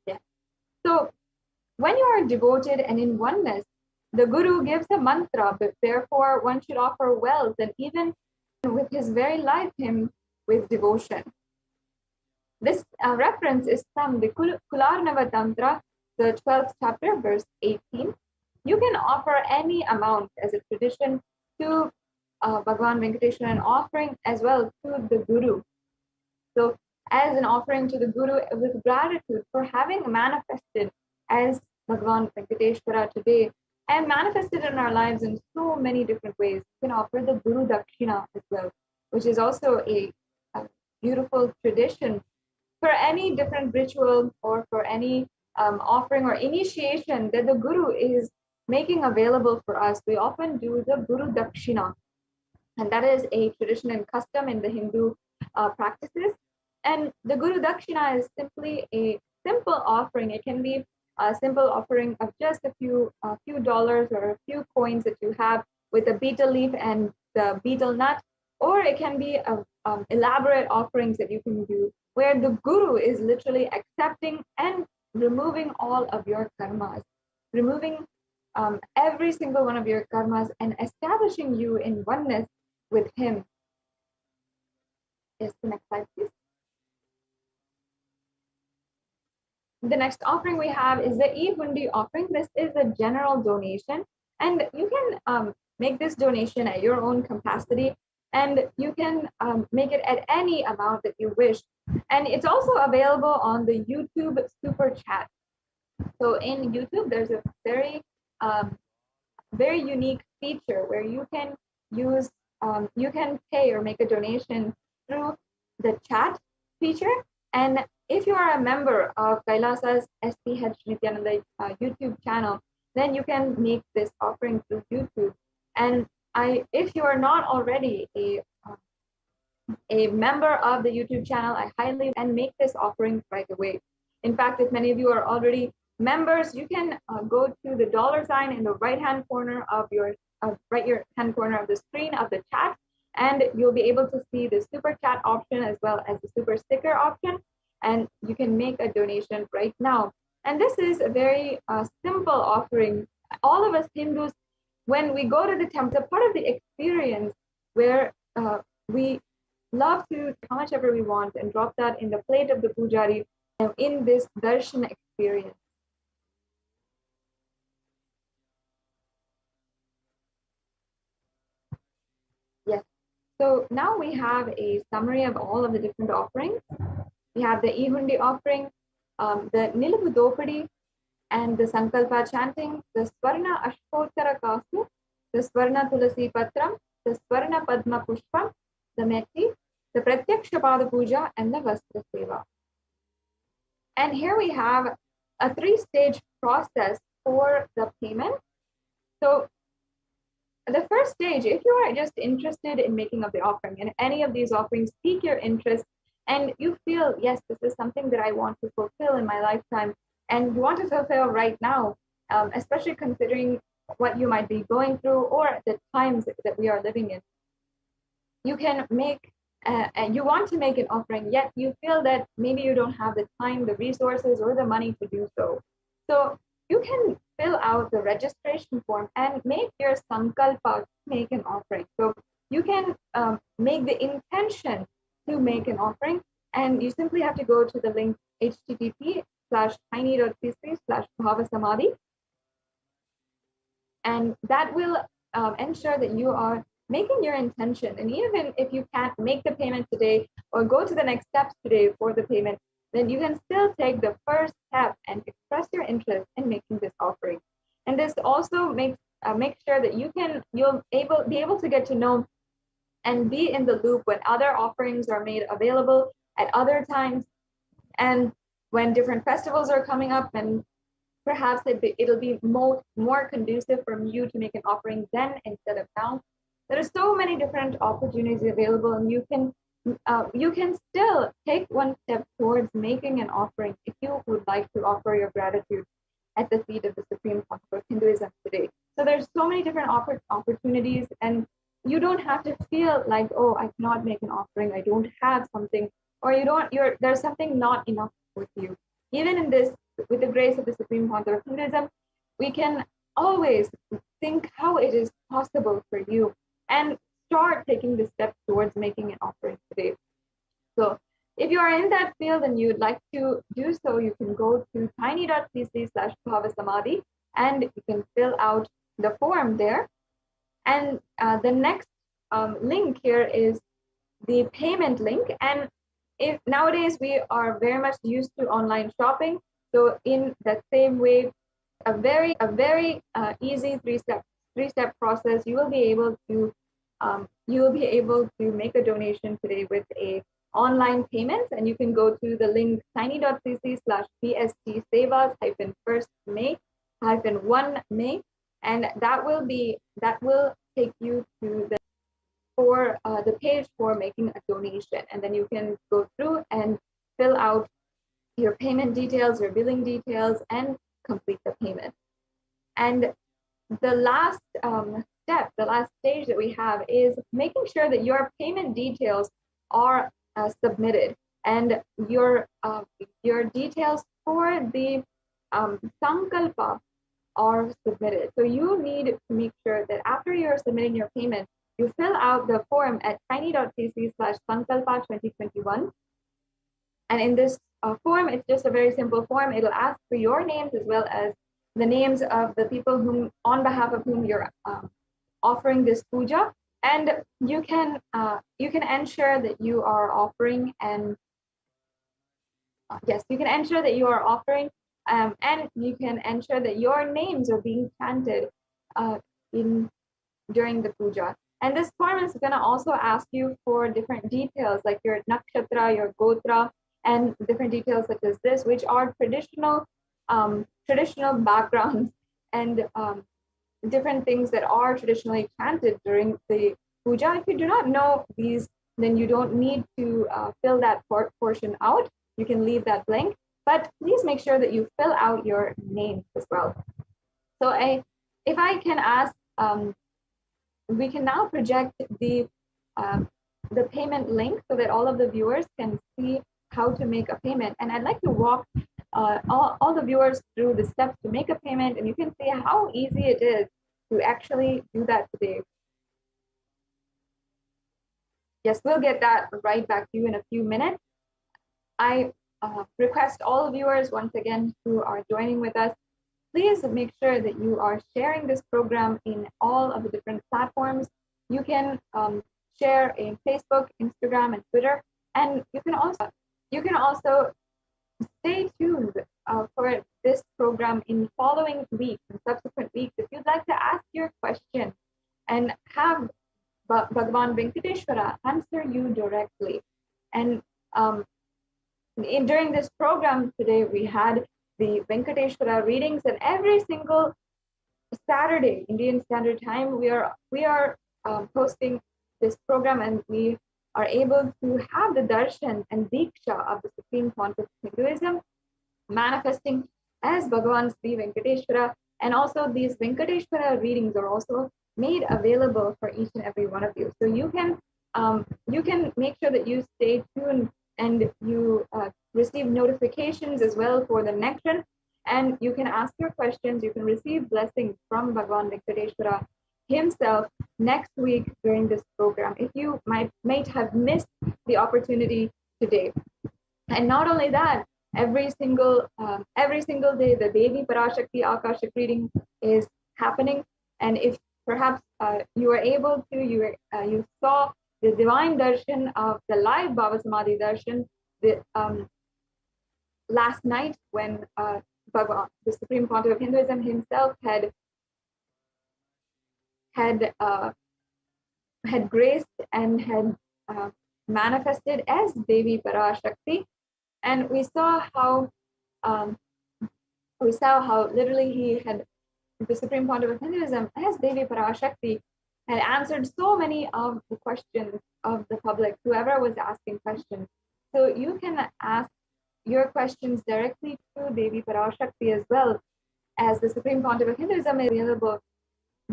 Yeah. So when you are devoted and in oneness, the Guru gives a mantra, but therefore one should offer wealth and even with his very life hymn with devotion. This reference is from the Kularnava Tantra, the 12th chapter, verse 18. You can offer any amount as a tradition to Bhagavan Venkateshwara, an offering as well to the Guru. So as an offering to the Guru with gratitude for having manifested as Bhagavan Venkateshwara today and manifested in our lives in so many different ways, you can offer the Guru Dakshina as well, which is also a beautiful tradition for any different ritual or for any offering or initiation that the Guru is making available for us. We often do the Guru Dakshina, and that is a tradition and custom in the Hindu practices. And the Guru Dakshina is simply a simple offering. It can be a simple offering of just a few dollars or a few coins that you have with a betel leaf and the betel nut, or it can be elaborate offerings that you can do where the Guru is literally accepting and removing all of your karmas, removing every single one of your karmas and establishing you in oneness with him. Yes, the next slide, please. The next offering we have is the e-hundi offering. This is a general donation, and you can make this donation at your own capacity, and you can make it at any amount that you wish. And it's also available on the YouTube Super Chat. So in YouTube, there's a very unique feature where you can use, you can pay or make a donation through the chat feature. And if you are a member of Kailasa's HDH Nithyananda YouTube channel, then you can make this offering through YouTube. And if you are not already a member of the YouTube channel, I highly and make this offering right away. In fact, if many of you are already members, you can go to the $ in the right-hand corner of your right-hand corner of the screen of the chat, and you'll be able to see the super chat option as well as the super sticker option, and you can make a donation right now. And this is a very simple offering. All of us Hindus, when we go to the temple, it's a part of the experience where we love to how much ever we want and drop that in the plate of the pujari in this darshan experience. Yes. So now we have a summary of all of the different offerings. We have the e-hundi offering, the Nilavu Dopadi, and the Sankalpa chanting, the Swarna Ashkottara Kasu, the Swarna Tulasi Patram, the Swarna Padma Pushpam, the Meti, the Pratyaksha Pada Puja, and the Vastra Seva. And here we have a 3-stage process for the payment. So the first stage, if you are just interested in making up the offering, and any of these offerings pique your interest, and you feel, yes, this is something that I want to fulfill in my lifetime, and you want to fulfill right now, especially considering what you might be going through or the times that we are living in. you can make and you want to make an offering, yet you feel that maybe you don't have the time, the resources, or the money to do so. So you can fill out the registration form and make your sankalpa to make an offering. So you can make the intention to make an offering, and you simply have to go to the link http://tiny.cc/Bhava Samadhi, and that will ensure that you are making your intention. And even if you can't make the payment today or go to the next steps today for the payment, then you can still take the first step and express your interest in making this offering. And this also makes sure that you'll be able to get to know and be in the loop when other offerings are made available at other times, and when different festivals are coming up, and perhaps it'll be more conducive for you to make an offering then instead of now. There are so many different opportunities available, and you can still take one step towards making an offering if you would like to offer your gratitude at the feet of the Supreme Concept of Hinduism today. So there's so many different opportunities, and you don't have to feel like, oh, I cannot make an offering, I don't have something, or there's something not enough with you. Even in this, with the grace of the Supreme Concept of Hinduism, we can always think how it is possible for you and start taking the steps towards making an offering today. So if you are in that field and you'd like to do so, you can go to tiny.cc/Bhava Samadhi and you can fill out the form there. And the next link here is the payment link. And if nowadays we are very much used to online shopping, so in that same way, a very easy three-step process, you will be able to make a donation today with a online payment, and you can go to the link tiny.cc/BST Sevas-first May-1 May, and that will take you to the page for making a donation, and then you can go through and fill out your payment details, your billing details, and complete the payment. And the last step, the last stage that we have is making sure that your payment details are submitted, and your details for the sankalpa are submitted. So you need to make sure that after you're submitting your payment, you fill out the form at tiny.cc/sankalpa2021. And in this form, it's just a very simple form. It'll ask for your names as well as the names of the people on behalf of whom you're offering this puja. And you can ensure that you are offering, and yes, you can ensure that you are offering, and you can ensure that your names are being chanted during the puja. And this form is going to also ask you for different details like your nakshatra, your gotra, and different details such as this, which are traditional backgrounds and different things that are traditionally chanted during the puja. If you do not know these, then you don't need to fill that portion out. You can leave that blank, but please make sure that you fill out your name as well. So if I can ask, we can now project the payment link so that all of the viewers can see how to make a payment. And I'd like to walk all the viewers through the steps to make a payment, and you can see how easy it is to actually do that today. Yes, we'll get that right back to you in a few minutes. I request all viewers once again who are joining with us, please make sure that you are sharing this program in all of the different platforms. You can share in Facebook, Instagram, and Twitter, and you can also stay tuned for this program in following weeks and subsequent weeks. If you'd like to ask your question and have Bhagavan Venkateshwara answer you directly. And during this program today, we had the Venkateshwara readings, and every single Saturday, Indian Standard Time, we are hosting this program, and we are able to have the darshan and diksha of the Supreme Concept of Hinduism manifesting as Bhagavan Sri Venkateshwara. And also these Venkateshwara readings are also made available for each and every one of you. So you can you can make sure that you stay tuned and you receive notifications as well for the next one. And you can ask your questions. You can receive blessings from Bhagavan Venkateshwara himself next week during this program if you might have missed the opportunity today. And not only that, every single day the Devi Parashakti Akashik reading is happening. And if perhaps you were able to, you saw the divine darshan of the live Bhava Samadhi darshan last night when Bhagavan, the Supreme Pontiff of Hinduism himself had graced and had manifested as Devi Parashakti. And we saw how literally the Supreme Pontiff of Hinduism as Devi Parashakti had answered so many of the questions of the public, whoever was asking questions. So you can ask your questions directly to Devi Parashakti as well, as the Supreme Pontiff of Hinduism is available.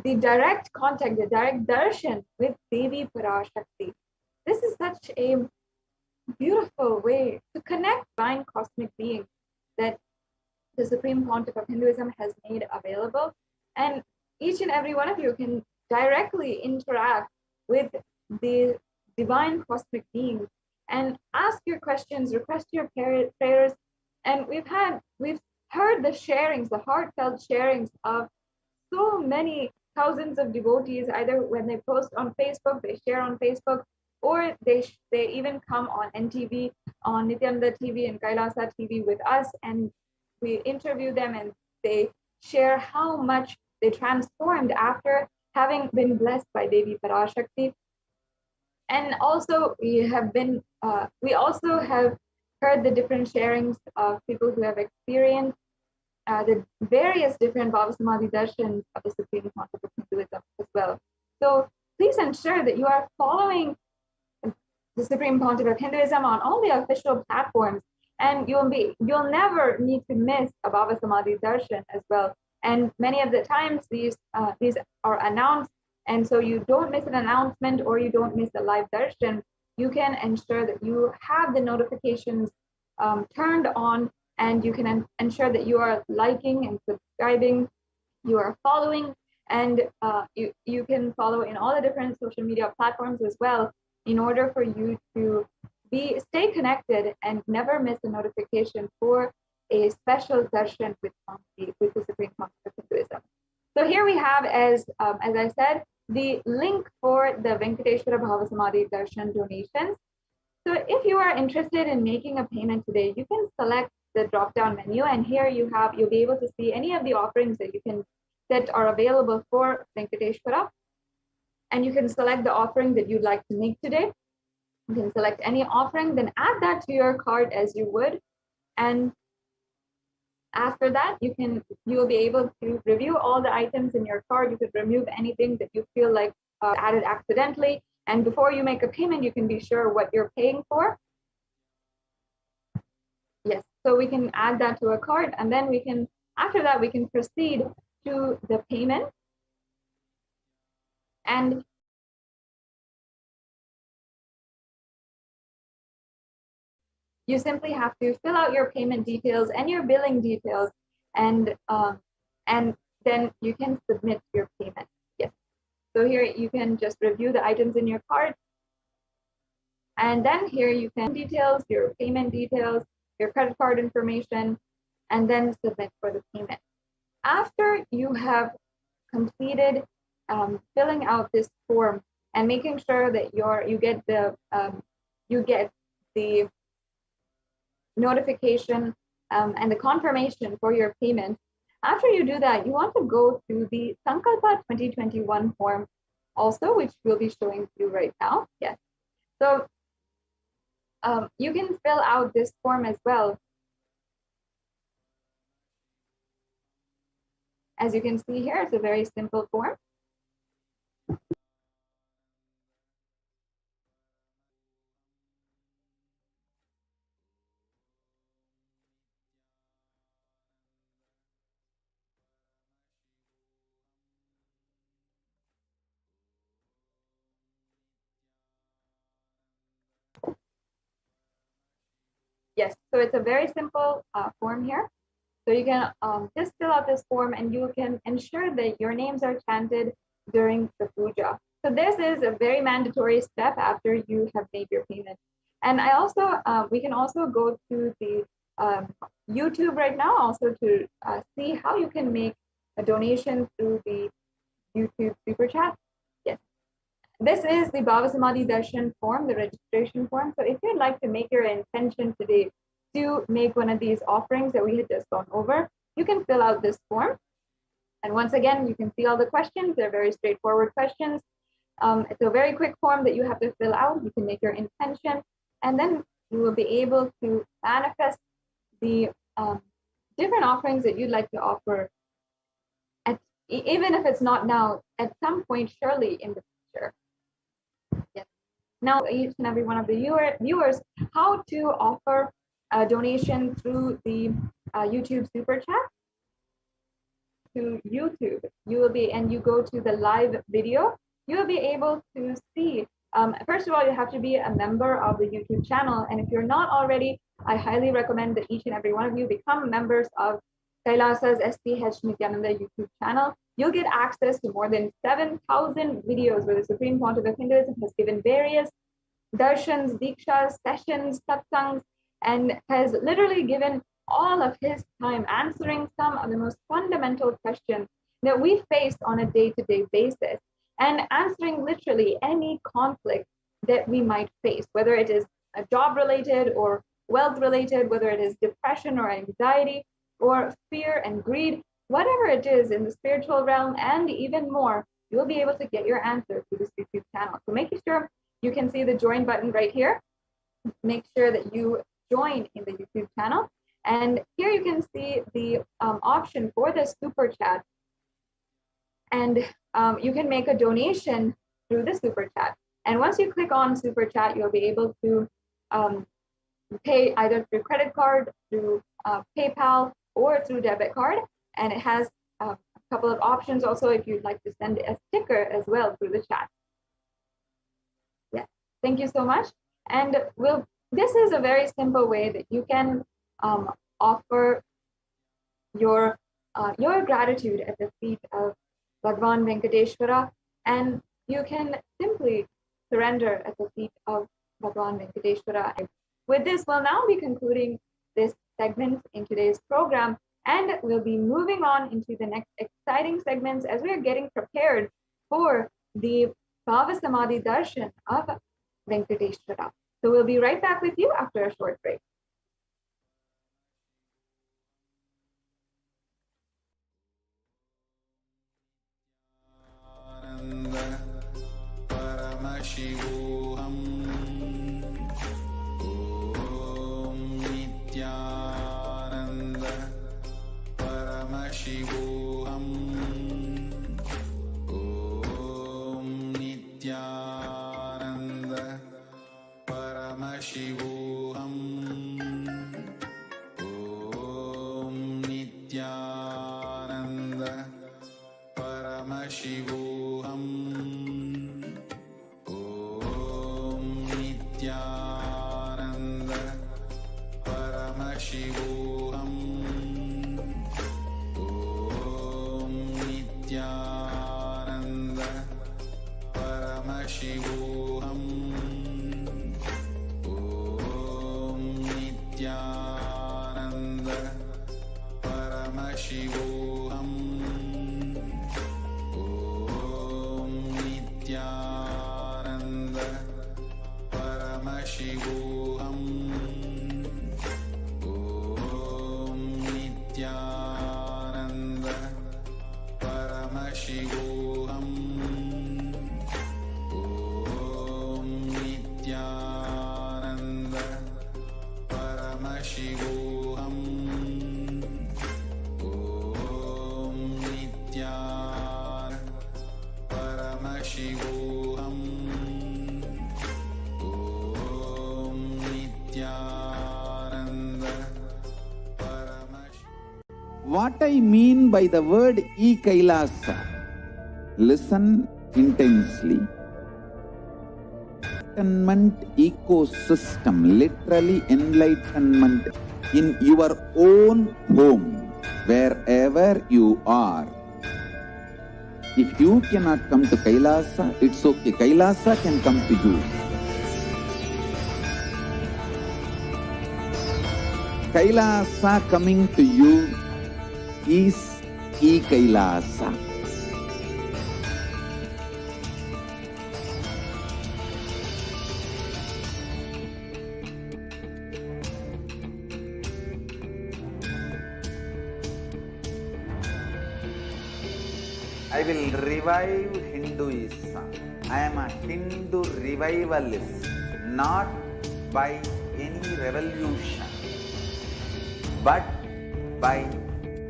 The direct contact, the direct darshan with Devi Parashakti. This is such a beautiful way to connect divine cosmic beings that the Supreme Pontiff of Hinduism has made available. And each and every one of you can directly interact with the divine cosmic beings and ask your questions, request your prayers. And we've heard the sharings, the heartfelt sharings of so many thousands of devotees, either when they post on Facebook, they share on Facebook, or they even come on NTV, on Nithyananda TV and Kailasa TV with us, and we interview them and they share how much they transformed after having been blessed by Devi Parashakti. And also we also have heard the different sharings of people who have experienced the various different Bhava Samadhi darshans of the Supreme Pontiff of Hinduism as well. So please ensure that you are following the Supreme Pontiff of Hinduism on all the official platforms, and you'll never need to miss a Bhava Samadhi darshan as well. And many of the times these are announced, and so you don't miss an announcement or you don't miss a live darshan. You can ensure that you have the notifications turned on, and you can ensure that you are liking and subscribing, you are following, and you can follow in all the different social media platforms as well, in order for you to stay connected and never miss a notification for a special darshan with the Supreme Pontiff of Hinduism. So here we have, as I said, the link for the Venkateshwara Bhava Samadhi darshan donations. So if you are interested in making a payment today, you can select the drop-down menu, and here you'll be able to see any of the offerings that are available for Venkateshwara. And you can select the offering that you'd like to make today. You can select any offering, then add that to your cart as you would. And after that, you'll be able to review all the items in your cart. You could remove anything that you feel like added accidentally. And before you make a payment, you can be sure what you're paying for. Yes, so we can add that to a cart, and then after that, we can proceed to the payment. And you simply have to fill out your payment details and your billing details, and then you can submit your payment. Yes. So here you can just review the items in your cart, and then here you can details, your payment details, your credit card information, and then submit for the payment. After you have completed filling out this form and making sure that you get the notification and the confirmation for your payment. After you do that, you want to go to the Sankalpa 2021 form also, which we'll be showing you right now. Yes. So you can fill out this form as well. As you can see here, it's a very simple form. Yes, so it's a very simple form here. So you can just fill out this form and you can ensure that your names are chanted during the puja. So this is a very mandatory step after you have made your payment. And I also, we can also go to the YouTube right now also to see how you can make a donation through the YouTube super chat. Yes. This is the Bhava Samadhi Darshan form, the registration form. So if you'd like to make your intention today to make one of these offerings that we had just gone over, you can fill out this form. And once again, you can see all the questions. They're very straightforward questions. It's a very quick form that you have to fill out. You can make your intention, and then you will be able to manifest the different offerings that you'd like to offer, even if it's not now, at some point, surely in the future. Yes. Now, each and every one of the viewers, how to offer a donation through the YouTube super chat. To YouTube, you will be, and you go to the live video, you will be able to see. First of all, you have to be a member of the YouTube channel, and if you're not already, I highly recommend that each and every one of you become members of Kailasa's HDH Nithyananda YouTube channel. You'll get access to more than 7,000 videos where the Supreme Pontiff of Hinduism has given various darshans, dikshas, sessions, satsangs, and has literally given all of his time answering some of the most fundamental questions that we face on a day-to-day basis, and answering literally any conflict that we might face, whether it is a job-related or wealth-related, whether it is depression or anxiety or fear and greed, whatever it is in the spiritual realm and even more, you'll be able to get your answer through this YouTube channel. So making sure you can see the join button right here. Make sure that you join in the YouTube channel. And here you can see the option for the super chat. And you can make a donation through the super chat. And once you click on super chat, you'll be able to pay either through credit card, through PayPal, or through debit card. And it has a couple of options also if you'd like to send a sticker as well through the chat. Yeah, thank you so much. And this is a very simple way that you can offer your gratitude at the feet of Bhagwan Venkateshwara, and you can simply surrender at the feet of Bhagwan Venkateshwara. With this, we'll now be concluding this segment in today's program, and we'll be moving on into the next exciting segments as we are getting prepared for the Bhava Samadhi Darshan of Venkateshwara. So we'll be right back with you after a short break. Paramashivoham. Om Nithyananda Paramashivoham. Om Nithyananda Paramashivoham. Om Nithyananda Paramashivoham. Nithyananda Paramashivoham. Om Nithyananda Paramashivoham. Om Nithyananda Paramashivoham. Om Nithyananda Paramashivoham. Om Nithyananda Paramashivoham. Om Nithyananda Paramashivoham. Om Nithyananda Paramashivoham. What I mean by the word Kailasa, listen intensely. enlightenment ecosystem, literally enlightenment in your own home, wherever you are. If you cannot come to Kailasa, it's okay. Kailasa can come to you. Kailasa coming to you is e-Kailasa. I will revive Hinduism. I am a Hindu revivalist, not by any revolution, but by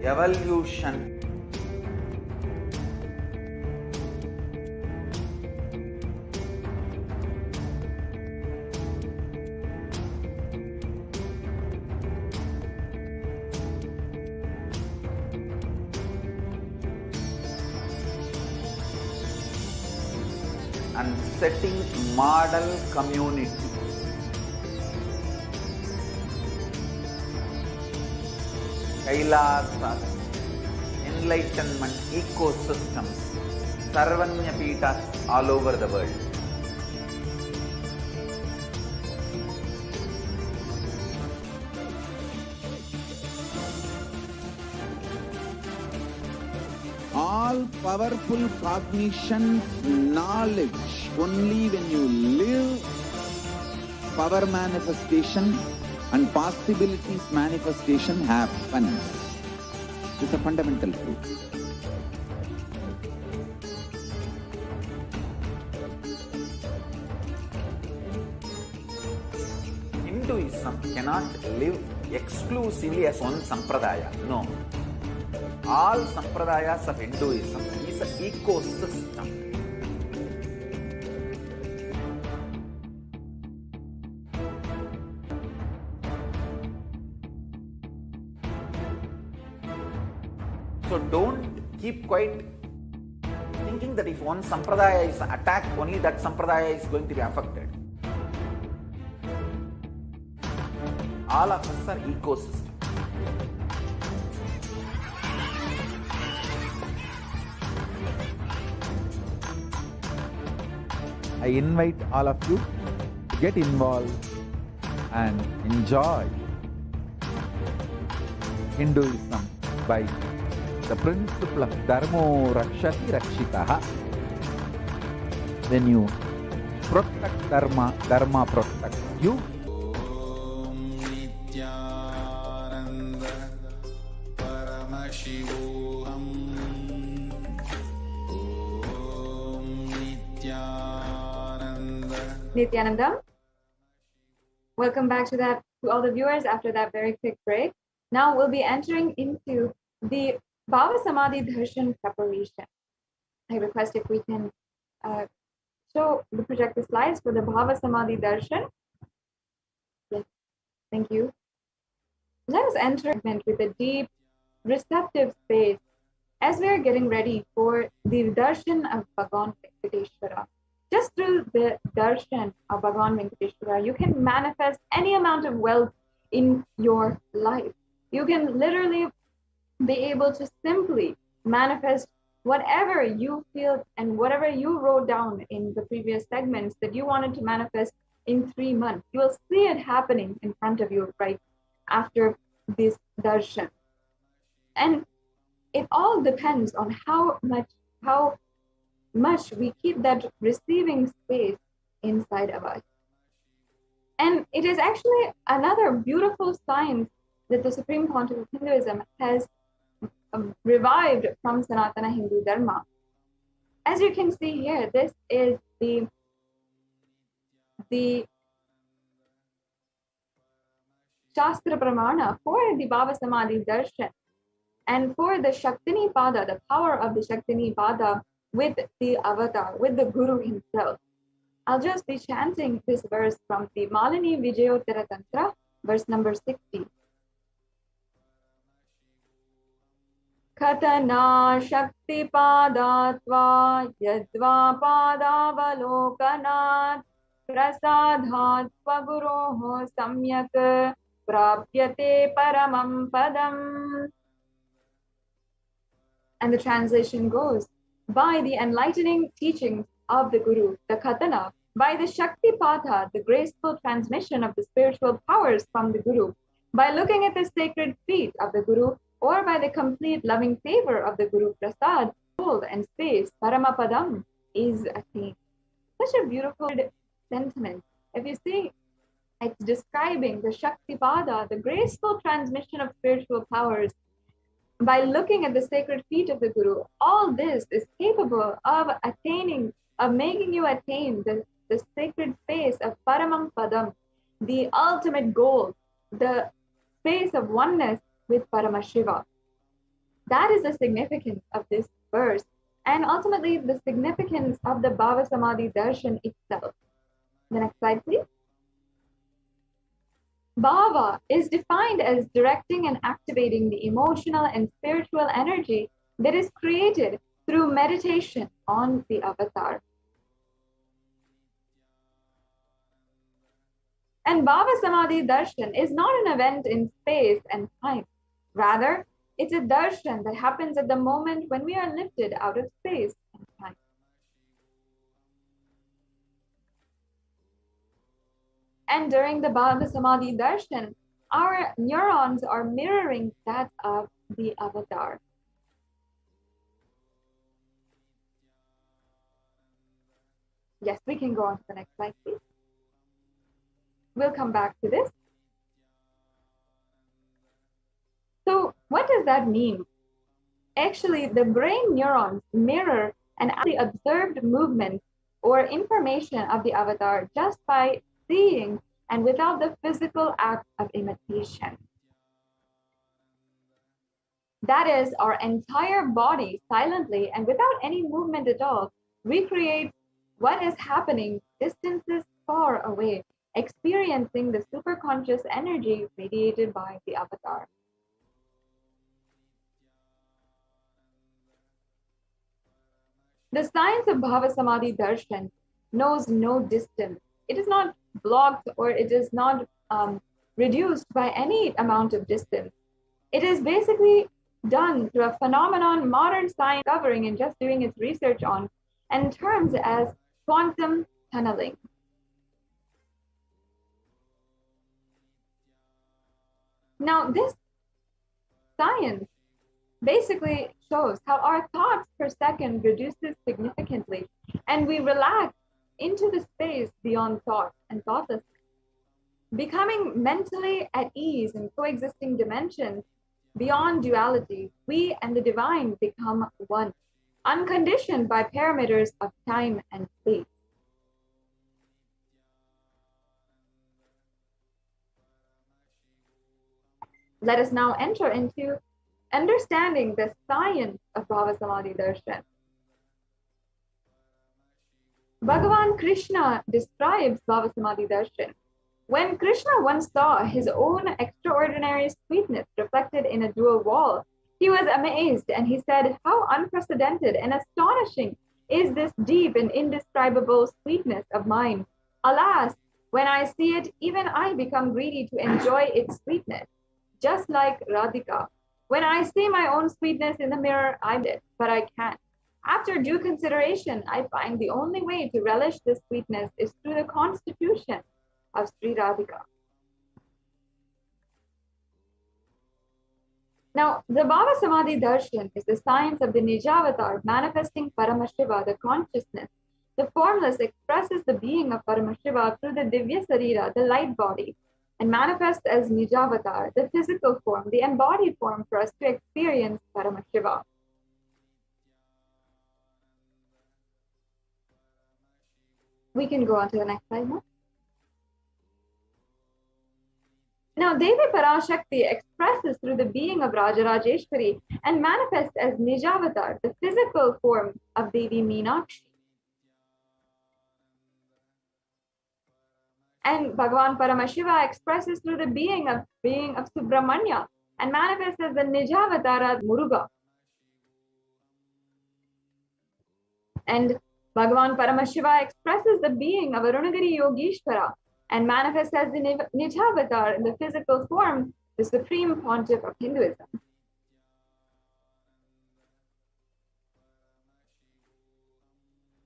evolution. And setting model community. Kailasa, enlightenment ecosystems, Sarvanya Pitas all over the world. All powerful cognition, knowledge, only when you live, power manifestation and possibilities manifestation happens. It's a fundamental truth. Hinduism cannot live exclusively as one sampradaya. No. All sampradayas of Hinduism is an ecosystem. So don't keep quiet thinking that if one sampradaya is attacked, only that sampradaya is going to be affected. All of us are ecosystems. I invite all of you to get involved and enjoy Hinduism by the principle of Dharmo Rakshati Rakshitaha. When you protect Dharma, Dharma protects you. Om Nithyananda Paramashivoham. Om Nithyananda. Welcome back to all the viewers after that very quick break. Now we'll be entering into the Bhava Samadhi Darshan preparation. I request if we can project the slides for the Bhava Samadhi Darshan. Yes, thank you. Let us enter with a deep, receptive space as we are getting ready for the Darshan of Bhagavan Venkateshwara. Just through the darshan of Bhagavan Venkateshwara, you can manifest any amount of wealth in your life. You can literally be able to simply manifest whatever you feel and whatever you wrote down in the previous segments that you wanted to manifest in 3 months. You will see it happening in front of you right after this darshan. And it all depends on how much we keep that receiving space inside of us. And it is actually another beautiful science that the Supreme Council of Hinduism has revived from Sanatana Hindu Dharma. As you can see here, this is the Shastra Pramana for the Bhava Samadhi Darshan and for the Shaktini Pada, the power of the Shaktini Pada with the avatar, with the Guru himself. I'll just be chanting this verse from the Malini Vijayottara Tantra, verse number 60. Katana Shakti Padatva Yadva Padavalokanat prasadhat swaguroho samyak prapyate paramam padam. And the translation goes, by the enlightening teachings of the Guru, the Khatana, by the Shakti Patha, the graceful transmission of the spiritual powers from the Guru, by looking at the sacred feet of the Guru, or by the complete loving favor of the Guru Prasad, soul and space, Paramapadam, is attained. Such a beautiful sentiment. If you see, it's describing the Shakti Pada, the graceful transmission of spiritual powers. By looking at the sacred feet of the Guru, all this is capable of attaining, of making you attain the sacred space of Paramam Padam, the ultimate goal, the space of oneness with Paramashiva. That is the significance of this verse, and ultimately the significance of the Bhava Samadhi Darshan itself. The next slide, please. Bhava is defined as directing and activating the emotional and spiritual energy that is created through meditation on the avatar. And Bhava Samadhi Darshan is not an event in space and time. Rather, it's a darshan that happens at the moment when we are lifted out of space and time. And during the Bhava Samadhi Darshan, our neurons are mirroring that of the avatar. Yes, we can go on to the next slide, please. We'll come back to this. So what does that mean? Actually, the brain neurons mirror and actually observed movement or information of the avatar just by seeing and without the physical act of imitation. That is, our entire body silently and without any movement at all recreates what is happening distances far away, experiencing the superconscious energy radiated by the avatar. The science of Bhava Samadhi Darshan knows no distance. It is not blocked or it is not reduced by any amount of distance. It is basically done through a phenomenon modern science covering and just doing its research on, and terms as quantum tunneling. Now, this science basically shows how our thoughts per second reduces significantly, and we relax into the space beyond thought and thoughtlessness, becoming mentally at ease in coexisting dimensions beyond duality. We and the divine become one, unconditioned by parameters of time and space. Let us now enter into understanding the science of Bhava Samadhi Darshan. Bhagavan Krishna describes Bhava Samadhi Darshan. When Krishna once saw his own extraordinary sweetness reflected in a jewel wall, he was amazed and he said, "How unprecedented and astonishing is this deep and indescribable sweetness of mine. Alas, when I see it, even I become greedy to enjoy its sweetness, just like Radhika. When I see my own sweetness in the mirror, I did, but I can't. After due consideration, I find the only way to relish this sweetness is through the constitution of Sri Radhika." Now, the Bhava Samadhi Darshan is the science of the Nijavatar manifesting Paramashiva, the consciousness. The formless expresses the being of Paramashiva through the Divya Sarira, the light body, and manifests as Nijavatar, the physical form, the embodied form for us to experience Paramashiva. We can go on to the next slide now. Now, Devi Parashakti expresses through the being of Rajarajeshwari and manifests as Nijavatar, the physical form of Devi Meenakshi. And Bhagavan Paramashiva expresses through the being of Subramanya and manifests as the Nijavatara Muruga. And Bhagavan Paramashiva expresses the being of Arunagiri Yogeshwara and manifests as the Nijavatar in the physical form, the supreme pontiff of Hinduism.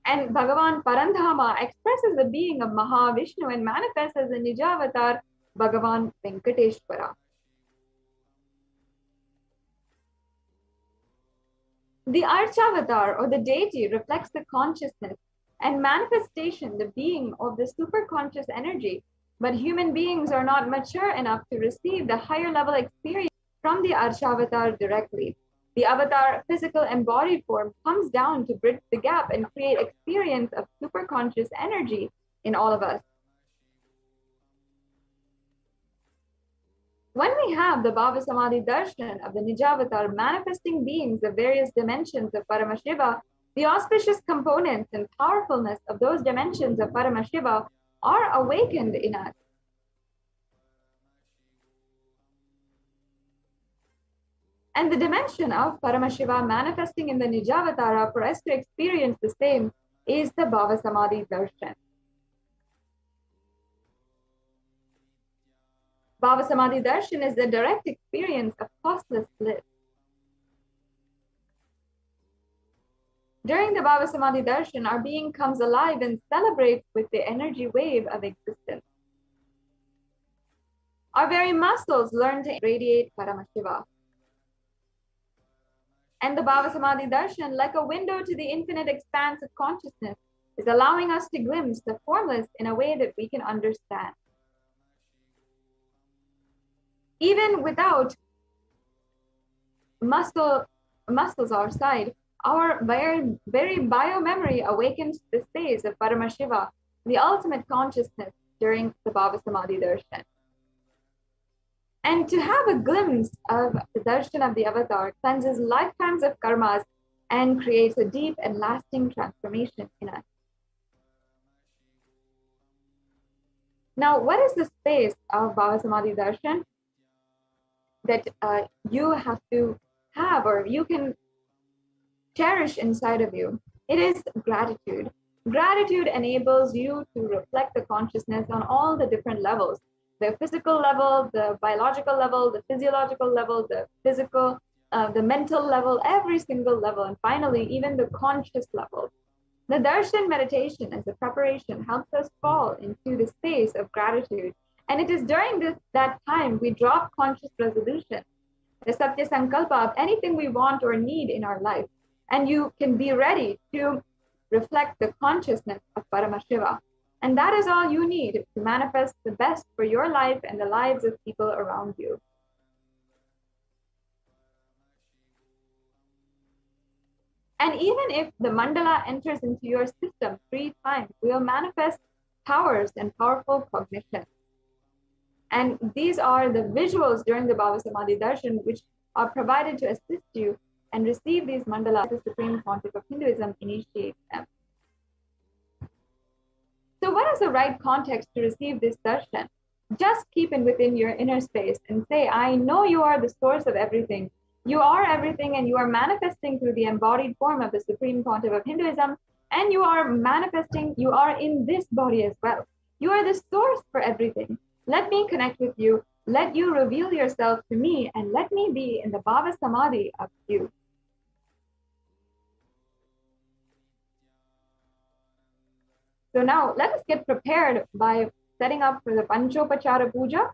And Bhagavan Parandhama expresses the being of Mahavishnu and manifests as the Nijavatar, Bhagavan Venkateshwara. The Archavatar or the deity reflects the consciousness and manifestation, the being of the superconscious energy, but human beings are not mature enough to receive the higher level experience from the Archavatar directly. The avatar physical embodied form comes down to bridge the gap and create experience of superconscious energy in all of us. When we have the Bhava Samadhi Darshan of the Nijavatar manifesting beings of various dimensions of Paramashiva, the auspicious components and powerfulness of those dimensions of Paramashiva are awakened in us. And the dimension of Paramashiva manifesting in the Nijavatara for us to experience the same is the Bhava Samadhi Darshan. Bhava Samadhi Darshan is the direct experience of costless bliss. During the Bhava Samadhi Darshan, our being comes alive and celebrates with the energy wave of existence. Our very muscles learn to radiate Paramashiva. And the Bhava Samadhi Darshan, like a window to the infinite expanse of consciousness, is allowing us to glimpse the formless in a way that we can understand. Even without muscles our side, our very biomemory awakens the space of Paramashiva, the ultimate consciousness, during the Bhava Samadhi Darshan. And to have a glimpse of the darshan of the avatar cleanses lifetimes of karmas and creates a deep and lasting transformation in us. Now, what is the space of Bhava Samadhi Darshan that you have to have or you can cherish inside of you? It is gratitude. Gratitude enables you to reflect the consciousness on all the different levels. The physical level, the biological level, the physiological level, the physical, the mental level, every single level, and finally, even the conscious level. The darshan meditation as a preparation helps us fall into the space of gratitude. And it is during that time we drop conscious resolution, the satya sankalpa of anything we want or need in our life. And you can be ready to reflect the consciousness of Paramashiva. And that is all you need to manifest the best for your life and the lives of people around you. And even if the mandala enters into your system 3 times, we will manifest powers and powerful cognition. And these are the visuals during the Bhava Samadhi Darshan, which are provided to assist you and receive these mandalas. The Supreme Pontiff of Hinduism initiates them. So what is the right context to receive this darshan? Just keep it within your inner space and say, I know you are the source of everything. You are everything and you are manifesting through the embodied form of the Supreme Pontiff of Hinduism. And you are manifesting, you are in this body as well. You are the source for everything. Let me connect with you. Let you reveal yourself to me and let me be in the Bhava Samadhi of you. So now let us get prepared by setting up for the Panchopachara Puja.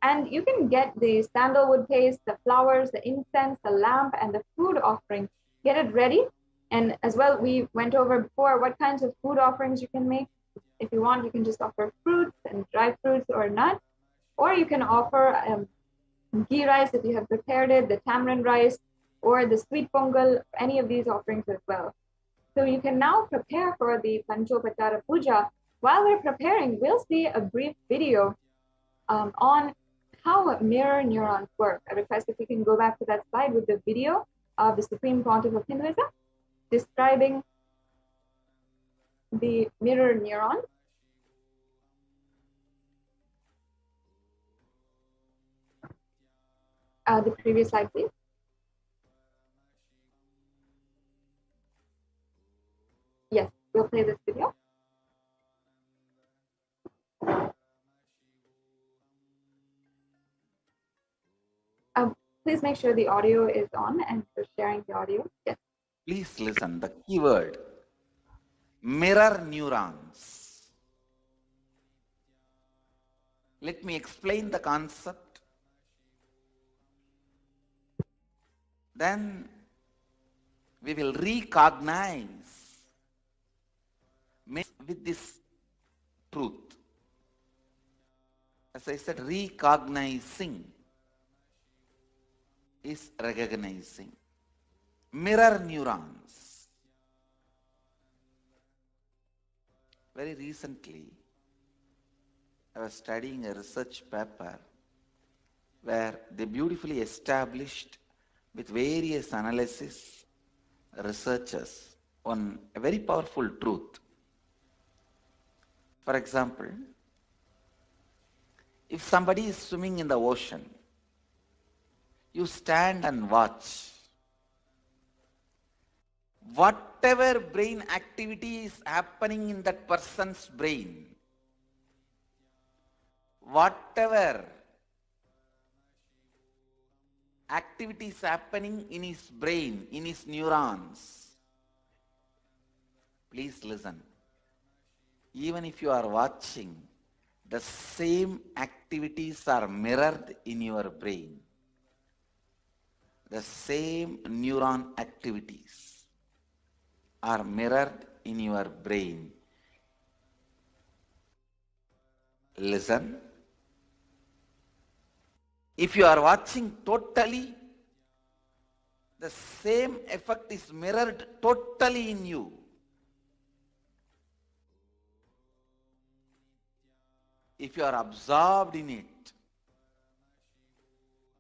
And you can get the sandalwood paste, the flowers, the incense, the lamp, and the food offering. Get it ready. And as well, we went over before what kinds of food offerings you can make. If you want, you can just offer fruits and dry fruits or nuts. Or you can offer ghee rice if you have prepared it, the tamarind rice, or the sweet pongal, any of these offerings as well. So you can now prepare for the Panchopachara Puja. While we're preparing, we'll see a brief video on how mirror neurons work. I request if we can go back to that slide with the video of the Supreme Pontiff of Hinduism describing the mirror neuron. The previous slide, please. Yes, Please make sure the audio is on and you're sharing the audio. Yes. Please listen, the keyword mirror neurons. Let me explain the concept. Then we will recognize with this truth. As I said, recognizing is recognizing. Mirror neurons. Very recently, I was studying a research paper where they beautifully established with various analysis researchers on a very powerful truth. For example, if somebody is swimming in the ocean, you stand and watch. Whatever brain activity is happening in that person's brain, whatever activity is happening in his brain, in his neurons, please listen. Even if you are watching, the same activities are mirrored in your brain. The same neuron activities are mirrored in your brain. Listen. If you are watching totally, the same effect is mirrored totally in you. If you are absorbed in it,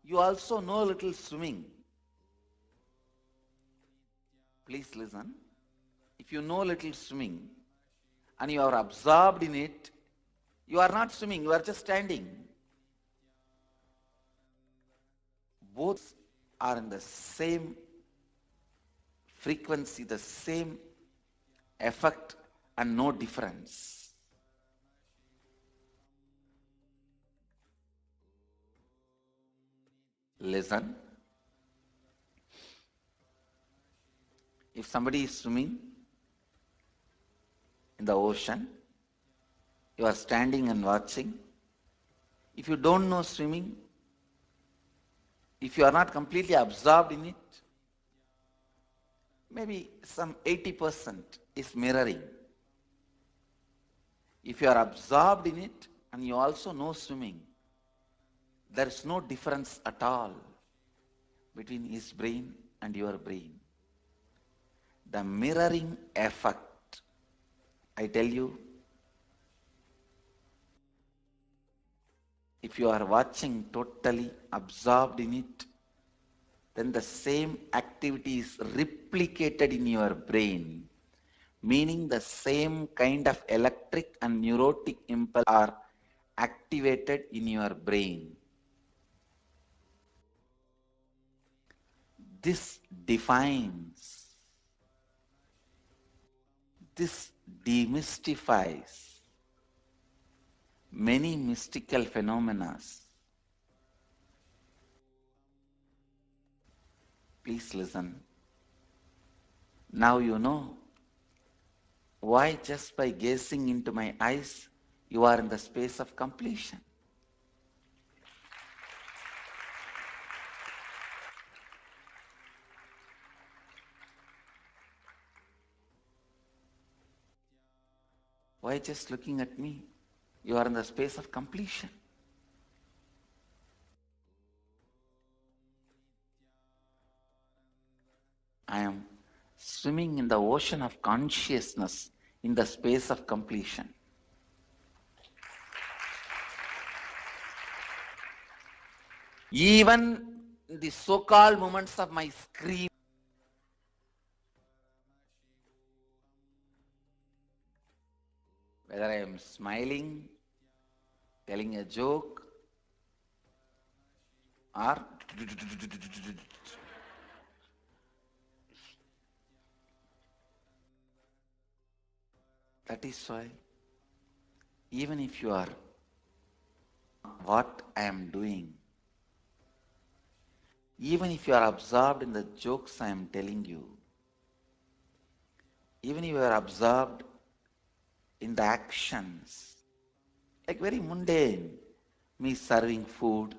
you also know a little swimming. Please listen. If you know a little swimming and you are absorbed in it, you are not swimming, you are just standing. Both are in the same frequency, the same effect, and no difference. Listen. If somebody is swimming in the ocean, you are standing and watching. If you don't know swimming, if you are not completely absorbed in it, maybe some 80% is mirroring. If you are absorbed in it and you also know swimming, there is no difference at all between his brain and your brain. The mirroring effect, I tell you, if you are watching totally absorbed in it, then the same activity is replicated in your brain, meaning the same kind of electric and neurotic impulse are activated in your brain. This defines, this demystifies many mystical phenomena. Please listen. Now you know why just by gazing into my eyes, you are in the space of completion. Why just looking at me, you are in the space of completion. I am swimming in the ocean of consciousness in the space of completion. Even the so-called moments of my scream, whether I am smiling, telling a joke, or that is why even if you are what I am doing, Even if you are absorbed in the jokes I am telling you, even if you are absorbed in the actions, like very mundane, me serving food,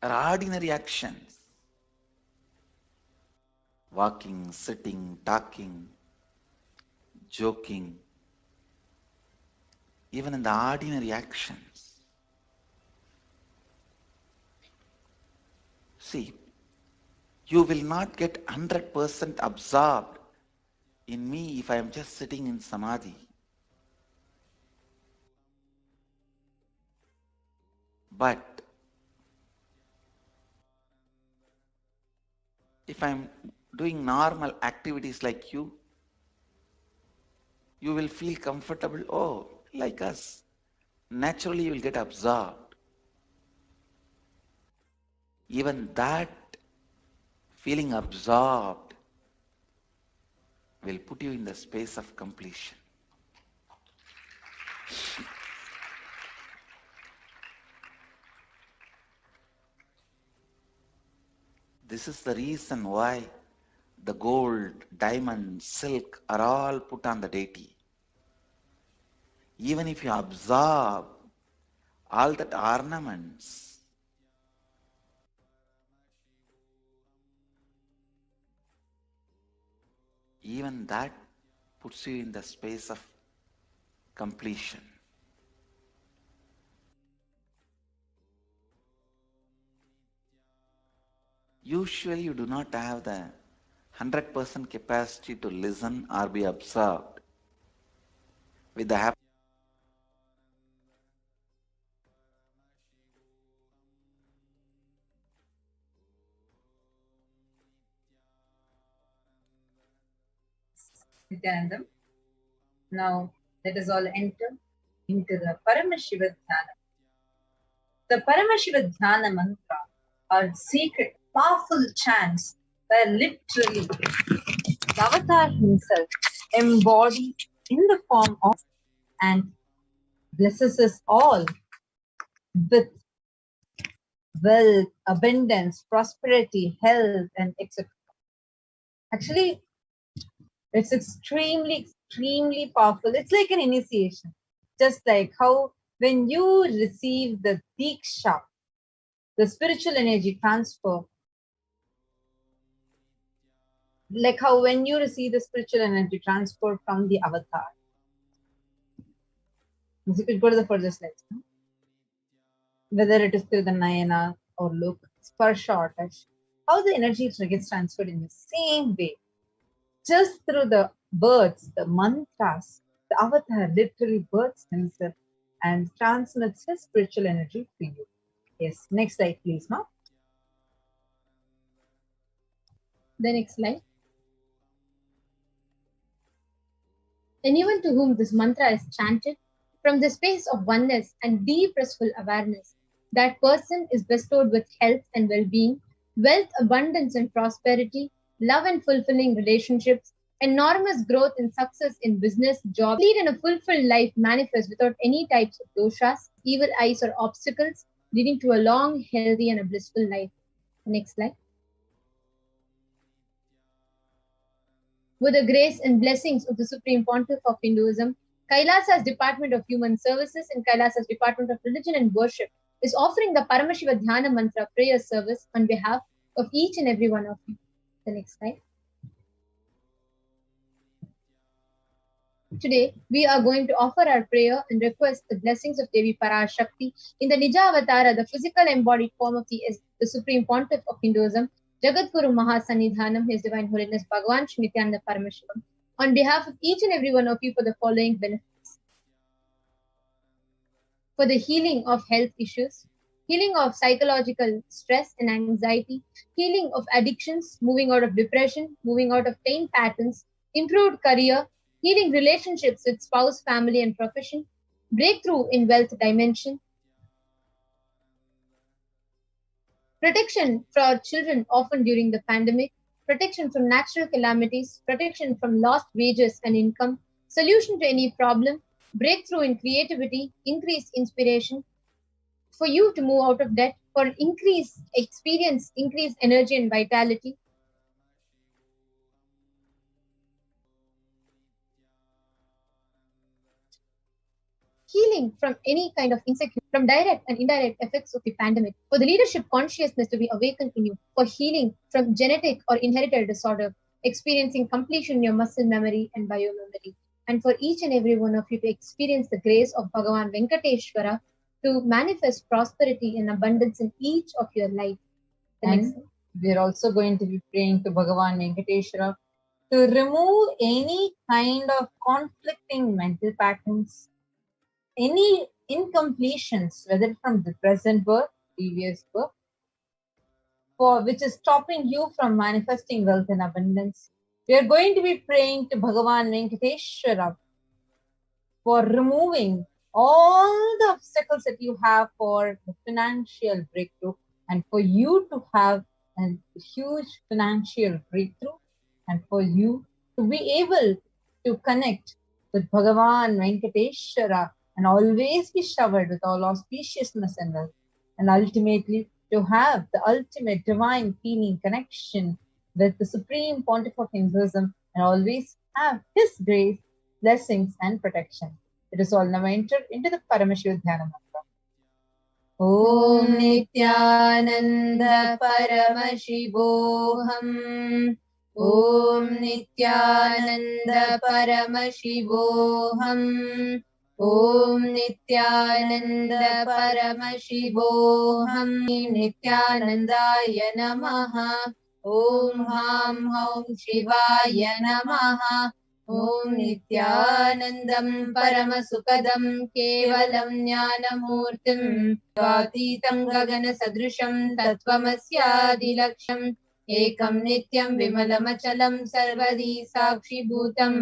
or ordinary actions, walking, sitting, talking, joking, even in the ordinary actions. See, you will not get 100% absorbed in me if I am just sitting in samadhi. But if I am doing normal activities like you will feel comfortable. Oh, like us. Naturally, you will get absorbed. Even that feeling absorbed will put you in the space of completion. This is the reason why the gold, diamond, silk are all put on the deity. Even if you absorb all that ornaments, even that puts you in the space of completion. Usually you do not have the 100% capacity to listen or be absorbed with the Nithyanandam. Now let us all enter into the Paramashiva Dhyana. The Paramashiva Dhyana mantra are secret, powerful chants where literally the avatar himself embodied in the form of and blesses us all with wealth, abundance, prosperity, health, and etc. Actually, it's extremely powerful. It's like an initiation. Just like how when you receive the Diksha, the spiritual energy transfer, like how when you receive the spiritual energy transfer from the avatar. You could go to the further slides. Whether it is through the Nayana or look, sparsha or touch, how the energy gets transferred in the same way. Just through the words, the mantras, the avatar literally births himself and transmits his spiritual energy to you. Yes, next slide, please, Ma. The next slide. Anyone to whom this mantra is chanted from the space of oneness and deep restful awareness, that person is bestowed with health and well-being, wealth, abundance and prosperity, love and fulfilling relationships, enormous growth and success in business, job, lead in a fulfilled life manifest without any types of doshas, evil eyes or obstacles, leading to a long, healthy and a blissful life. Next slide. With the grace and blessings of the Supreme Pontiff of Hinduism, Kailasa's Department of Human Services and Kailasa's Department of Religion and Worship is offering the Paramashiva Dhyana Mantra prayer service on behalf of each and every one of you. The next slide. Today, we are going to offer our prayer and request the blessings of Devi Parashakti in the Nija Avatara, the physical embodied form of the Supreme Pontiff of Hinduism, Jagadguru Mahasanidhanam, His Divine Holiness Bhagavan Shri Nithyananda Paramashivam, on behalf of each and every one of you for the following benefits. For the healing of health issues, healing of psychological stress and anxiety, healing of addictions, moving out of depression, moving out of pain patterns, improved career, healing relationships with spouse, family, and profession, breakthrough in wealth dimension, protection for our children often during the pandemic, protection from natural calamities, protection from lost wages and income, solution to any problem, breakthrough in creativity, increased inspiration, for you to move out of debt, for increased experience, increased energy and vitality. Healing from any kind of insecurity, from direct and indirect effects of the pandemic, for the leadership consciousness to be awakened in you, for healing from genetic or inherited disorder, experiencing completion in your muscle memory and biomemory, and for each and every one of you to experience the grace of Bhagavan Venkateshwara to manifest prosperity and abundance in each of your life. And we're also going to be praying to Bhagavan Venkateshwara to remove any kind of conflicting mental patterns, any incompletions, whether from the present birth, previous birth, for which is stopping you from manifesting wealth and abundance. We are going to be praying to Bhagavan Venkateshwara for removing all the obstacles that you have for the financial breakthrough, and for you to have a huge financial breakthrough, and for you to be able to connect with Bhagavan Venkateshwara and always be showered with all auspiciousness and wealth, and ultimately to have the ultimate divine feeling connection with the Supreme Pontiff of Hinduism and always have His grace, blessings and protection. It is all now entered into the Paramashivoham mantra. Om Nithyananda Paramashivoham. Om Nithyananda Paramashivoham. Om Nithyananda Paramashivoham. Nithyanandaya Namaha. Om Ham Om Shivaya Namaha. Om Nithyanandam Paramasukadam Kevalam Jnanamurtim Vatitam Gagana Sadrusham Tattvamasya Ekam Nityam Vimalamachalam Sarvadi Sakshi Bhutam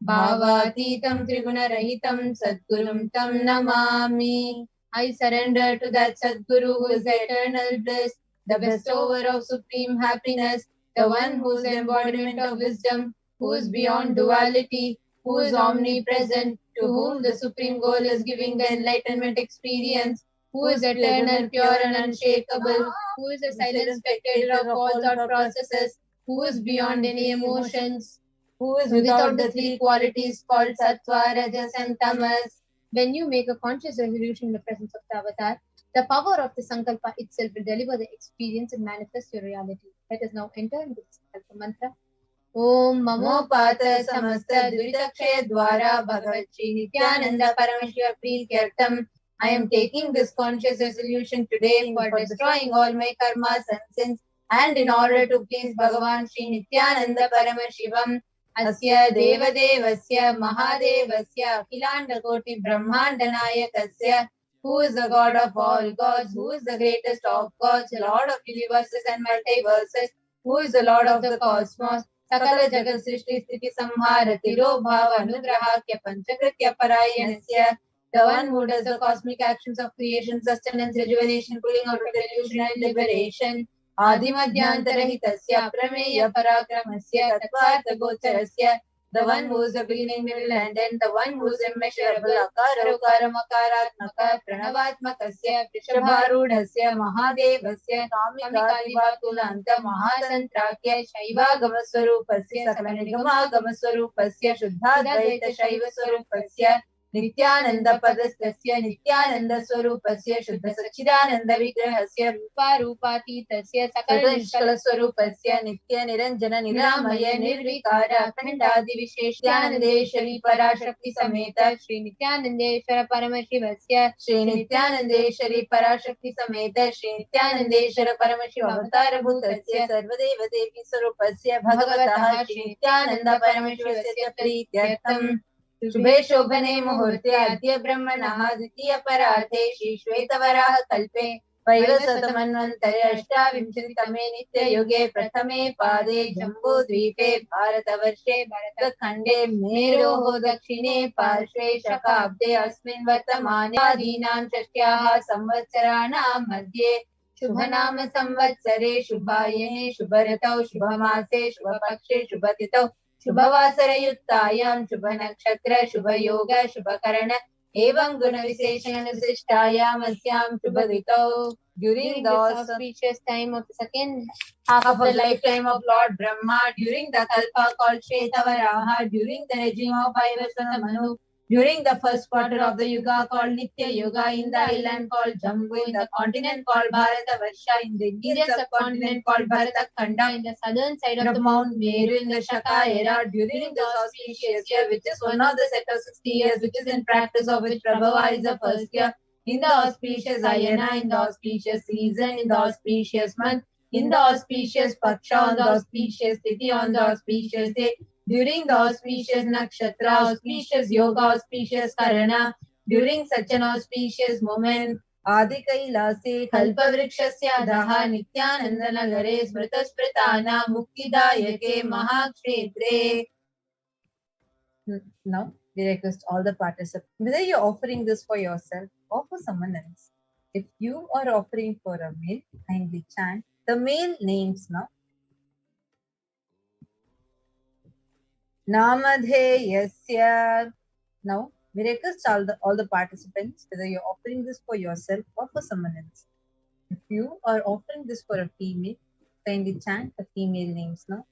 Bhavatitam Triguna-rahitam Sadgurum Tam Namami. I surrender to that Sadguru who is eternal bliss, the bestower of supreme happiness, the one who is embodiment of wisdom, who is beyond duality, who is omnipresent, to whom the supreme goal is giving the enlightenment experience, who is eternal, pure and unshakable, who is a silent spectator of all thought processes, who is beyond any emotions, who is without the three qualities called sattva, rajas and tamas. When you make a conscious resolution in the presence of the avatar, the power of the sankalpa itself will deliver the experience and manifest your reality. Let us now enter into the sankalpa mantra. Om Mamopata Samasta Duritakshaya Dwara Bhagavat Shri Nithyananda Paramashiva Preetyartham. I am taking this conscious resolution today for destroying all my karmas and sins, and in order to please Bhagavan Shri Nithyananda Paramashivam. Asya Devadevasya Mahadevasya Akhilanda Koti Brahmanda Nayakasya, who is the God of all gods, who is the greatest of gods, the Lord of universes and multiverses, who is the Lord of the cosmos. Sakala Jagat Srishti Sthiti Samhara Tiro Bhava Anugrahakya Panchakritya Parayanasya, the one who does the cosmic actions of creation, sustenance, rejuvenation, pulling out of delusion and liberation. Adimadhyantarahitasya Prameya Parakramasya Tattvartha Gocharasya, the one who is the beginning, middle and end, the one who is immeasurable, Akara Ukara Makaratmaka Pranavatmakasya Vrishabharudhasya Mahadevasya Kamikalivatulanta Mahasantrakya Shaivagama Swarupasya Sakanigama Swarupasya Shuddhadvaita Shaiva Swarupasya Nithyananda Padastasya Nithyananda Swarupasya Shuddha Sachidananda Vigrahasya Rupa Rupatitasya Sakala Nishkala Swarupasya Nithya Niranjana Niramaya Nirvikara Khandadi Visheshanandeshwari Parashakti Sameta Shri Nithyanandeshwara Paramashivasya Shri Nithyanandeshwari Parashakti Sameta Shri Nithyanandeshwara Paramashiva Avatara Bhutasya Sarvadeva Devi Swarupasya Bhagavataha Shri Nithyananda Paramashivasya Preetyartham. शुभे शोभने मुहूर्ते अद्य ब्रह्मणः द्वितीय परार्धे श्री श्वेतवराह कल्पे वैवस्वतमन्वन्तरे अष्टाविंशतितमे नित्ययुगे प्रथमे पादे जम्बूद्वीपे भारतवर्षे भरतखण्डे मेरोः दक्षिणे पार्श्वे शकाब्दे अस्मिन् वर्तमाने आदीनां षष्ट्याः संवत्सराणां मध्ये शुभनाम संवत्सरे शुभायने शुभऋतौ शुभमासे शुभपक्षे शुभतिथौ शुभवासरयुक्तायां शुभनक्षत्र शुभयोग शुभकरण एवं गुणविशेषण विशिष्टायाम् अस्यां शुभऋतौ during the auspicious time of the second half of the lifetime of Lord Brahma, during the Kalpa called Shetavaraha, during the regime of Vaivasana Manu, during the first quarter of the Yuga called Nitya Yuga, in the island called Jambu, in the continent called Bharatavarsha, in the Indian subcontinent called Bharatakhanda, in the southern side of the Mount Meru, in the Shaka era, during the auspicious year, which is one of the set of 60 years, which is in practice of which Prabhava is the first year, in the auspicious Ayana, in the auspicious season, in the auspicious month, in the auspicious Paksha, on the auspicious Tithi, on the auspicious day, during the auspicious Nakshatra, auspicious Yoga, auspicious Karana, during such an auspicious moment, Adi Kailase, Kalpavrikshasya Daha, Nithyananda Nagare, Smritaspritana, Muktidayake, Mahakshetre. Now, we request all the participants, whether you're offering this for yourself or for someone else. If you are offering for a male, kindly chant the male names now. Namadheyasya. Now, we request all the participants, whether you're offering this for yourself or for someone else. If you are offering this for a female, kindly chant the female names now.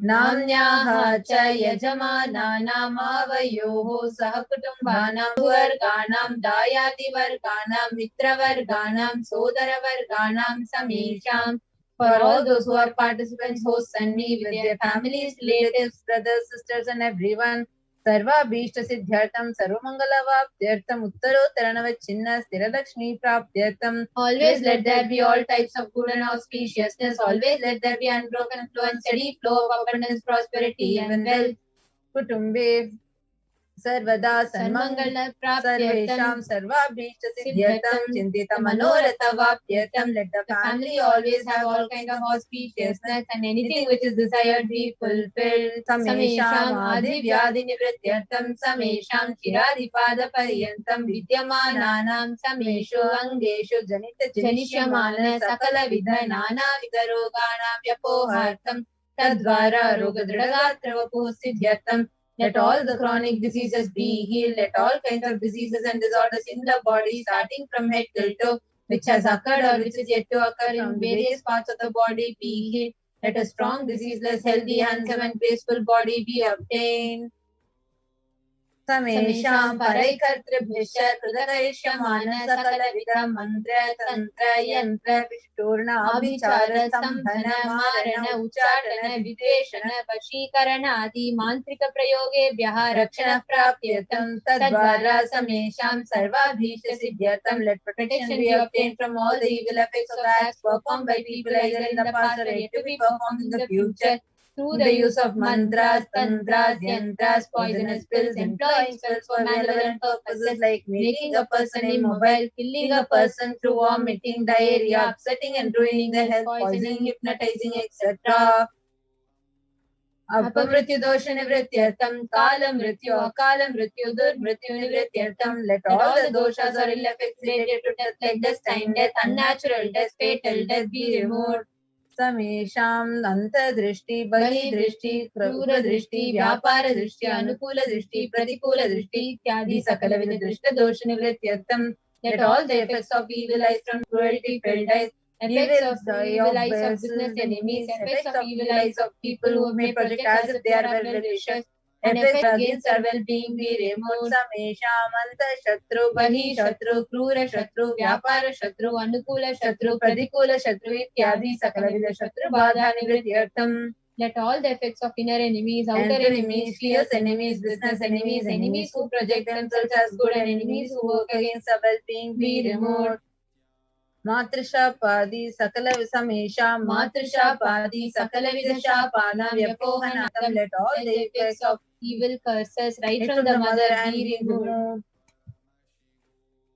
Namnyaha cha yajamana mavayoho sahakutumbhanam varganam dayati varganam mitra varganam sodara varganam samesham. For all those who are participants, hosts and me with their families, relatives, brothers, sisters and everyone, Sarva Bhishta Siddhyartham Sarvamangala Vaptyartham Uttarottaranava Chinna Sthiralakshmi Praptyartham. Always let there be all types of good and auspiciousness. Always let there be unbroken flow and steady flow of abundance, prosperity and wealth. Kutumbe Sarvada Sanmangala Praptyartham Sarva Bhishta Siddhyartham Chintita Manoratha Vaptyartham. Let the family always have all kind of auspiciousness and anything which is desired be fulfilled. Samesham Adi Vyadi Nivrityartham Samesham Chiradi Pada Paryantam Vidyamananam Sameshu Angeshu Janita Janishyamana Sakala Vidha Nana Vidaroganam Vyapohartam Tadvara Rogadradagatra Vapusiddhyartam. Let all the chronic diseases be healed. Let all kinds of diseases and disorders in the body, starting from head till toe, which has occurred or which is yet to occur in various parts of the body, be healed. Let a strong, diseaseless, healthy, handsome and graceful body be obtained. Samesham Paraikartribhisha Krudakarishyamana Sakala Vida Mantra Tantra Yantra Vishturna Abhichara Samdhana Marana Uchatana Videshana Vashikarana Adi Mantrika Prayoge Bhyaha Rakshana Praptyatam Tadvara Samesham Sarva Bhisha Siddhyartam. Let protection be obtained from all the evil effects of acts performed by people either in the past or yet to be performed in the future. Through the use of mantras, tantras, yantras, poisonous pills, employing spells for malevolent purposes like making a person immobile, killing a person through vomiting, diarrhea, upsetting and ruining their health, poisoning, hypnotizing, etc. Apamrityu dosha nivrityartam, kala mrityu, akala mrityu, durmrityu nivrityartam. Let all the doshas or ill effects related to death like destined death, unnatural death, fatal death be removed. Samesham Anta Drishti, Bali Drishti, Krura Drishti, Vyapara Drishti, Anukula Drishti, Pratikula Drishti, Ityadi Sakala Vida Drishta Dosha Nivrityartam. Let all the effects of evil eyes from cruelty, filled eyes, effects of evil eyes of business enemies, effects of evil eyes of people who may project as if they are well-wishers, and effects against our well-being be removed. Samesham Anta Shatru, Bahi Shatru, Krura Shatru, Vyapara Shatru, Anukula Shatru, Pratikula Shatru, Ityadi Sakala Vida Shatru Badha Nivrityartam. Let all the effects of inner enemies, outer enemies, fierce enemies, business enemies, enemies who project themselves as good and enemies who work against our well-being be removed. Matrisha Padi Sakala Visamesha Matrisha Padi Sakala Vidashapana Vyapohanatam. Let all the effects of evil curses right from the mother and be removed.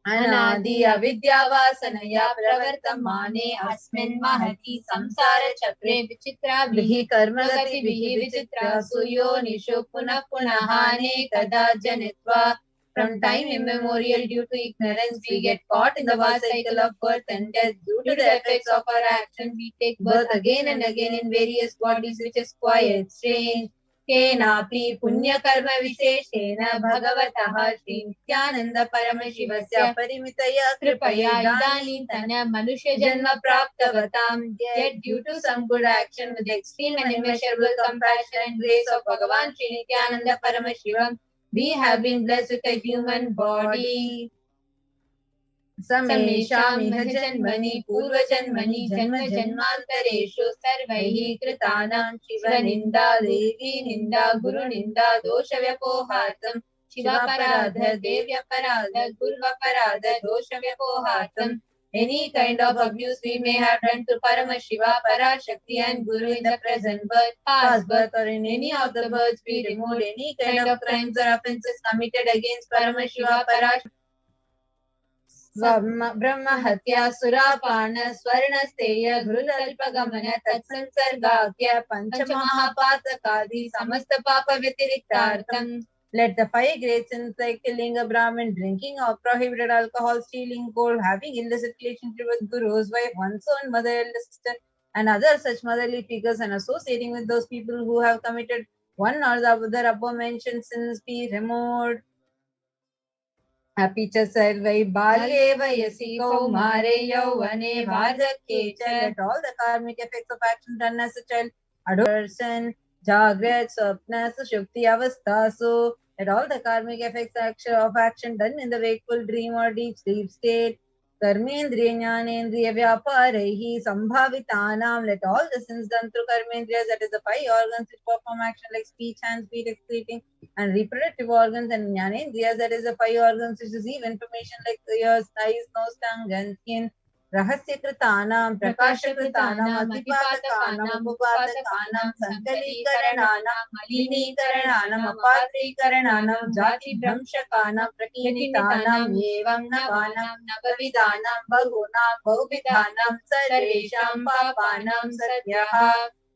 Anadi avidyavasanaya pravartamane asmin mahati samsara chakre vichitra vihi karmagati vihi vichitra suyo nishu punah punahane kada janitva From time immemorial, due to ignorance, we get caught in the vast cycle of birth and death. Due to the effects of our actions, we take birth again and again in various bodies, which is quite strange. केनापि पुण्यकर्म विशेषेण भगवतः श्री नित्यानंद परमशिवस्य परिमितया कृपया इदानीन्तन मनुष्य जन्म प्राप्तवतां. Yet due to some good action with extreme and immeasurable compassion and grace of Bhagavan Shri Nithyananda Paramashivam, we have been blessed with a human body. समेषां इह जन्मनि पूर्वजन्मनि जन्म जन्मान्तरेषु सर्वैः कृतानां शिवनिन्दा देवी निन्दा गुरुनिन्दा दोषव्यपोहार्थं शिवापराध देव्यपराध गुरुवपराध दोषव्यपोहार्थं. Any kind of abuse we may have done to Paramashiva, Parashakti and Guru in the present birth, past birth, or in any of the births, we removed any kind of crimes or offences committed against Paramashiva, Parashakti. ब्रह्म हत्या सुरापान स्वर्ण स्तेय गुरुतल्पगमन तत्संसर्गाख्य पंचमहापातकादि समस्त पाप व्यतिरिक्तार्थं. Let the 5 great sins like killing a Brahmin, drinking of prohibited alcohol, stealing gold, having illicit relationship with Guru's wife, one's own mother, elder sister, and other such motherly figures, and associating with those people who have committed one or the other above mentioned sins be removed. अपि च सर्वै बाल्ये वयसि कौमारे यौवने वार्धक्ये च. Let all the karmic effects of action done as a child, adolescent, jagrat, swapna, sushupti avasthasu. Let all the karmic effects of action done in the wakeful dream or deep sleep state, कर्मेन्द्रिय ज्ञानेन्द्रिय व्यापारैहि संभावितानां. Let all the sins done through karmendriyas, that is the 5 organs which perform action like speech, hands, feet, excreting, and reproductive organs, and jnanendriyas, that is the 5 organs which receive information like ears, eyes, nose, tongue, and skin. रहस्य कृतानां प्रकाश कृतानां अतिपातकानां उपपातकानां संकलीकरणानां मलिनीकरणानां अपात्रीकरणानां जाति भ्रंशकानां प्रकीर्तितानां एवं नवानां नवविधानां बहुनां बहुविधानां सर्वेषां पापानां सद्यः.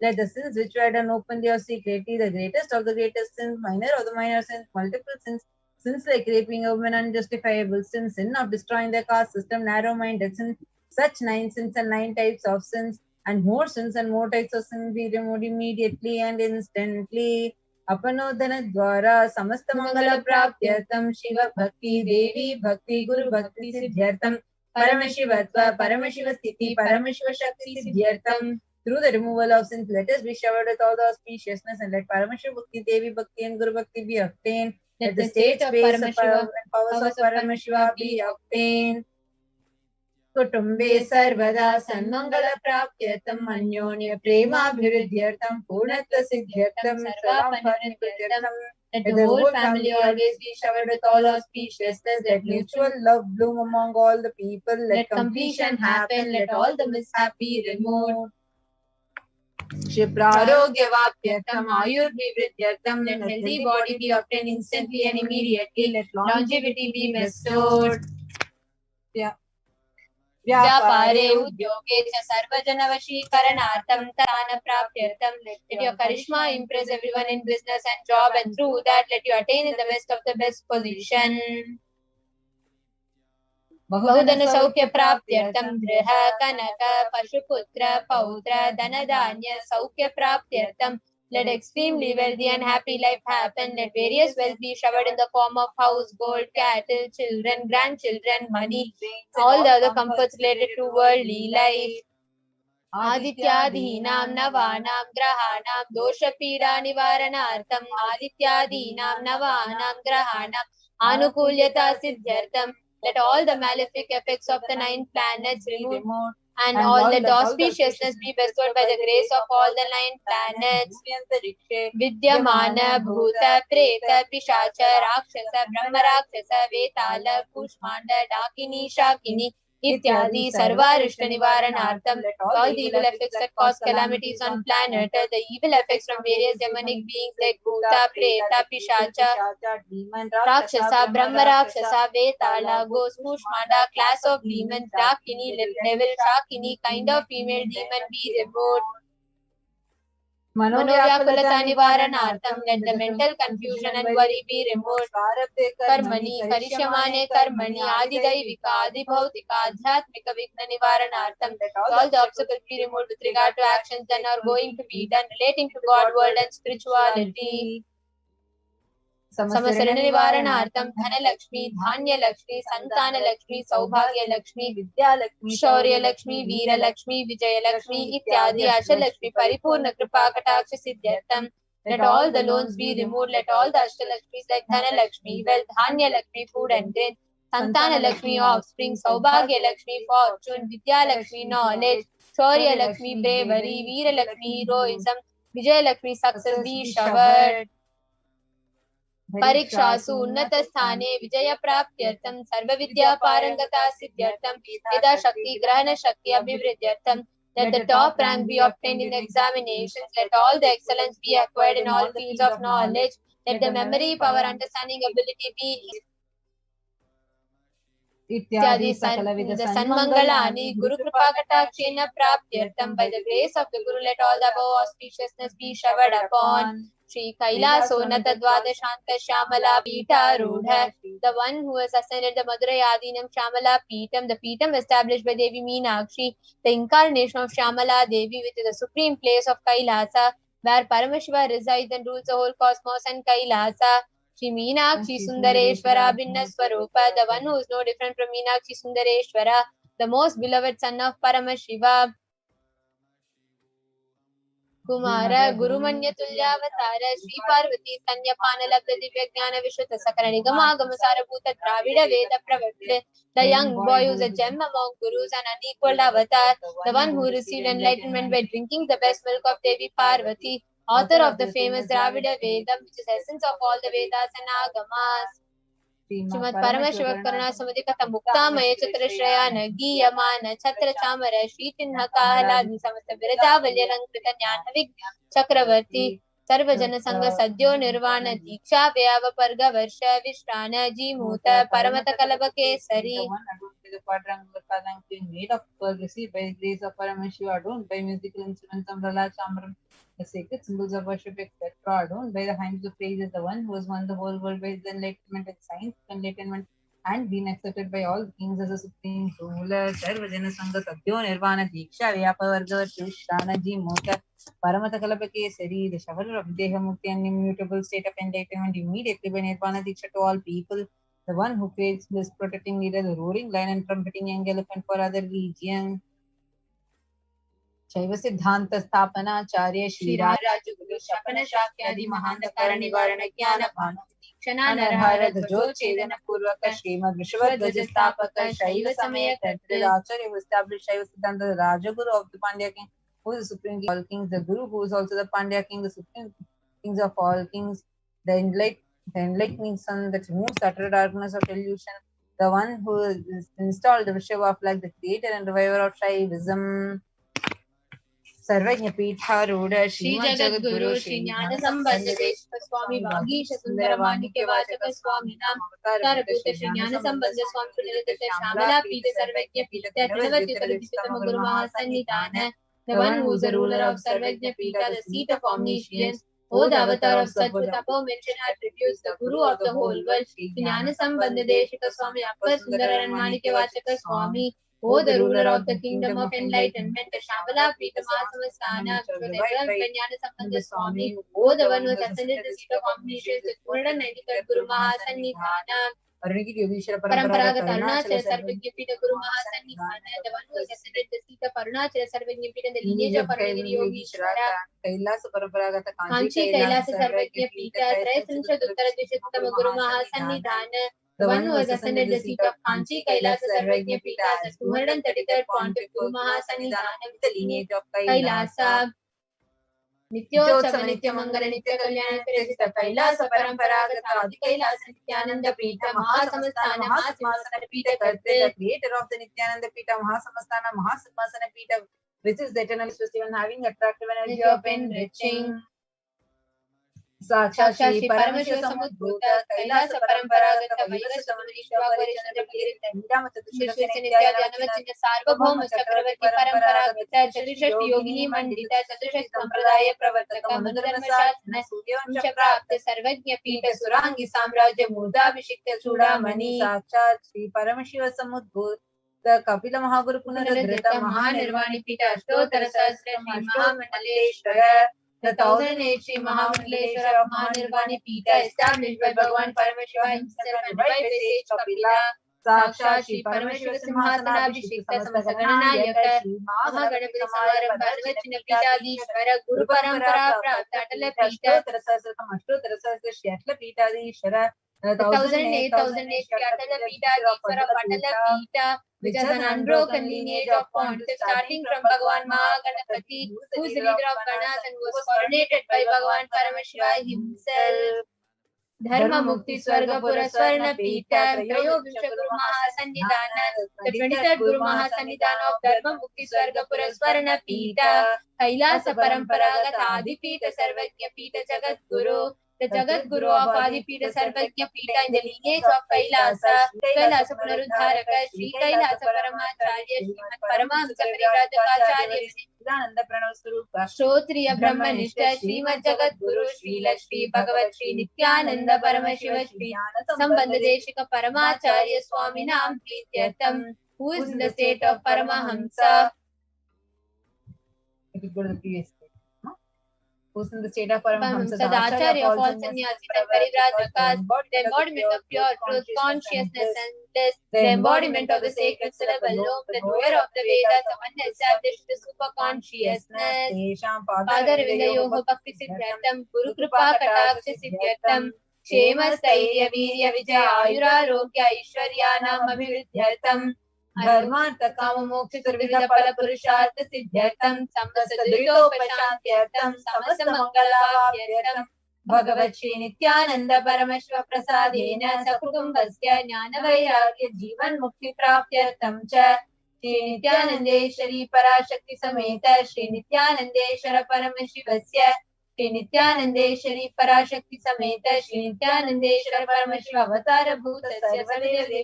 Let the sins which were done openly or secretly, the greatest of the greatest sins, minor of the minor sins, multiple sins, sins like raping a woman, unjustifiable sins, sin of destroying the caste system, narrow-minded sins, such 9 sins and 9 types of sins, and more sins and more types of sins be removed immediately and instantly. अपनोदन द्वारा समस्त मंगल प्राप्त्यर्थम शिव भक्ति देवी भक्ति गुरु भक्ति सिद्ध्यर्थम परमशिवत्व परमशिव स्थिति परमशिव शक्ति सिद्ध्यर्थम. Through the removal of sins, let us be showered with all the auspiciousness, and let Paramashiva Bhakti, Devi Bhakti, and Guru Bhakti be obtained. Let the state, space, and powers of Paramashiva be obtained. कुटुम्बे सर्वदा सन्मंगल प्राप्त्यर्थम अन्योन्य प्रेमाभिवृद्ध्यर्थम पूर्णत्व सिद्ध्यर्थम सर्वापरित्यर्थम. Let the whole family always be showered with all auspiciousness. Let mutual love bloom among all the people. Let completion happen. Let all the mishap be removed. Shiprarogyavaप्यर्थम आयुर्विवृद्ध्यर्थम. Let healthy body be obtained instantly and immediately. Let longevity be bestowed. व्यापारे उद्योगे च सर्वजनवशीकरणार्थं तान प्राप्त्यर्थं. Let your charisma impress everyone in business and job, and through that let you attain the best of the best position. बहुधन सौख्य प्राप्त्यर्थं गृह कनक पशुपुत्र पौत्र धन धान्य सौख्य प्राप्त्यर्थं. Let extremely wealthy and happy life happen. Let various wealth be showered in the form of house, gold, cattle, children, grandchildren, money, all the other comforts related to worldly life. आदित्यादीनां नवानां ग्रहाणां दोषपीडा निवारणार्थं आदित्यादीनां नवानां ग्रहाणां आनुकूल्यता सिद्ध्यर्थं. Let all the malefic effects of the 9 planets be removed, and all let the auspiciousness be bestowed by the grace of all the 9 planets. Vidyamana bhuta preta pishacha rakshasa brahma rakshasa vetala kushmanda dakini shakini इत्यादि सर्वारिष्ट निवारणार्थम. Let all the evil effects that cause calamities on planet, the evil effects from various demonic beings like Bhuta, Preta, Pishacha, Rakshasa, Brahma Rakshasa, Vetala, Ghost, Kushmanda, class of demons, Dakini, devil, Shakini, kind of female demon be removed. Manovyakulata nivaranartham, let the mental confusion and worry be removed. Karmani, karishyamane karmani, adidaivika, adibhautika, adhyatmika vigna nivaranartham, let all the obstacles be removed with regard to actions that are going to be done relating to God, world and spirituality. Samasarana nivaranartham, dhana lakshmi, dhanya lakshmi, santana lakshmi, saubhagya lakshmi, vidya lakshmi, shaurya lakshmi, veera lakshmi, vijaya lakshmi, ityadi asha lakshmi, paripurna kripa kataksha siddhyartham. Let all the loans be removed, let all the ashtalakshmis like dhana lakshmi, wealth, dhanya lakshmi, food and grain, santana lakshmi, offspring, saubhagya lakshmi, fortune, vidya lakshmi, knowledge, shaurya lakshmi, bravery, veera lakshmi, heroism, vijaya lakshmi, success be showered. परीक्षासु उन्नतस्थाने विजयप्राप्त्यर्थं सर्वविद्यापारंगता सिद्ध्यर्थं यदा शक्ति ग्रहण शक्ति अभिवृद्ध्यर्थं. Let the top rank be obtained in examinations. Let all the excellence be acquired in all fields of knowledge. Let the memory, power, understanding, ability be इत्यादि सन्मंगलानि गुरु कृपा कटाक्षेण प्राप्त्यर्थं. By the grace of the Guru, let all the above auspiciousness be showered upon. Shri Kailaso Natadvadashanta Shyamala Peetarudha, the one who has ascended the Madurai Adinam Shyamala Peetam, the Peetam established by Devi Meenakshi, the incarnation of Shyamala Devi, which is the supreme place of Kailasa, where Paramashiva resides and rules the whole cosmos and Kailasa. Shri Meenakshi Sundareshwara Bhinna Swarupa, the one who is no different from Meenakshi Sundareshwara, the most beloved son of Paramashiva. Kumara Gurumanya Tulyavatara Sri Parvati Sanyapanala Pradivya Jnana Vishwata Sakara Nigamagama Sarabhuta Dravida Veda Pravartite, the young boy who is a gem among gurus and unequaled avatar, the one who received enlightenment by drinking the best milk of Devi Parvati, author of the famous Dravida Vedam, which is essence of all the Vedas and Agamas. Srimad Paramashiva Karuna Samadhi Katha Mukta Maya Chatra Shrayana Giyamana Chatra Chamara Shri Chinha Kahaladi Samasta Virajavalya Lankrita Jnana Vigna Chakravarti Sarva Jana Sangha Sadhyo Nirvana Diksha Vyava Parga Varsha Vishrana Jimuta Paramata Kalaba Kesari. The quadrangular palanquin made of pearl received by the grace of Paramashiva, adorned by musical instruments, umbrella, chamran, the sacred symbols of worship, etc., adorned by the hymns of praise, is the one who has won the whole world by his enlightenment and science enlightenment, and been accepted by all kings as a supreme ruler. Sarvajana Sangha Sadhyo Nirvana Diksha Vyapavarga Shrishana Mota Paramata Kalapakesari, the shower of Dehamukti and immutable state of enlightenment immediately by Nirvana Diksha to all people. The one who creates bliss, protecting neither the roaring lion and trumpeting young elephant for other regions. Shaiva Siddhanta Sthapana Acharya Shri Rajaguru Shapana Shakyadi Mahandakara Nivarana Jnana Bhanu Dikshana Narhara Dajo Chedana Purvaka Srimad Vishwadvaja Sthapaka Shaiva Samaya Kartra Acharya who established Shaiva Siddhanta, the Rajaguru of the Pandya king, who is the supreme king of all kings, the Guru who is also the Pandya king, the supreme kings of all kings, the enlightening sun that removes the utter darkness of illusion, the one who is installed the Vishwa of life, the creator and reviver of Shaivism. Sarvajna Peetharuda Shri Jagat Guru Shri Jnana Sambandha Deshika Swami Vagisha Sundara Manikya Vachaka Swami Nam Tarabhuta Shri Jnana Sambandha Swami Punilita Shamala Peeta Sarvajna Peeta Trinavatyuta Vichitama Guru Mahasannidhana, the one who is the ruler of Sarvajna Peeta, the seat of omniscience. O the avatar of Sadguru, above mentioned attributes, the Guru of the whole world, Shri Jnana Sambandha Deshika Swami Appar Sundara and Manikya Vachaka Swami. O the ruler of the kingdom of enlightenment, the Shambhala Prita Mahasamastana, Jnana Sambandha Swami. O the one who has ascended the seat of omniscience, the 293rd Guru Mahasannidhana. Paramparagata Arunachala Sarvajna Pita Guru Mahasannidhana, the one who has ascended the seat of Arunachala Sarvajna Pita, the lineage of Parvagiri Yogeshwara. Kailasa Paraparagata Kanchi Kailasa Sarvajna Pita, Traisancha Duttara Dvishattama Guru Mahasannidhana, the one who has ascended the seat of Kanchi Kailasa Sarvajna Pita as the 233rd Pontiff Guru Mahasannidhana with the lineage of Kailasa. Nityotsava Nityamangala Nitya Kalyana Virisita Kailasa Paramparagata Adi Kailasa Nithyananda Pita Mahasamastana Mahasimhasana Pita Karte, the creator of the Nithyananda Pita Mahasamastana Mahasimhasana Pita, which is the eternal festival having attractive energy of enriching. साक्षात् साक्षात् श्री श्री परमशिव परमशिव समुद्भूत समुद्भूत कैलास कैलास परंपरागत परंपरागत वैवस्वत वैवस्वत परिचंद्र गिरिंद श्रीराम चतुश्र नित्यादि अनवचिन्य सार्वभौम चक्रवर्ती परंपरागत चतुष्षष्टि योगिनी मंडित चतुष्षष्टि संप्रदाय प्रवर्तक मनुधर्म शासन वंश प्राप्त सर्वज्ञ पीठ सुरांगी साम्राज्य मूर्धाभिषिक्त चूड़ामणि साक्षात् श्री परमशिव समुद्भूत कपिल महागुरु पुनरुद्धृत महानिर्वाणी पीठ अष्टोत्तर सहस्र श्री महामंडलेश्वर The 1008 Sri Mahamandaleshwara Mahanirvani Pita established by Bhagavan Paramashiva himself and revived by sage Kapila. Sakshat Sri Paramashiva Simhasana Abhishekta Samasta Gananayaka Mahaganapati Samarambha Anvachina Pitadishvara Guru Parampara Prapta Atala Pita The 1008 Atala Pitadishvara Patala Pita which has an unbroken lineage of pontiffs starting from Bhagavan Mahaganapati, who is the leader of Ganas and who was coronated by Bhagavan Paramashiva himself. Dharma Mukti Swargapura Swarna Pita, त्रयोविंश Guru Mahasannidhana, the 23rd Guru Mahasannidhana of Dharma Mukti Swargapura Swarna Pita, Kailasa Paramparagat Adipita Sarvajna Pita Jagat Guru, the Jagat Guru of Adipita Sarvajna Pita in the lineage of Kailasa, Kailasa Punarudharaka, Sri Kailasa Paramacharya, Srimad Paramahamsa Parivrajakacharya, Shrotriya Brahmanishta, Srimad Jagat Guru, Sri Lakshmi Bhagavat Sri Nithyananda Paramashiva Sri Sambandha Deshika Paramacharya Swami Nam Prityartham, who is in the state of Paramahamsa. If you go to the previous page, who's in the state of Paramahamsa, The Acharya of all sannyasis and parivrajakaas, the embodiment of pure truth, consciousness and bliss, the embodiment of the sacred syllable Om, the knower of the Vedas, the one established the super consciousness. Padaravinda Yoga Bhakti Siddhyartham, Guru Kripa Kataksha Siddhyartham, Shema Stairya Virya Vijaya Ayurarogya Aishwaryanam Abhividyartham, Dharmartha Kama Moksha Trivida Pala Purushartha Siddhyartham, Samasta Dvitopashantyartham, Samasta Mangalavapyartham, Bhagavat Shri Nithyananda Paramashiva Prasadena Sakutumbasya Jnana Vairagya Jivan Mukti Praptyartham cha Shri Nithyanandeshwari Parashakti Sameta Shri Nithyanandeshwara Paramashivasya Shri Nithyanandeshwari Parashakti Sameta Shri Nithyanandeshwara Paramashiva Avatara Bhuta Sarvadevya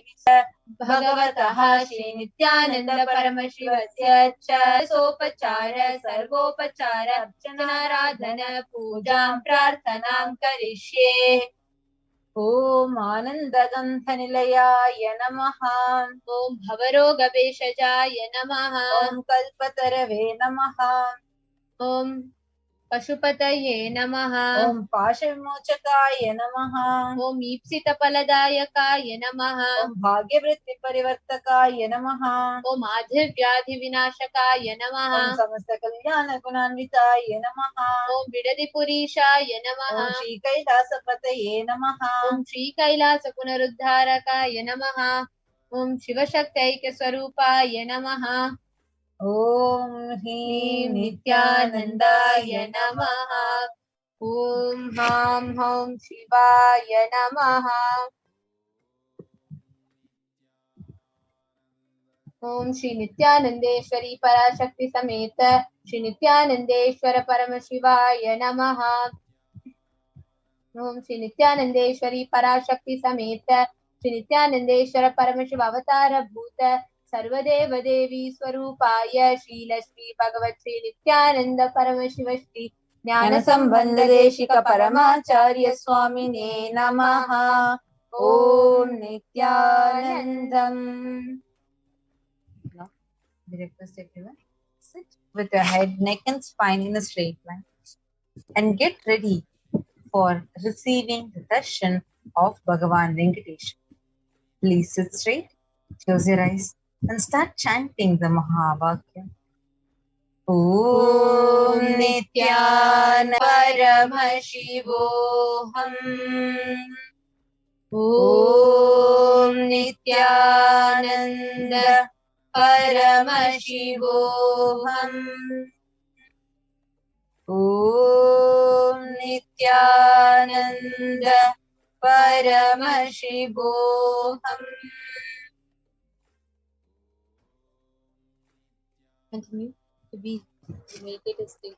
Bhagavataha Shri Nithyananda Paramashivasya cha Sopachara Sarvopachara Archanaradhana Pujam Prarthanam Karishye. Om Anandagandha Nilayaya Namaha. Om Bhavaroga Veshajaya Namaha. Om Kalpatarave Namaha. Om Pashupataye Namaha. Om Pashavimochakaya Namaha. Om Ipsita Paladayakaya Namaha. Om Bhagyavritti Parivartakaya Namaha. Om Adhivyadhi Vinashakaya Namaha. Om Samasta Kalyana Gunanvitaya Namaha. Om Vidadipurishaya Namaha. Om Shri Kailasa Pataye Namaha. Om Shri Kailasa Punarudharakaya Namaha. Om Shivashaktaika Swarupaya Namaha. Om Him Nithyanandaya Namaha. Om Ham Hum Shivaya Namaha. Om Shri Nithyanandeshwari Parashakti Sameta Shri Nithyanandeshwara Paramashivaya Namaha. Om Shri Nithyanandeshwari Parashakti Sameta Shri Nithyanandeshwara Paramashiva Avatara Bhuta Sarvadeva Devi Swarupaya Shri Lakshmi Bhagavat Shri Nithyananda Paramashiva Shri Jnana Sambandha Deshika Paramacharya Swamine Namaha. Om Nithyanandam. Now, we request everyone sit with your head, neck and spine in a straight line and get ready for receiving the darshan of Bhagavan Venkatesh. Please sit straight, close your eyes and start chanting the Mahavakya. Om Nithyananda Paramashivoham. Om Nithyananda Paramashivoham. Om Nithyananda Paramashivoham. Continue to be in meditative state.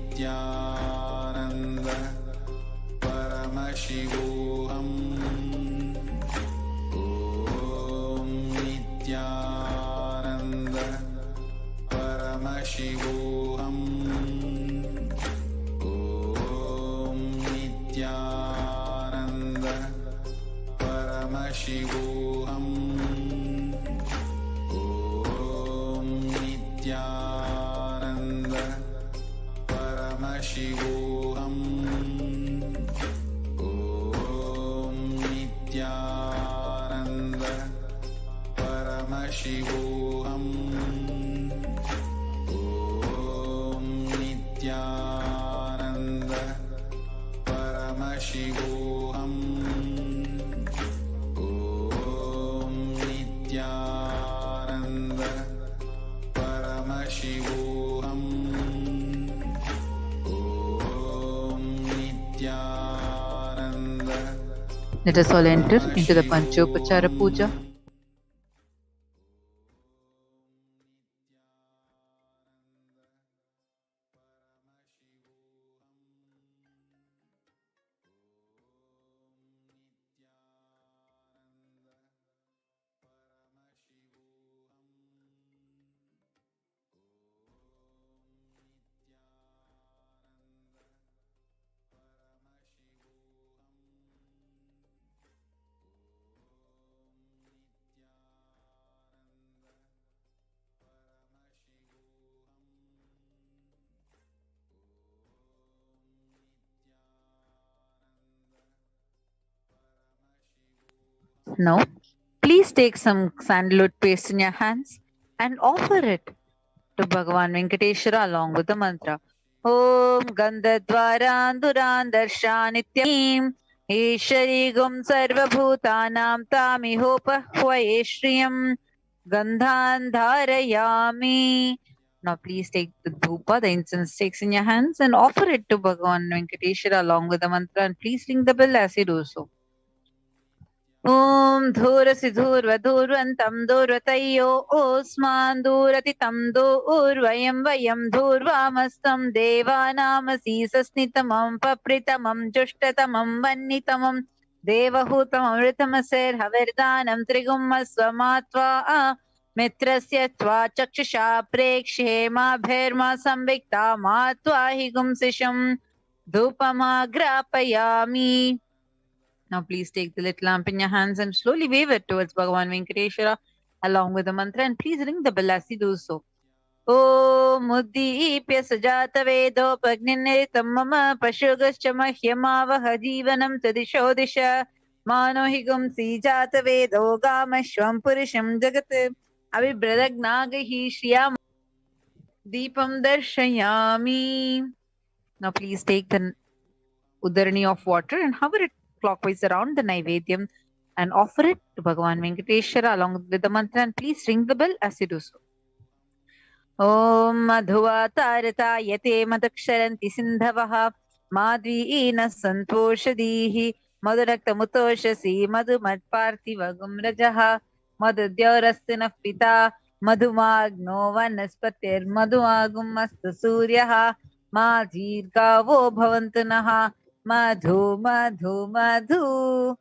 Paramashivoham. Om Nithyananda Paramashivoham. Om Nithyananda Paramashivoham. Om Nithyananda Paramashivoham. Om Nithyananda Paramashivoham. Om Nithyananda Paramashivoham. Om Nithyananda Paramashivoham. Om Nithyananda. Let us all enter into the Panchopachara Puja. Now, please take some sandalwood paste in your hands and offer it to Bhagavan Venkateshwara along with the mantra. Om Gandhadvaran Duran Darshanityaim Ishari Gum Sarva Bhutanam Tamihopa Hvaeshriyam Gandhan Dharayami. Now please take the dhupa, the incense sticks in your hands and offer it to Bhagavan Venkateshwara along with the mantra, and please ring the bell as you do so. Om Dhurasi Dhurvantam Dhurvatayo Osman Dhuratitam Dhurvayam Vayam Dhurvamastam Devanamasi Sasnitamam Papritamam Jushtatamam Vannitamam Devahutamam Ritamaser Haverdanam Trigumasvamatva Mitrasya Tva Chakshasha Prekshema Bherma Samvikta Matva Higumsisham Dhupamagrapayami. Now please take the little lamp in your hands and slowly wave it towards Bhagavan Venkateshwara along with the mantra, and please ring the bell as you do so. Om Uddipya Sajata Vedo Pagniniritam Mama Pashugascha Mahyamavaha Jivanam Tadisho Disha Mano Higum Sijata Vedo Gamashvam Purisham Jagat Abhibradagnaga Shriyam Deepam Darshayami. Now please take the Udarani of water and hover it clockwise around the Naivedyam and offer it to Bhagavan Venkateshwara along with the mantra, and please ring the bell as you do so. Om Madhuva Tarata Yate Madaksharanti Sindhavaha Madviina Santoshadihi Madhurakta Mutoshasi Madhumatparthiva Gumrajaha Madhudyaurastina Pita Madhumagno Vanaspatir Madhumagumasta Suryaha Madhirgavo Bhavantunaha Madhu Madhu Madhu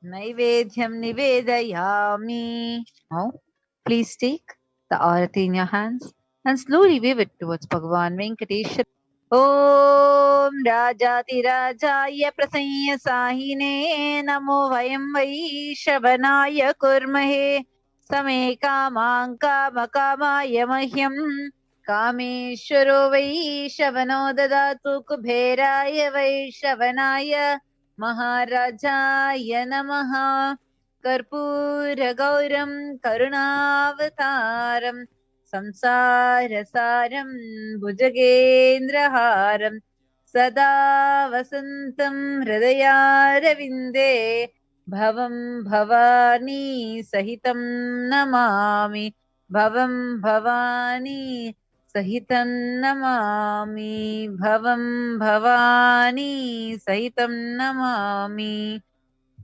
Naivedyam Nivedayami. Now, please take the arati in your hands and slowly wave it towards Bhagavan Venkateshwara. Om Rajati Rajaya Prasanya Sahine Namo Vayam Vaishavanaya Kurmahe Same Kamang Kama Kamaya Mahyam Kameshwaro Vaishavano Dadatu Kubheraya Vaishavanaya Maharajaya Namaha Karpura Gauram Karunavataram Samsarasaram Bhujagendraharam Sada Vasantam Hridayaravinде Bhavam Bhavani Sahitam Namami Bhavam Bhavani Sahitam Namami Bhavam Bhavani Sahitam Namami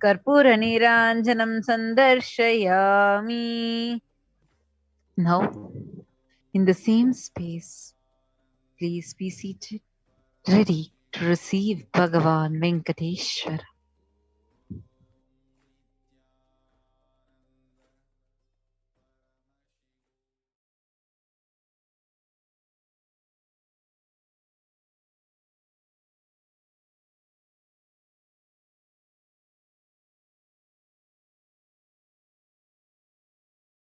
Karpura Niranjanam Sandarshayami. Now, in the same space, please be seated, ready to receive Bhagavan Venkateshwara.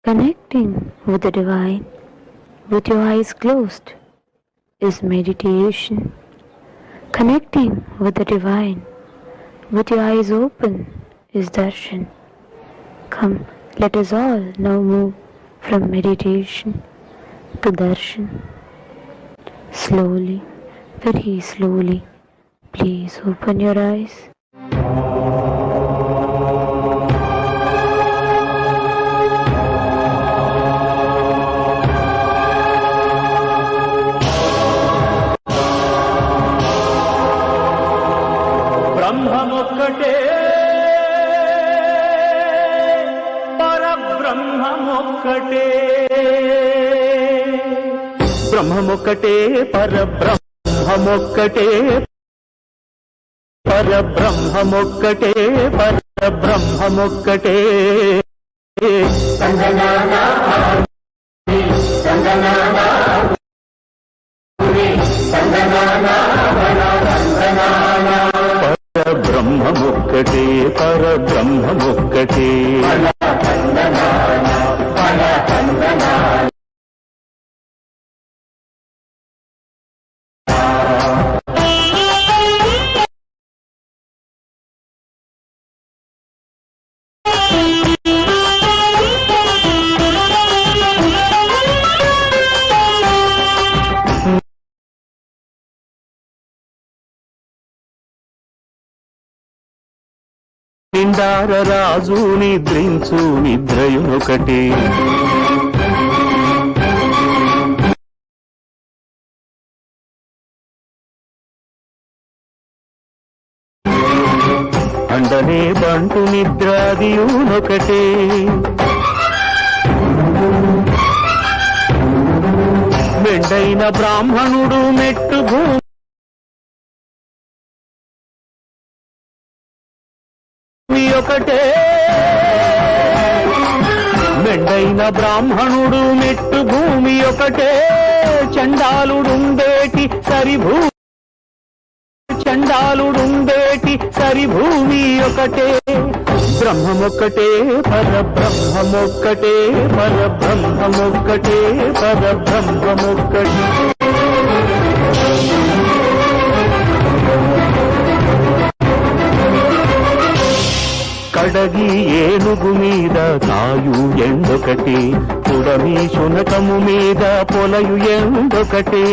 Connecting with the divine with your eyes closed is meditation. Connecting with the divine with your eyes open is darshan. Come, let us all now move from meditation to darshan. Slowly, very slowly, please open your eyes. బ్రహ్మమొక్కటే పరబ్రహ్మమొక్కటే బ్రహ్మమొక్కటే పరబ్రహ్మమొక్కటే పరబ్రహ్మమొక్కటే పరబ్రహ్మమొక్కటే సంగనానా సంగనానా సంగనానా పరబ్రహ్మమొక్కటే పరబ్రహ్మమొక్కటే నిండార రాజు నిద్రించు నిద్రయునొకటి అండనే బంటు నిద్రాదియునొకటే మెండైన బ్రాహ్మణుడు మెట్టు ఒకటే మెండైన బ్రాహ్మణుడు మెట్టు భూమి ఒకటే చండాలుడుండేటి సరిభూమి ఒకటే బ్రహ్మమొక్కటే పరబ్రహ్మమొక్కటే పరబ్రహ్మమొక్కటే పరబ్రహ్మమొక్కటే కడగి ఏనుగు మీద కాయు ఎండొకటి పుడమి శునకము మీద పొలయు ఎండొకటి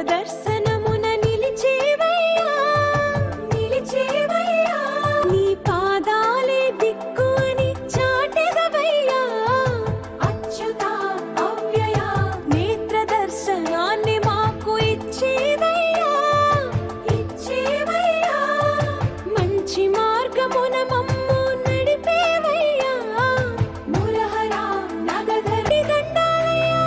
దర్శనమున నిలిచేవయ్యా నీ పాదాలే దిక్కు అని చాటెదవయ్యా అచ్యుత అవ్యయ నేత్ర దర్శనాన్ని మాకు ఇచ్చేవయ్యా మంచి మార్గమున మమ్ము నడిపేవయ్యా మురహర నగధరి దండాలయ్యా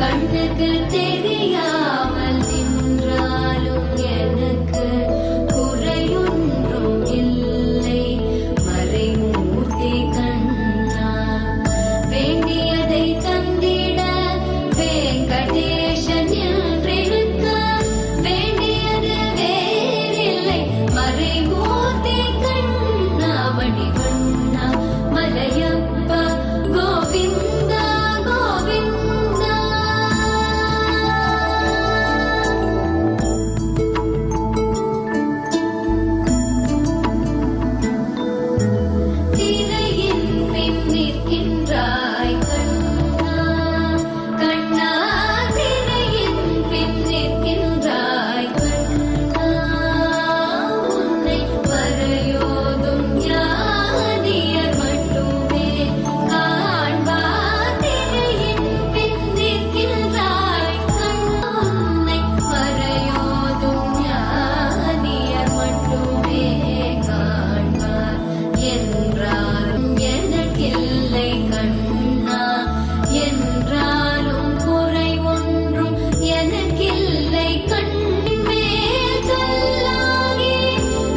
கண்ணுக்கு தெரியாமல் நின்றாலும் எனக்கு குறையொன்றும் இல்லை. மறைமூர்த்தி கண்ணா வேண்டியதை தந்திட வெங்கடேசன் என்றிருக்க வேண்டியது வேறில்லை. மறைமூர்த்தி கண்ணா மணிவண்ணா மலையப்பா கோவிந்தா கோவிந்தா. திரையின் பின் நிற்கின்றாய் கண்ணா கண்ணா, திரையின் பின் நிற்கின்றாய் கண்ணா. உன்னை மறையோதும் ஞானியர் மட்டுமே காண்பார். திரையின் பின் நிற்கின்றாய் கண்ணா. உன்னை மறையோதும் ஞானியர் மட்டுமே காண்பார். என்றாலும் எனக்கில்லை கண்ணா, என்றாலும் குறை ஒன்றும் எனக்கில்லை. கண்ணின் மேல் கல்லாகி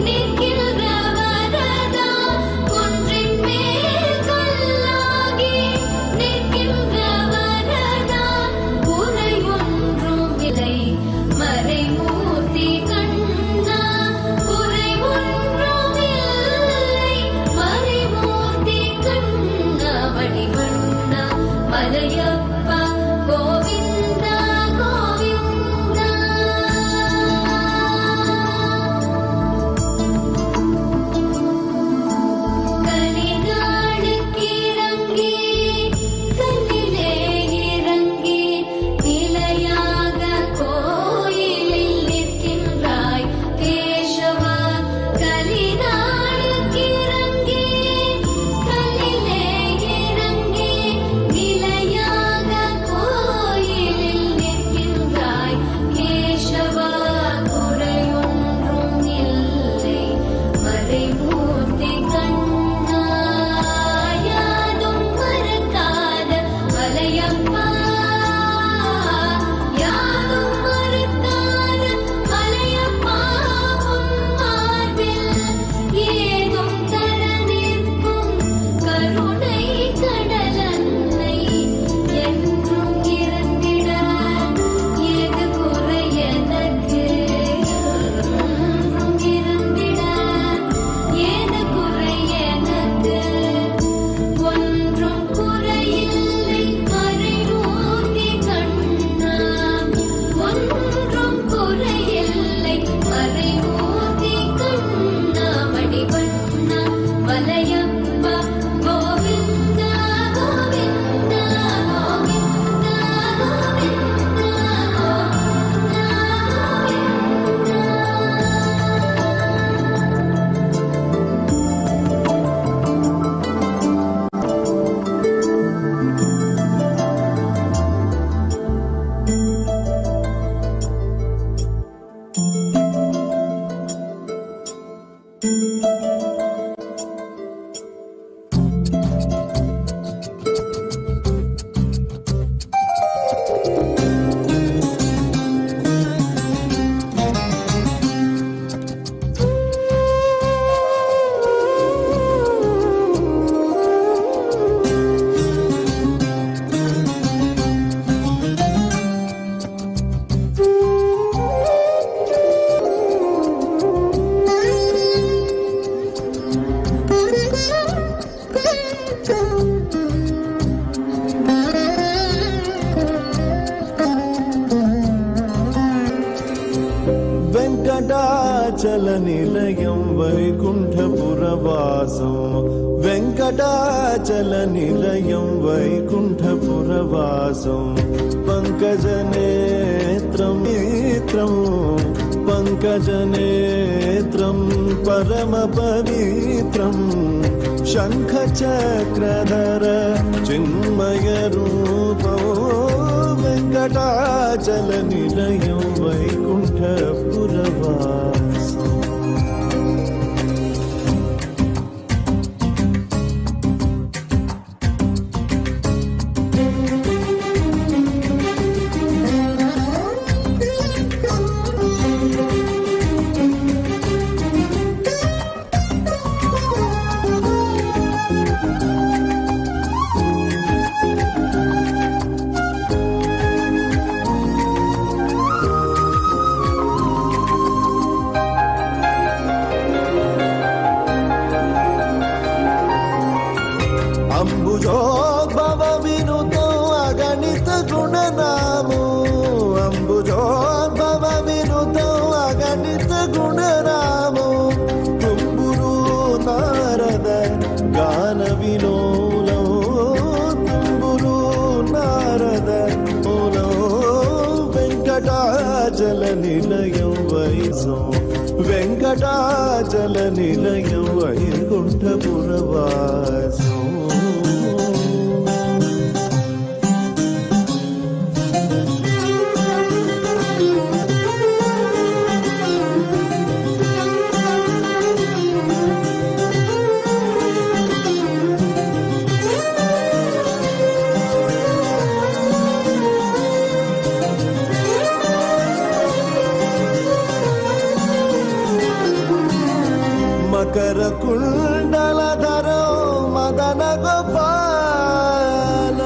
நிற்கின்ற வரதா, குன்றின் மேல் கல்லாகி நிற்கின்ற வரதா, குறை ஒன்றும் இல்லை. மறைமூர்த்தி கண்ணா குறை ஒன்றும் இல்லை. மறைமூர்த்தி கண்ணா மணிவண்ணா மலையப்பா கோவிந்தா கோவிந்தா. கலிநாளுக்கு இறங்கி கல்லிலே இறங்கி நிலையாக கோயிலில் நிற்கின்றாய் கேசவா. கலிநாளுக்கு இறங்கி கல்லிலே இறங்கி நிலையாக கோயிலில் நிற்கின்றாய் கேசவா. குறையொன்றும் இல்லை. மறைமூர்த்தி கண்ணா யாதும் மறக்காத மலையப்பா, யாதும் மறக்காத மலையப்பா. உன் மார்பில் ஏதும் தர நிற்கும் கருணை கடலன்னை என்றும் இருந்திட. ஏது குறை எனக்கு என்றும் இருந்திட. ஏது குறை எனக்கு ஒன்றும் குறையில்லை. மறைமூர்த்தி கண்ணா ஒன்றும் குறையில்லை. மறைமூர்த்தி கண்ணா மணிவண்ணா மலையப்பா கோவிந்தா கோவிந்தா கோவிந்தா వెంకటాచల నిలయం వైకుంఠపురవాసం వెంకటాచల నిలయం వైకుంఠపురవాసం పంకజనేత్రం నేత్రం పంకజనేత్రం పరమ పవిత్రం శంఖచక్రధర చిన్మయ రూపో వెంకటాచల నిలయం వైకుంఠపురవాసం. వెంకటాచల నిలయం వైసం వెంకటాచల నిలయం వైకుంఠపురవాసం మకర కుండలధరో మదన గోపాల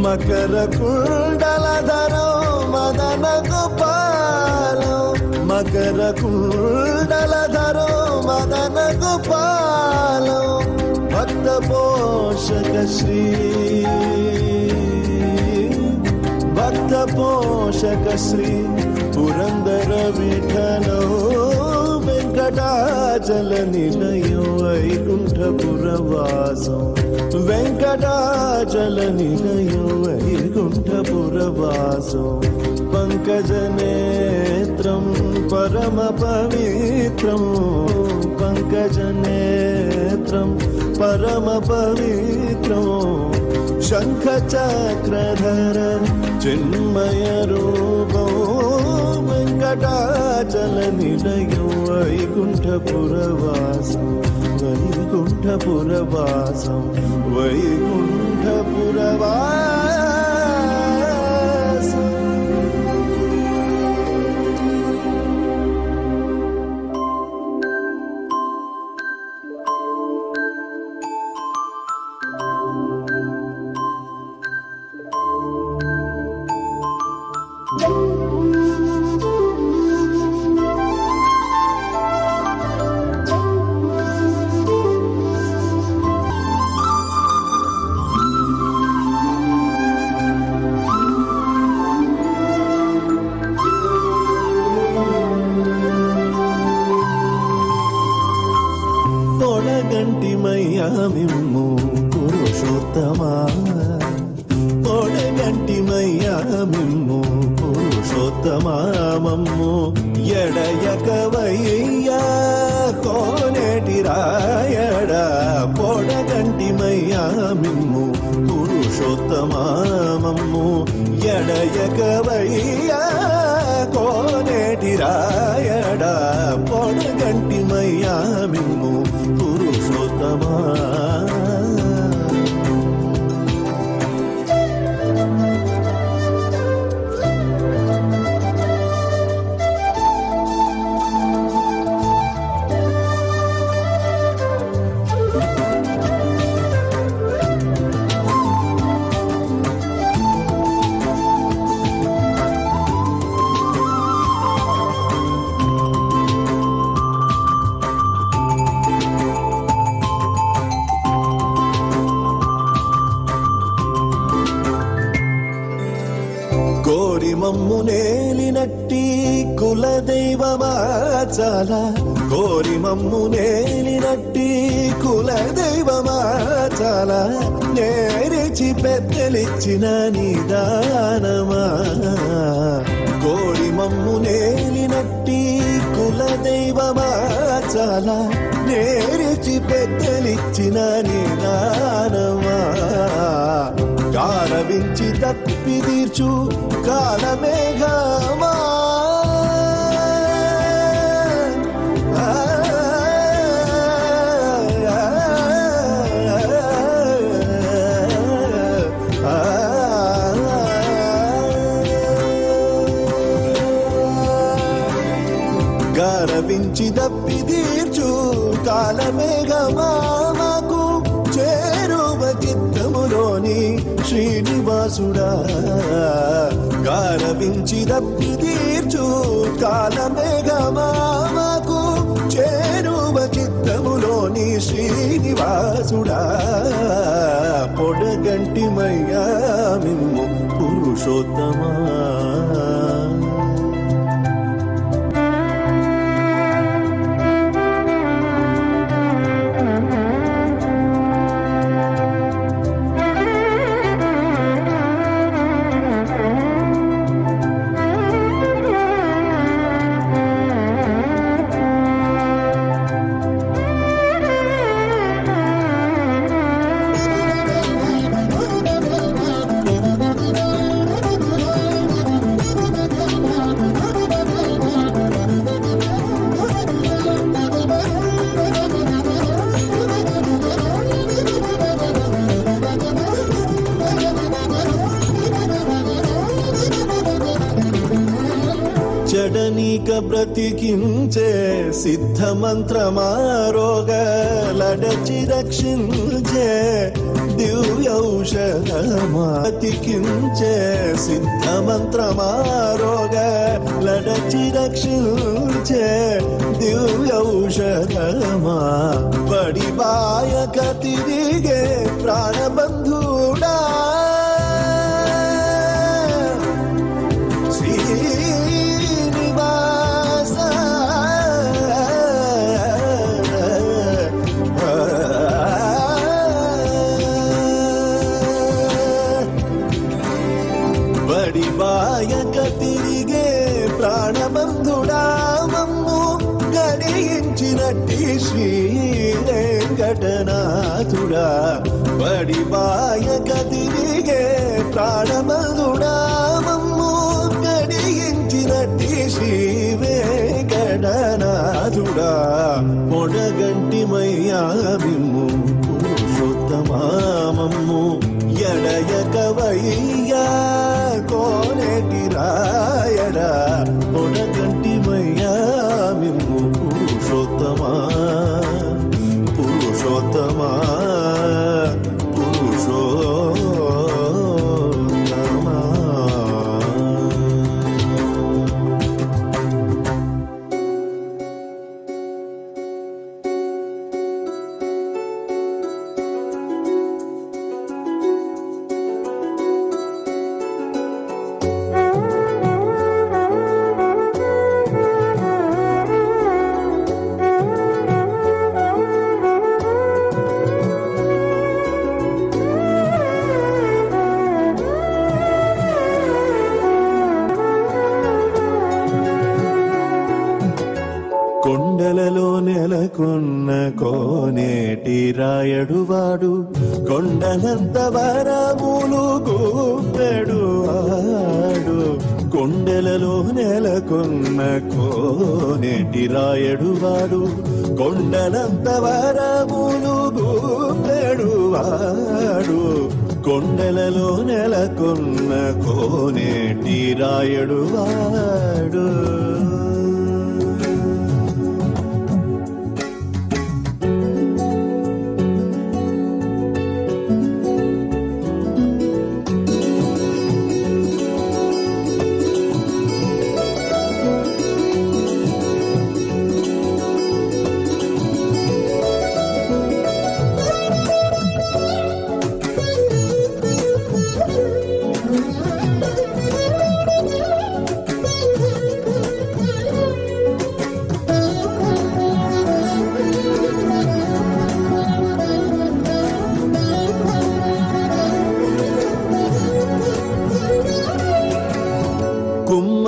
మకర కుండలధరో మదన గోపాల మకర కుండలధరో మదన గోపాల భక్త పోషక శ్రీ భక్త పోషక శ్రీ పురందర విఠలో వెంకటాచల నిలయం వైకుంఠపురవాసం వెంకటాచల నిలయం వైకుంఠపురవాసం పంకజనేత్రం పరమ పవిత్రం పంకజనేత్రం పరమ పవిత్రం శంఖ చక్రధర చిన్మయ రూపం వెంకటాచల నిలయం వైకుంఠపురవాసం వైకుంఠపురవాసం వైకుంఠపురవాసం పొడగంటిమయ్యా మిమ్ము పురుషోత్తమా పొడగంటిమయ్యా మిమ్ము పురుషోత్తమా మమ్ము ఎడయకవయ్యా కోనేటి రాయడ పొడగంటిమయ్యా మిమ్ము పురుషోత్తమా మమ్ము ఎడయకవయ్యా కోనేటి రాయడ పొడగంటిమయ్యా మిమ్ము పురుషోత్తమా కోరి మమ్ము నేలినట్టి కులదైవమా చాలా కోరి మమ్ము నేలినట్టి కులదైవమా చాలా నేరిచి పెద్దలిచ్చిన నిదానమా కోరి మమ్ము నేలినట్టి కులదైవమా చాలా నేరిచి పెద్దలిచ్చిన నిదానమా గారవించి తప్పి తీర్చు కాలమేఘమా గారవించి తప్పి తీర్చు కాలమేఘమా మాకు చేరువ చిత్తములోని శ్రీనివాసుడా గారవించి తప్పి తీర్చు కాలమేఘమా మాకు చేరువ చిత్తములోని శ్రీనివాసుడా పొడగంటిమయ్యా మిమ్ము పురుషోత్తమా బ్రతికించే సిద్ధమంత్రమారోగలడచి రక్షించే దివ్యౌషధమా బ్రతికించే సిద్ధమంత్రమారోగలడచి రక్షించే దివ్యౌషధమా బడిబాయక తిరిగే ప్రాణబంధుడా బడిబాయక తిరిగే ప్రాణబంధుడా మమ్ము గడియించినట్టి శ్రీ వెంకటనాథుడా బడిబాయక తిరిగే ప్రాణబంధుడా మమ్ము గడియించినట్టి శ్రీ వెంకటనాథుడా పొడగంటి మయ్యా మిమ్ము పురుషోత్తమామమ్ము ఎడయకవయ్యా కోనేటి రాయడా పొడగంటి మయ్యా మిమ్ము పురుషోత్తమా పురుషోత్తమా పురుషోత్తమా. కొండలలో నెలకొన్న కోనేటి రాయడువాడు కొండలంత వరములు గూపెడు వాడు కొండలలో నెలకొన్న కోనేటి రాయడువాడు కొండలంత వరములు గూపెడు వాడు కొండలలో నెలకొన్న కోనేటి రాయడువాడు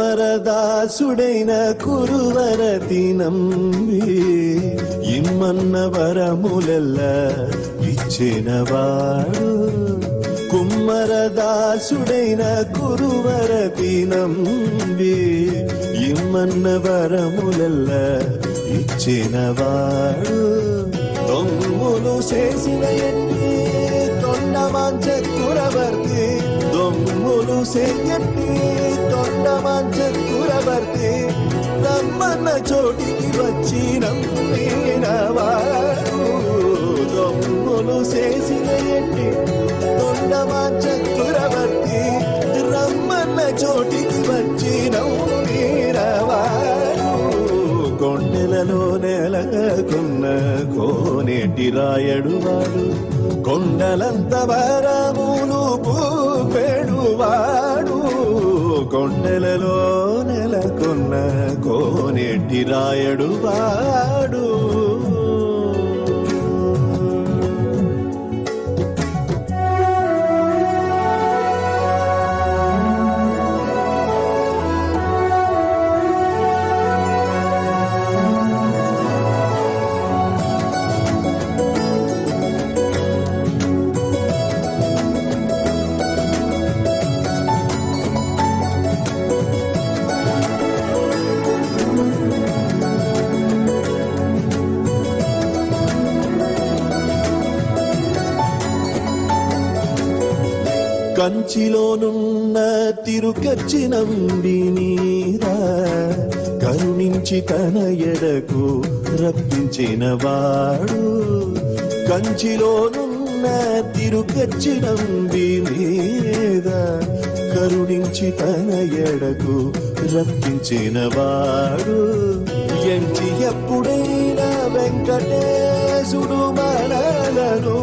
కుమ్మరదాసుడైన కురువరతి నంబి ఇమ్మన్న వరములెల్ల ఇచ్చినవాడు కుమ్మరదాసుడైన కురువరతి నంబి ఇమ్మన్న వరములెల్ల ఇచ్చినవాడు దొంగులు చేసిన ఎట్టి తొండమాంచ కురవర్తి దొంగులు చేయట్టి తొండమాంచ కురవర్తి రమ్మన్న చోటికి వచ్చి నమ్మినవాడు దొంగులు చేసిన ఎట్టి తొండమాంచ కురవర్తి రమ్మన్న చోటికి వచ్చి నమ్మినవాడు కొండలలో నెలకొన్న కోనేటి రాయడువాడు కొండలంత వరములు పూపెడువాడు కొండలలో నెలకొన్న కోనేటి రాయడువాడు కంచిలోనున్న తిరుకచ్చి నంబినీరా కరుణ కరుణించి తన ఎడకు రప్పించిన వాడు కంచిలోనున్న తిరుకచ్చినంబి మీద కరుణించి తన ఎడకు రప్పించిన వాడు ఎంచి ఎప్పుడైనా వెంకటేశుడు మనలను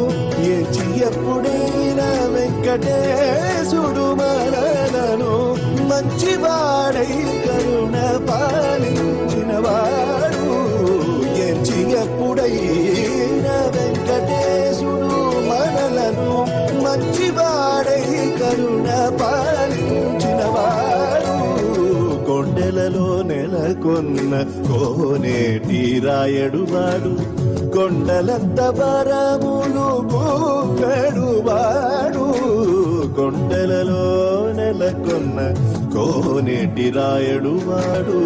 ఎంచి ఎప్పుడైనా వెంకటేశుడు మనలను మంచివాడై కరుణ పాలించిన వాడు ఎంచి ఎప్పుడైనా వెంకటేశుడు మనలను మంచివాడై కరుణ పాలించిన వాడు కొండలలో నెలకొన్న కోనేటి రాయడు వాడు కొండలంత వరములు గోపెడు వాడు కొండలలో నెలకొన్న కోనేటి రాయడు వాడు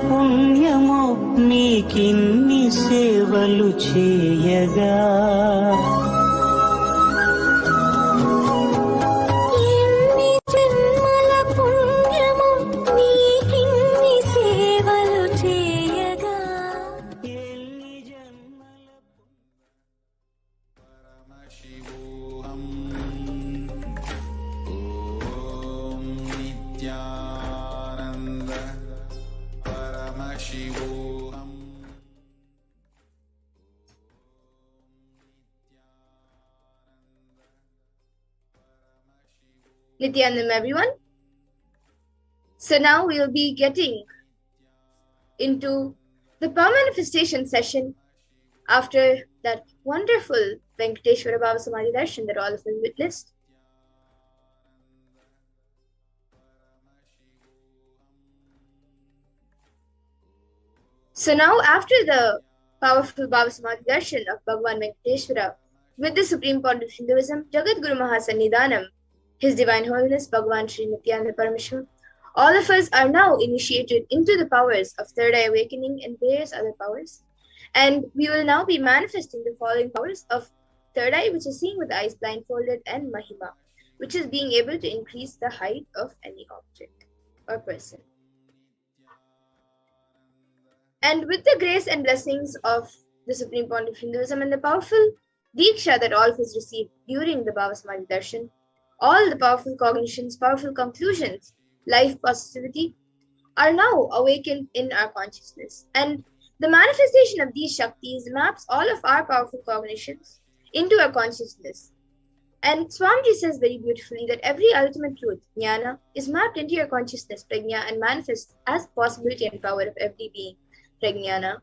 పుణ్యము నీకిన్ని సేవలు చేయగా ఎన్ని జన్మల పుణ్యము నీకిన్ని సేవలు చేయగా Paramashivoham. Om Nithyananda Paramashivoham. Nithyanandam, everyone. So now we'll be getting into the power manifestation session after that wonderful Venkateshwara Bhava Samadhi Darshan that all of us witnessed. So now after the powerful Bhava Samadhi Darshan of Bhagavan Venkateshwara with the Supreme Pontiff of Hinduism, Jagat Guru Mahasannidhanam, His Divine Holiness Bhagavan Sri Nithyananda Paramashivam, all of us are now initiated into the powers of Third Eye Awakening and various other powers. And we will now be manifesting the following powers of Third Eye, which is seeing with the eyes blindfolded, and Mahima, which is being able to increase the height of any object or person. And with the grace and blessings of the Supreme Pontiff of Hinduism and the powerful Diksha that all of us received during the Bhava Samadhi Darshan, all the powerful cognitions, powerful conclusions, life positivity are now awakened in our consciousness. And the manifestation of these Shaktis maps all of our powerful cognitions into our consciousness. And Swamiji says very beautifully that every ultimate truth, jnana, is mapped into your consciousness, prajna, and manifests as possibility and power of every being, prajnana.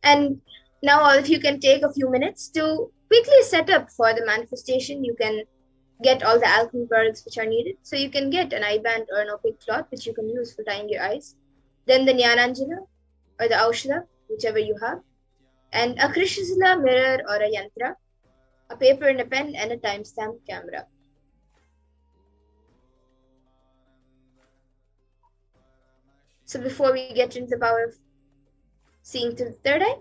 And now all of you can take a few minutes to quickly set up for the manifestation. You can get all the alchemy products which are needed. So you can get an eye band or an opaque cloth which you can use for tying your eyes. Then the Jnananjana or the Aushadha, whichever you have. And a Krishnasila mirror or a yantra, a paper and a pen, and a timestamp camera. So before we get into the power of seeing to the third eye,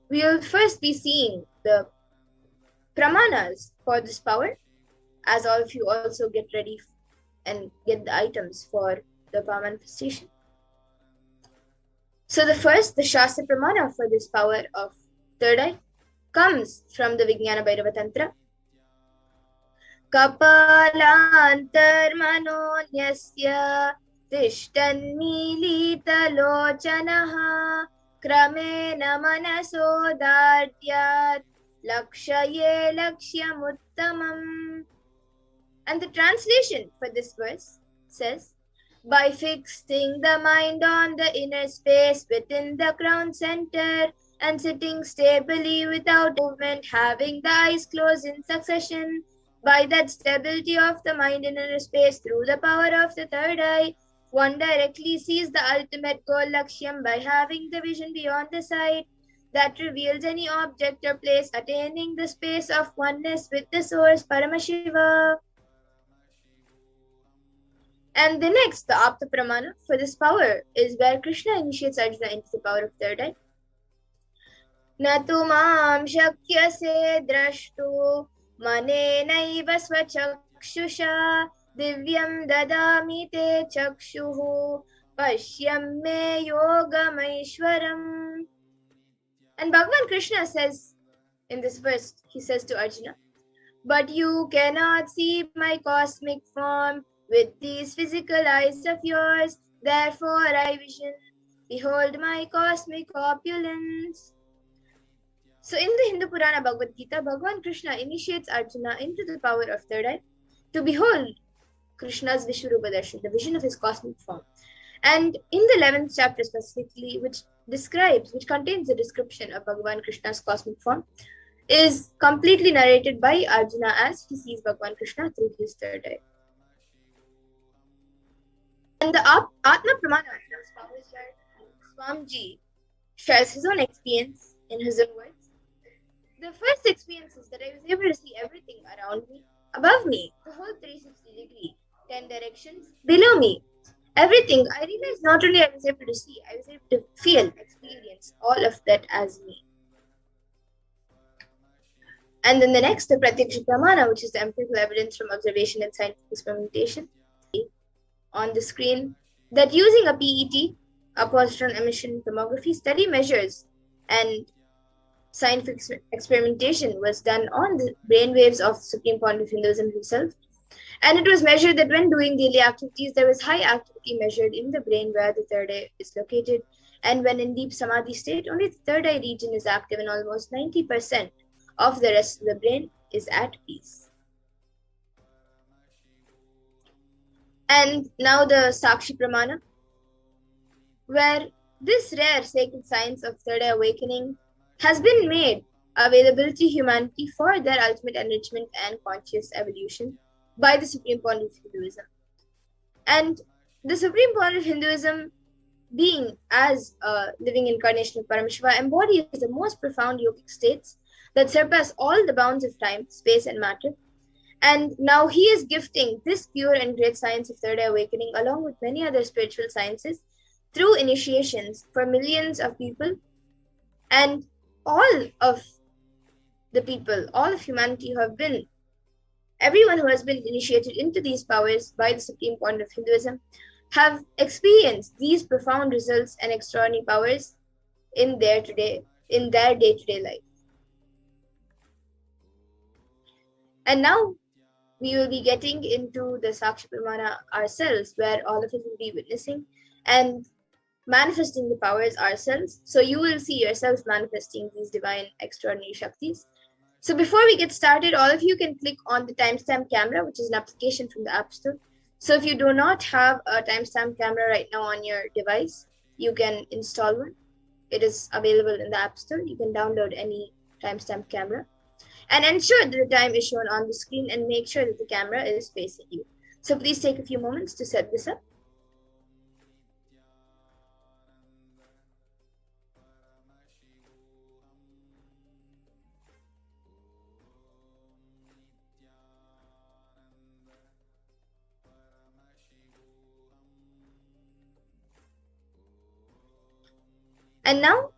we will first be seeing the pramanas for this power, as all of you also get ready and get the items for the power manifestation. So the first, the Shastra Pramana for this power of third eye comes from the Vijnana Bhairava Tantra. Kapalantarmanonyasya tishtanmilita lochanaha kramena manasodaryat lakshaye lakshyamuttamam. And the translation for this verse says, By fixing the mind on the inner space within the crown center and sitting stably without movement, having the eyes closed in succession. By that stability of the mind in inner space through the power of the third eye, one directly sees the ultimate goal Lakshyam by having the vision beyond the sight that reveals any object or place, attaining the space of oneness with the source Paramashiva. And the next, the Apta Pramana for this power is where Krishna initiates Arjuna into the power of third eye. Natu mam shakyase drashtu manenaiva swachakshusha divyam dadami te chakshuhu pashyam me yogamaishwaram. And Bhagavan Krishna says in this verse, he says to Arjuna, but you cannot see my cosmic form with these physical eyes of yours, therefore I vision, behold my cosmic opulence. So in the Hindu Purana Bhagavad Gita, Bhagavan Krishna initiates Arjuna into the power of third eye to behold Krishna's Vishwarupa Darshan, the vision of his cosmic form. And in the 11th chapter specifically, which contains the description of Bhagavan Krishna's cosmic form, is completely narrated by Arjuna as he sees Bhagavan Krishna through his third eye. And the Atma Pramana shows powers where Swamiji shares his own experience in his own words. The first experience is that I was able to see everything around me, above me, the whole 360 degree, 10 directions, below me. Everything, I realized not only I was able to see, I was able to feel, experience all of that as me. And then the next, the Pratyaksha Pramana, which is the empirical evidence from observation and scientific experimentation. On the screen, that using a PET, a positron emission tomography, study measures and scientific experimentation was done on the brainwaves of Supreme Pontiff Hinduism himself. And it was measured that when doing daily activities, there was high activity measured in the brain where the third eye is located. And when in deep samadhi state, only the third eye region is active and almost 90% of the rest of the brain is at peace. And now the Sakshi Pramana, where this rare sacred science of third eye awakening has been made available to humanity for their ultimate enrichment and conscious evolution by the Supreme Pontiff Hinduism. And the Supreme Pontiff Hinduism, being as a living incarnation of Paramashiva, embodies the most profound yogic states that surpass all the bounds of time, space, and matter. And now he is gifting this pure and great science of third eye awakening along with many other spiritual sciences through initiations for millions of people. And all of the people, all of humanity who have been, everyone who has been initiated into these powers by the Supreme Pontiff of Hinduism have experienced these profound results and extraordinary powers in their day-to-day life. And now we will be getting into the Sakshi Pramana ourselves, where all of us will be witnessing and manifesting the powers ourselves. So you will see yourselves manifesting these divine extraordinary Shaktis. So before we get started, all of you can click on the timestamp camera, which is an application from the App Store. So if you do not have a timestamp camera right now on your device, you can install one. It is available in the App Store. You can download any timestamp camera. And ensure that the time is shown on the screen and make sure that the camera is facing you. So please take a few moments to set this up. And now,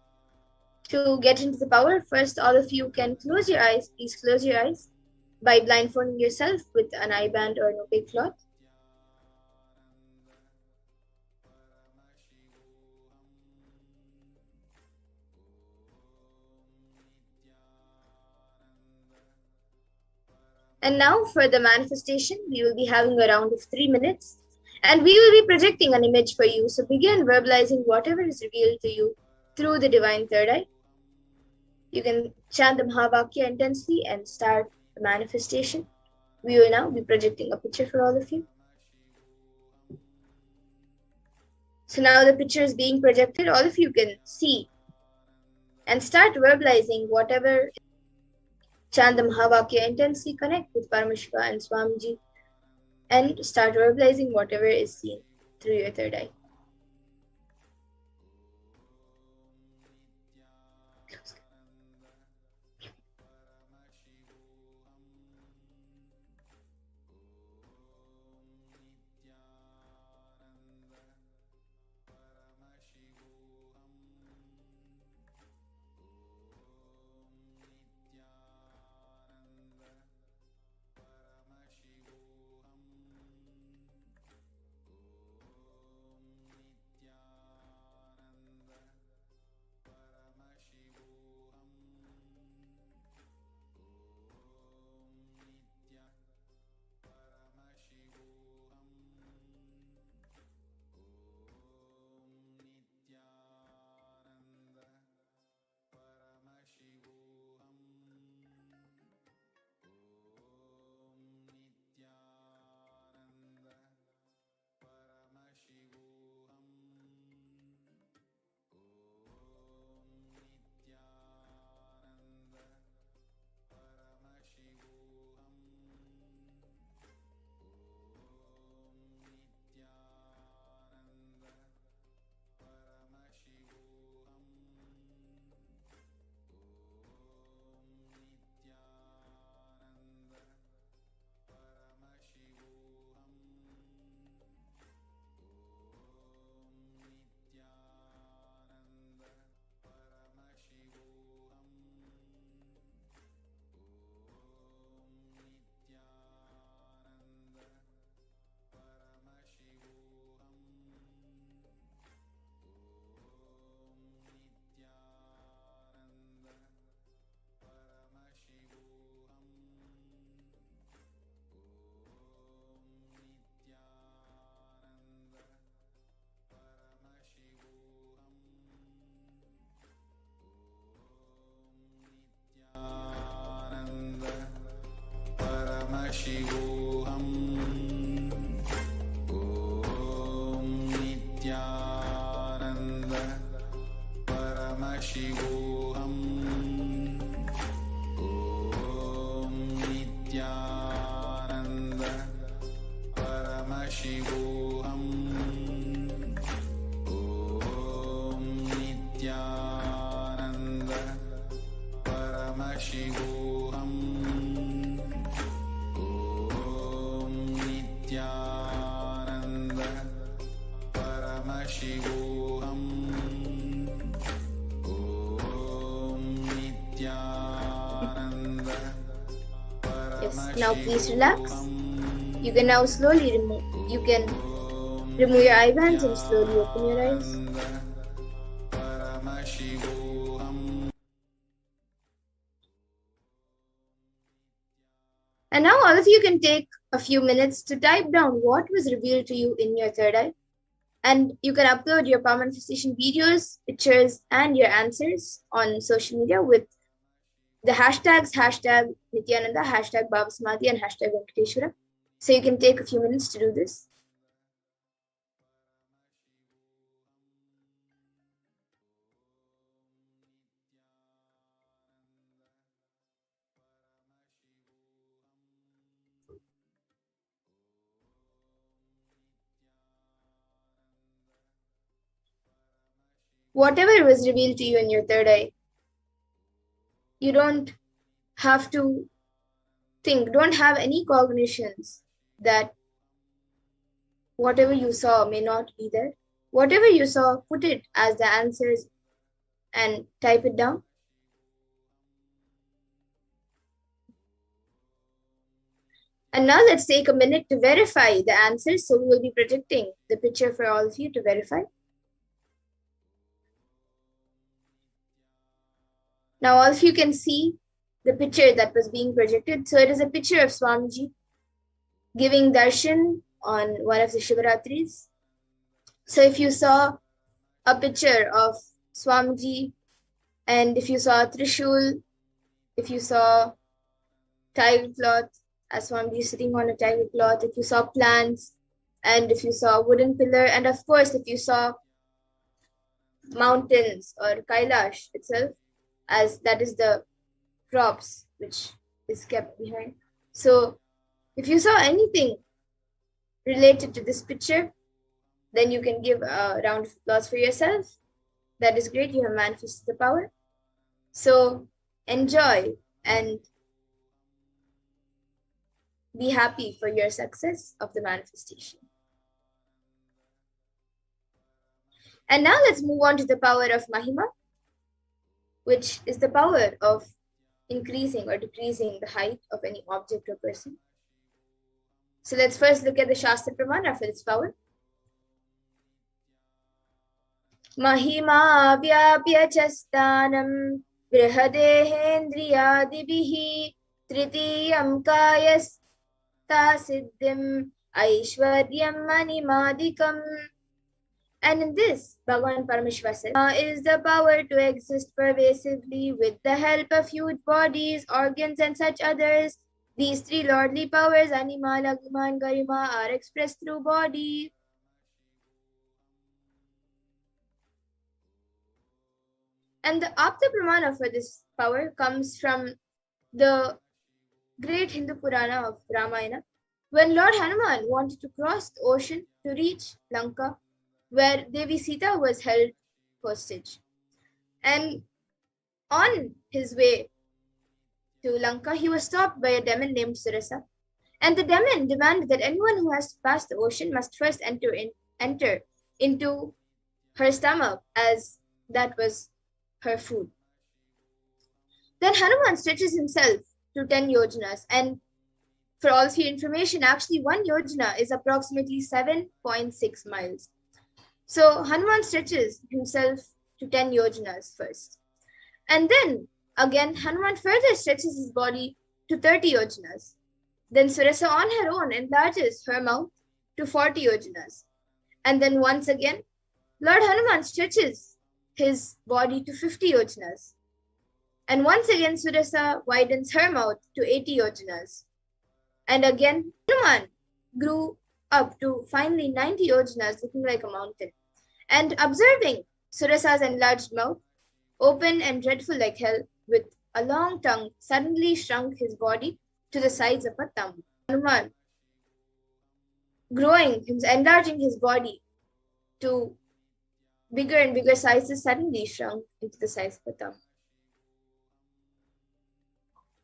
to get into the power, first all of you can close your eyes. Please close your eyes by blindfolding yourself with an eye band or an opaque cloth. And now for the manifestation, we will be having a round of 3 minutes. And we will be projecting an image for you. So begin verbalizing whatever is revealed to you through the divine third eye. You can chant the Mahavakya intensely and start the manifestation. We will now be projecting a picture for all of you. So now the picture is being projected. All of you can see and start verbalizing whatever. Chant the Mahavakya intensely, connect with Paramashiva and Swamiji, and start verbalizing whatever is seen through your third eye. Paramashivoham. Om Nithyananda Paramashivoham. Om Nithyananda Paramashivoham. Om Nithyananda Paramashivoham. Nithyananda Paramashivoham. Om Nithyananda Yes, now please relax. You can now slowly remove. You can remove your eye bands and slowly open your eyes. Paramashivoham. And now all of you can take a few minutes to type down what was revealed to you in your third eye. And you can upload your power manifestation videos, pictures, and your answers on social media with the hashtags #Nithyananda, #Bhava Samadhi, and #Venkateshwara. So you can take a few minutes to do this. Whatever was revealed to you in your third eye, you don't have to think, don't have any cognitions that whatever you saw may not be there. Whatever you saw, put it as the answers and type it down. And now let's take a minute to verify the answers. So we will be projecting the picture for all of you to verify. Now all of you can see the picture that was being projected. So it is a picture of Swamiji giving darshan on one of the Shivaratris. So if you saw a picture of Swamiji, and if you saw Trishul, if you saw tablecloth, as Swamiji is sitting on a tablecloth, if you saw plants, and if you saw a wooden pillar, and of course, if you saw mountains or Kailash itself, as that is the props which is kept behind. So if you saw anything related to this picture, then you can give a round of applause for yourself. That is great. You have manifested the power. So enjoy and be happy for your success of the manifestation. And now let's move on to the power of Mahima, which is the power of increasing or decreasing the height of any object or person. So let's first look at the Shastra Pramana for its power. Mahima vyapya chastanam brihadehendriyadibihi tritiyam kayasta siddhim aishwaryam manimadikam. And in this, Bhagavan Paramashiva says, is the power to exist pervasively with the help of huge bodies, organs, and such others. These three lordly powers, Anima, Lagima, and Garima, are expressed through body. And the Apta Pramana for this power comes from the great Hindu Purana of Ramayana, when Lord Hanuman wanted to cross the ocean to reach Lanka, where Devi Sita was held hostage. And on his way to Lanka, he was stopped by a demon named Surasa. And the demon demanded that anyone who has to pass the ocean must first enter into her stomach, as that was her food. Then Hanuman stretches himself to 10 yojanas. And for all of your information, actually 1 yojana is approximately 7.6 miles. So Hanuman stretches himself to 10 yojanas first. And then again, Hanuman further stretches his body to 30 yojanas. Then Surasa on her own enlarges her mouth to 40 yojanas. And then once again, Lord Hanuman stretches his body to 50 yojanas. And once again, Surasa widens her mouth to 80 yojanas. And again, Hanuman grew up to finally 90 yojanas, looking like a mountain. And observing Surasa's enlarged mouth, open and dreadful like hell, with a long tongue, suddenly shrunk his body to the size of a thumb. Hanuman, enlarging his body to bigger and bigger sizes, suddenly shrunk into the size of a thumb.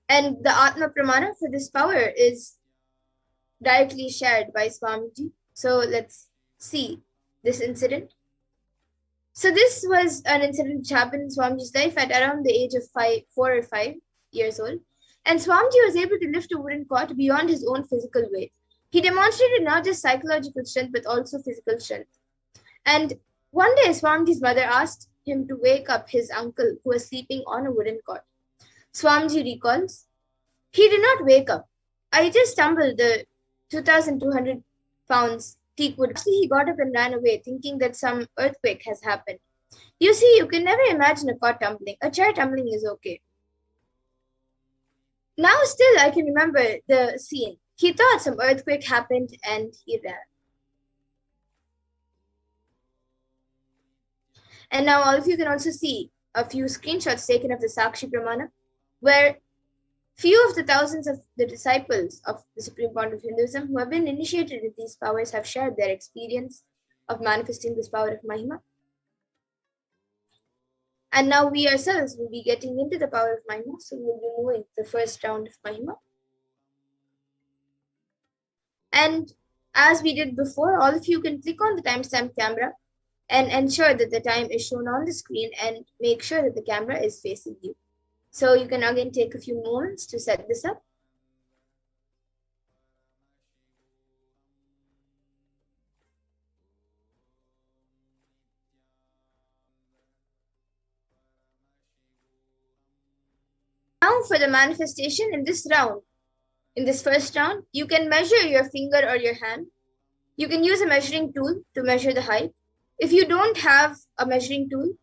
And the Atma Pramana for this power is directly shared by Swamiji. So let's see this incident. So this was an incident which happened in Swamiji's life at around the age of 4 or 5 years old. And Swamiji was able to lift a wooden cot beyond his own physical weight. He demonstrated not just psychological strength, but also physical strength. And one day, Swamiji's mother asked him to wake up his uncle who was sleeping on a wooden cot. Swamiji recalls, he did not wake up. I just tumbled the 2,200 pounds teak wood. Actually, he got up and ran away, thinking that some earthquake has happened. You see, you can never imagine a cot tumbling. A chair tumbling is okay. Now still I can remember the scene. He thought some earthquake happened and he ran. And now all of you can also see a few screenshots taken of the Sakshi Pramana, where few of the thousands of the disciples of the Supreme Fount of Hinduism who have been initiated with these powers have shared their experience of manifesting this power of Mahima. And now we ourselves will be getting into the power of Mahima, so we will be moving the first round of Mahima. And as we did before, all of you can click on the timestamp camera and ensure that the time is shown on the screen and make sure that the camera is facing you. So you can again take a few moments to set this up. Now for the manifestation in this round. In this first round, you can measure your finger or your hand. You can use a measuring tool to measure the height. If you don't have a measuring tool,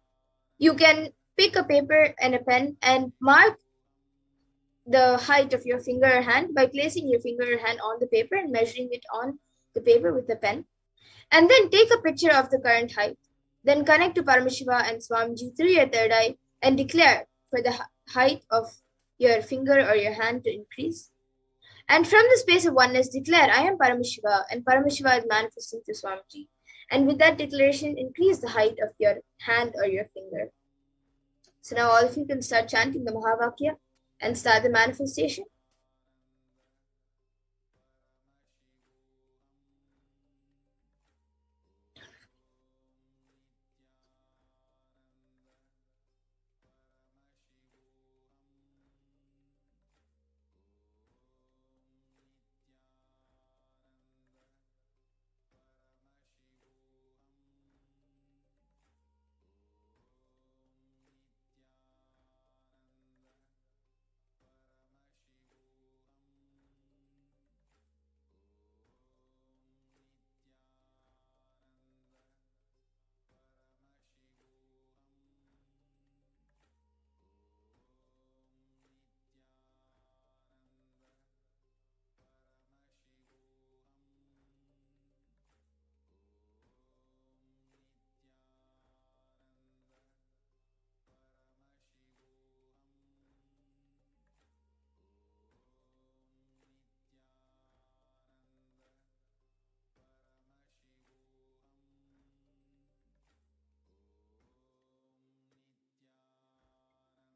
you can pick a paper and a pen and mark the height of your finger or hand by placing your finger or hand on the paper and measuring it on the paper with a pen, and then take a picture of the current height. Then connect to Paramashiva and Swamiji through your third eye and declare for the height of your finger or your hand to increase. And from the space of oneness, declare, I am Paramashiva, and Paramashiva is manifesting through Swamiji. And with that declaration, increase the height of your hand or your finger. So now all of you can start chanting the Mahavakya and start the manifestation.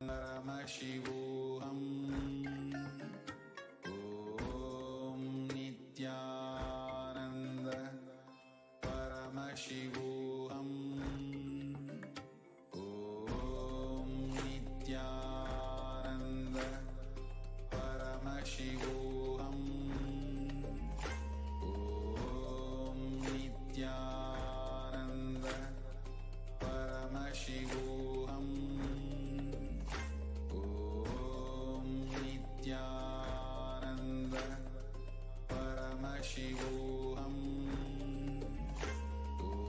Paramashivoham. Om Nithyananda Paramashivoham. Om Nithyananda Paramashivoham. Om Nithyananda Paramashivoham. Nithyananda Paramashivoham. Om Nithyananda Paramashivoham.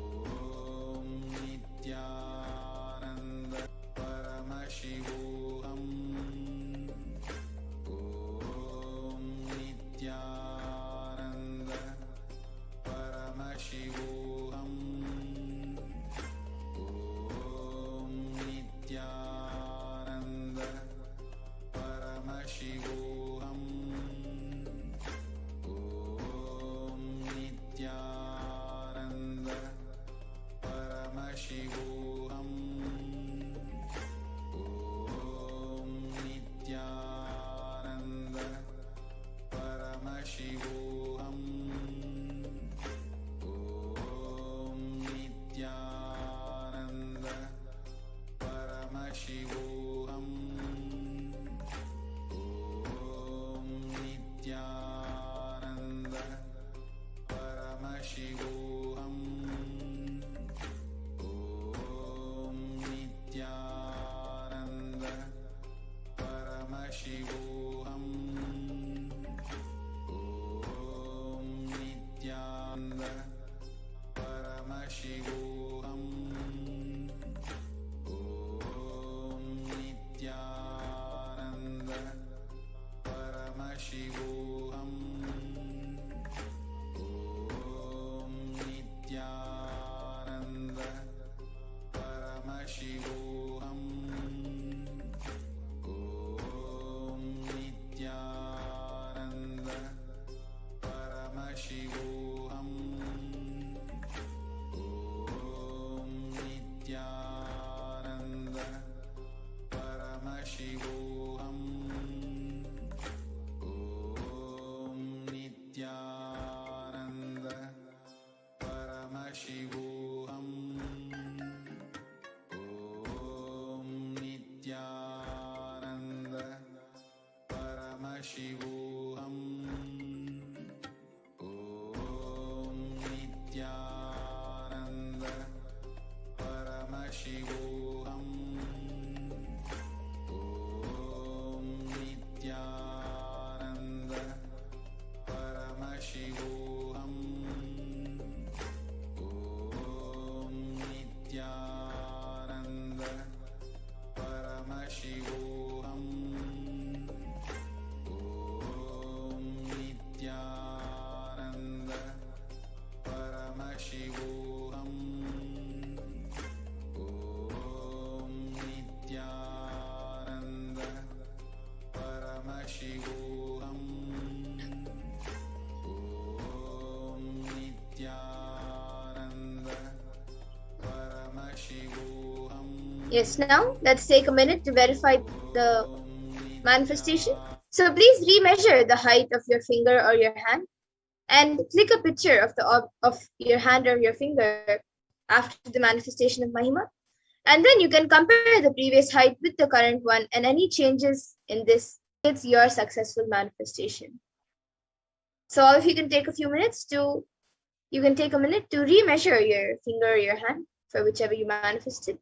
Om Nithyananda Paramashivoham. Om Nithyananda Paramashivoham. Om Nithyananda Paramashivoham. Om Nithyananda Paramashivoham. Om Nithyananda Paramashivoham. Om Nithyananda Paramashivoham. Om Nithyananda Paramashivoham. Om Nithyananda Paramashivoham. Om Nithyananda Paramashivoham. Om Nithyananda Paramashivoham. Om Nithyananda Paramashivoham. Om Nithyananda Paramashivoham. Om Nithyananda Paramashivoham. Om Nithyananda Paramashivoham. Om Nithyananda Paramashivoham. Om Nithyananda Paramashivoham. Om Nithyananda Paramashivoham. Om Yes, now let's take a minute to verify the manifestation. So please remeasure the height of your finger or your hand and click a picture of your hand or your finger after the manifestation of Mahima. And then you can compare the previous height with the current one, and any changes in this is your successful manifestation. So all of you can take a minute to remeasure your finger or your hand for whichever you manifested.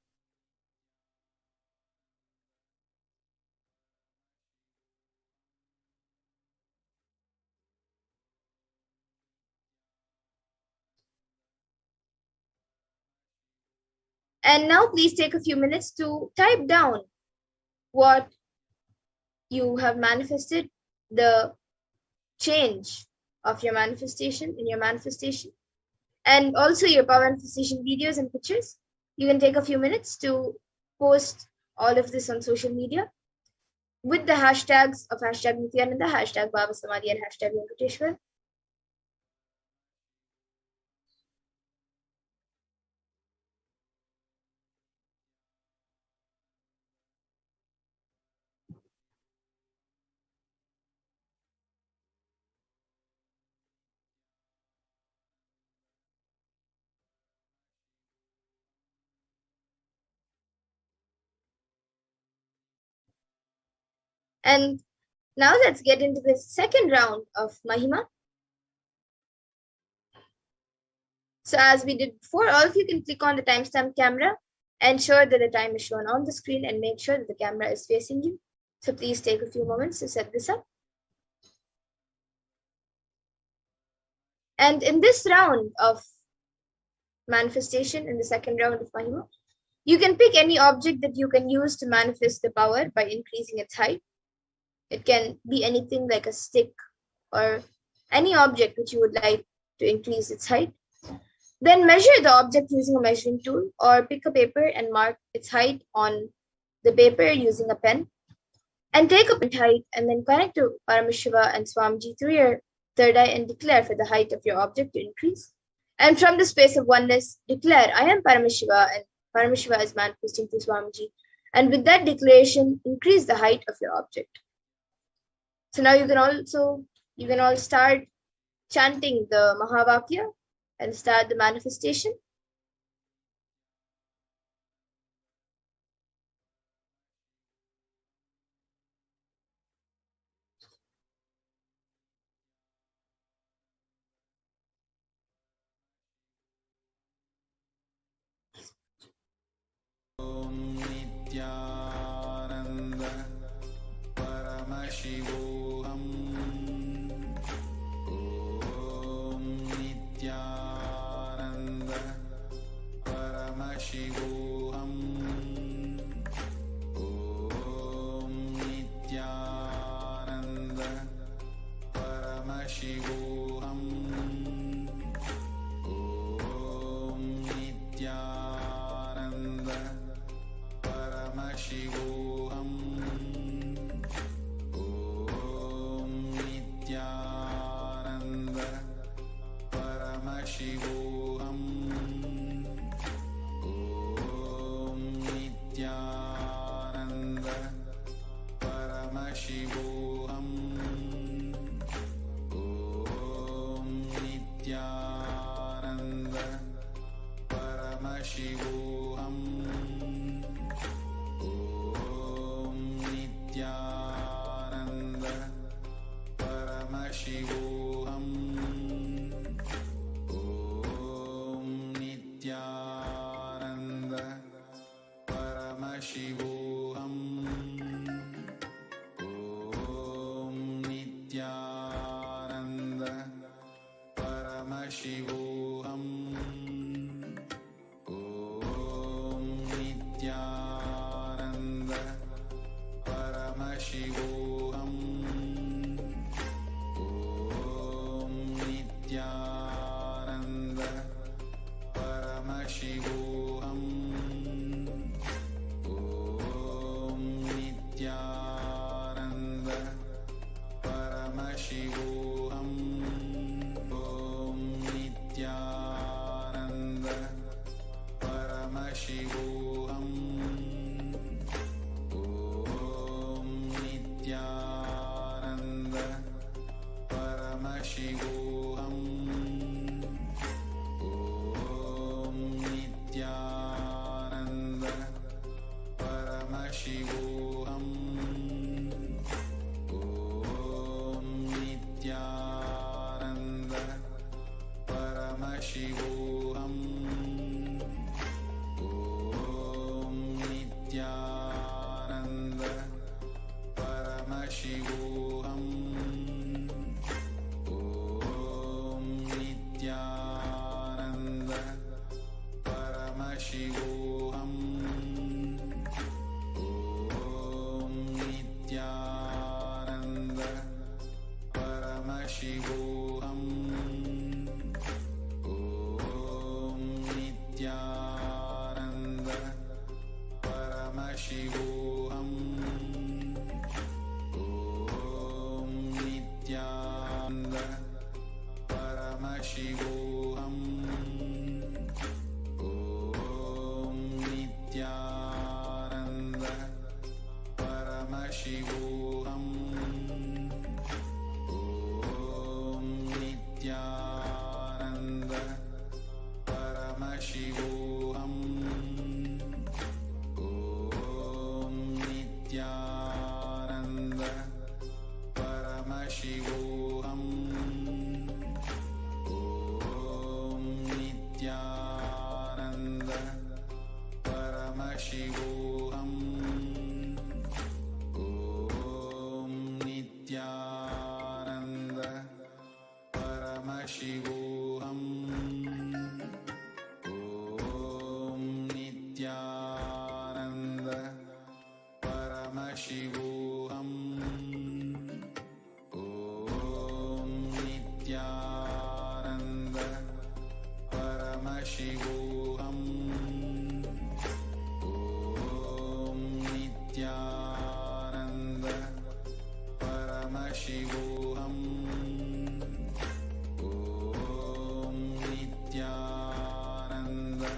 And now please take a few minutes to type down what you have manifested, the change of your manifestation in your manifestation, and also your power manifestation videos and pictures. You can take a few minutes to post all of this on social media with the hashtags of hashtag Nithyananda, hashtag Bhava Samadhi, and hashtag Venkateshwar. And now let's get into the second round of Mahima. So as we did before, all of you can click on the timestamp camera, ensure that the time is shown on the screen, and make sure that the camera is facing you. So please take a few moments to set this up. And in this round of manifestation, in the second round of Mahima, you can pick any object that you can use to manifest the power by increasing its height. It can be anything like a stick or any object which you would like to increase its height. Then measure the object using a measuring tool, or pick a paper and mark its height on the paper using a pen. And take a point height and then connect to Paramashiva and Swamiji through your third eye and declare for the height of your object to increase. And from the space of oneness, declare, I am Paramashiva, and Paramashiva is manifesting through Swamiji. And with that declaration, increase the height of your object. So now you can all start chanting the Mahavakya and start the manifestation. Nithyananda Paramashivoham. Om Nithyananda Paramashivoham. Om Nithyananda Paramashivoham. Om Nithyananda Paramashivoham. Om Nithyananda Paramashivoham. Om Nithyananda Paramashivoham. Om Nithyananda Paramashivoham. Om Nithyananda Paramashivoham. Om Nithyananda Paramashivoham. Om Nithyananda Paramashivoham. Om Nithyananda Paramashivoham. Om Nithyananda Paramashivoham. Om Nithyananda Paramashivoham. Om Nithyananda Paramashivoham. Paramashivoham. Om Nithyananda Paramashivoham. Om Nithyananda Paramashivoham. Om Nithyananda Paramashivoham. Om Nithyananda Paramashivoham. Om Nithyananda Paramashivoham. Om Nithyananda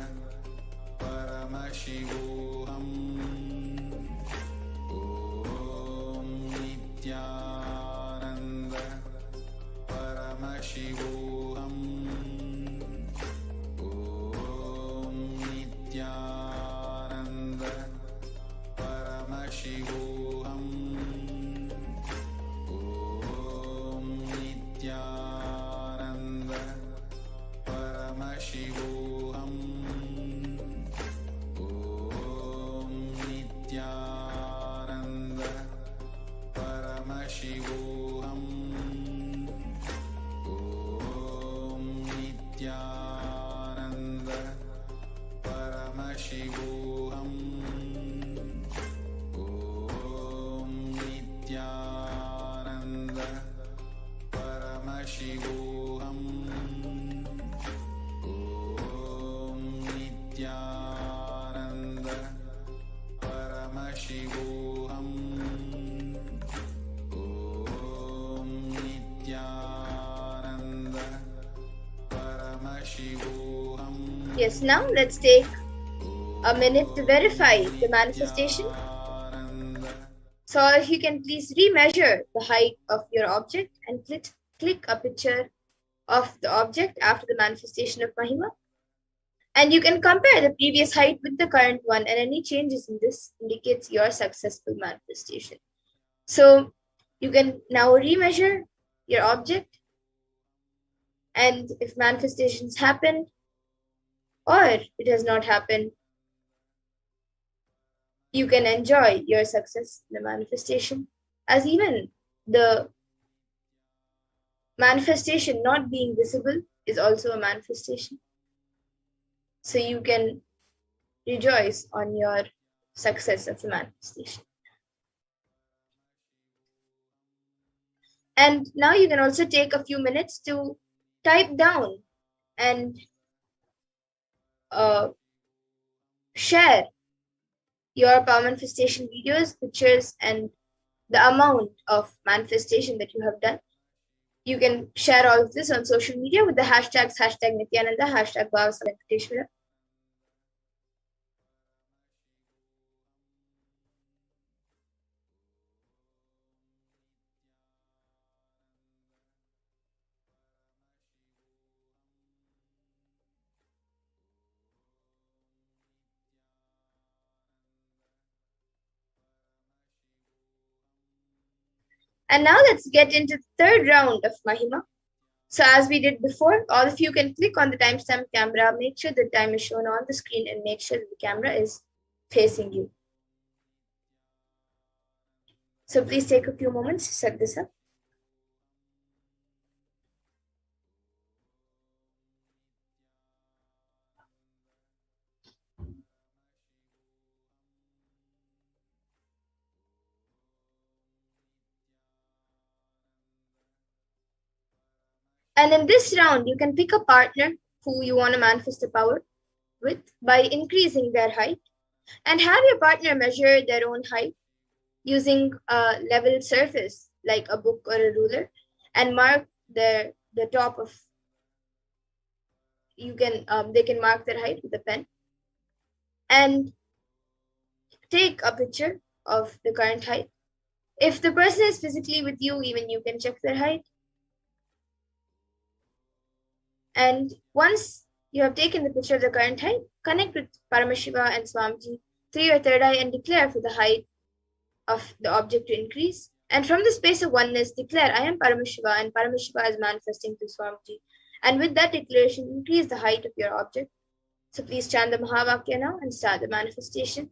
Paramashivoham. Om Nithyananda Paramashivoham. Om Nithyananda Paramashivoham. Om Nithyananda Paramashivoham. Om Nithyananda Paramashivoham. Om Nithyananda Paramashivoham. Om Nithyananda Paramashivoham. Om Nithyananda Paramashivoham. Om Nithyananda Paramashivoham. Yes, now let's take a minute to verify the manifestation. So if you can please remeasure the height of your object and click a picture of the object after the manifestation of Mahima. And you can compare the previous height with the current one, and any changes in this indicates your successful manifestation. So you can now remeasure your object, and if manifestations happen or it has not happened, you can enjoy your success in the manifestation, as even the manifestation not being visible is also a manifestation. So you can rejoice on your success of the manifestation. And now you can also take a few minutes to type down and share your power manifestation videos, pictures, and the amount of manifestation that you have done. You can share all of this on social media with the hashtags #Nithyananda, #Bhava Venkateshwara. And now let's get into the third round of Mahima. So as we did before, all of you can click on the timestamp camera, make sure the time is shown on the screen, and make sure that the camera is facing you. So please take a few moments to set this up. And in this round, you can pick a partner who you want to manifest the power with by increasing their height, and have your partner measure their own height using a level surface like a book or a ruler, and mark the top of. They can mark their height with a pen, and take a picture of the current height. If the person is physically with you, even you can check their height. And once you have taken the picture of the current height, connect with Paramashiva and Swamiji through your third eye and declare for the height of the object to increase. And from the space of oneness, declare, I am Paramashiva, and Paramashiva is manifesting through Swamiji. And with that declaration, increase the height of your object. So please chant the Mahavakya now and start the manifestation.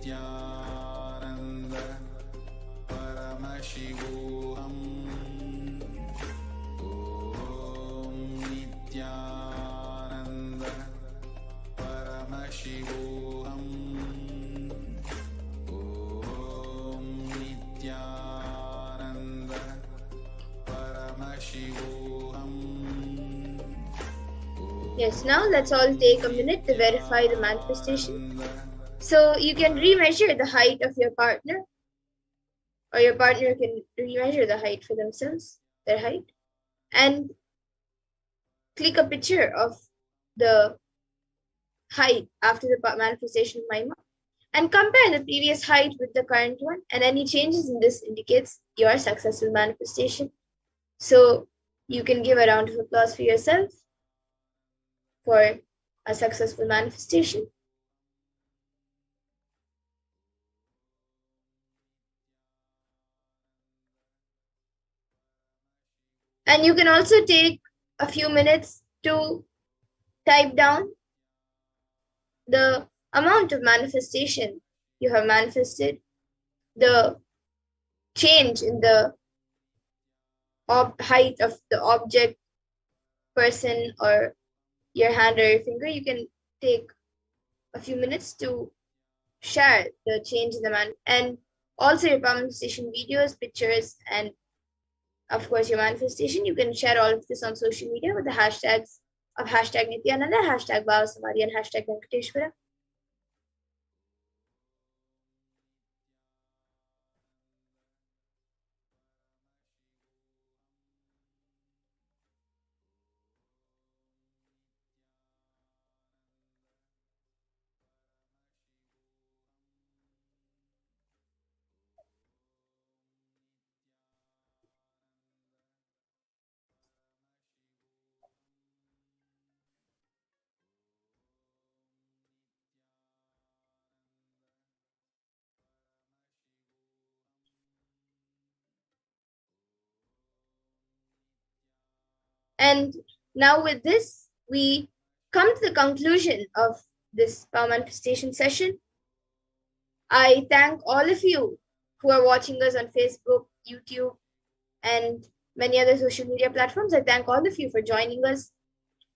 Nithyananda Paramashivoham. Om Nithyananda Paramashivoham. Om Nithyananda Paramashivoham. Yes, now let's all take a minute to verify the manifestation. So you can remeasure the height of your partner, or your partner can remeasure the height for themselves, their height, and click a picture of the height after the manifestation of Mahima, and compare the previous height with the current one, and any changes in this indicates your successful manifestation. So you can give a round of applause for yourself for a successful manifestation. And you can also take a few minutes to type down the amount of manifestation you have manifested, the change in the height of the object, person, or your hand or your finger, you can take a few minutes to share the change in the man, and also your manifestation videos, pictures, and of course your manifestation. You can share all of this on social media with the hashtags of hashtag Nithyananda, hashtag Bhava Samadhi, and hashtag Venkateshwara. And now with this, we come to the conclusion of this power manifestation session. I thank all of you who are watching us on Facebook, YouTube, and many other social media platforms. I thank all of you for joining us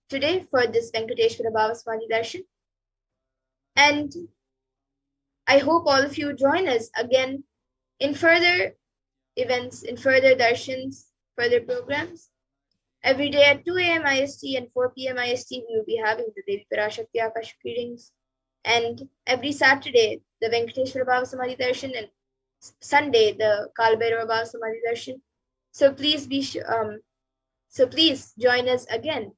today for this Venkateshwara Bhava Samadhi Darshan. And I hope all of you join us again in further events, in further darshans, further programs. Every day at 2 a.m. IST and 4 p.m. IST, we will be having the Devi Parashakti Akashic readings. And every Saturday, the Venkateshwara Bhava Samadhi Darshan, and Sunday, the Kalbhairava Bhava Samadhi Darshan. So please join us again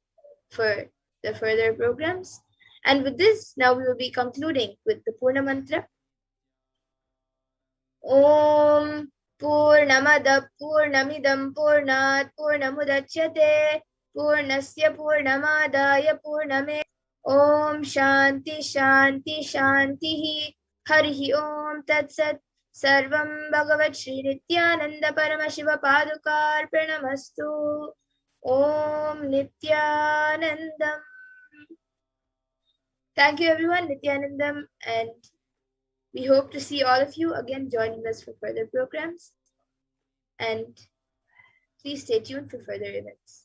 for the further programs. And with this, now we will be concluding with the Purna Mantra. Om Purnamada Purnamidam Purnat Purnamudachyate Purnasya Purnamadaya Purname. Om Shanti Shanti Shantihi Harihi Om Tat Sat. Sarvam Bhagavat Shri Nithyananda Paramashiva Padukar Pranamastu. Om Nithyanandam. Thank you everyone, Nithyanandam, and we hope to see all of you again joining us for further programs. And please stay tuned for further events.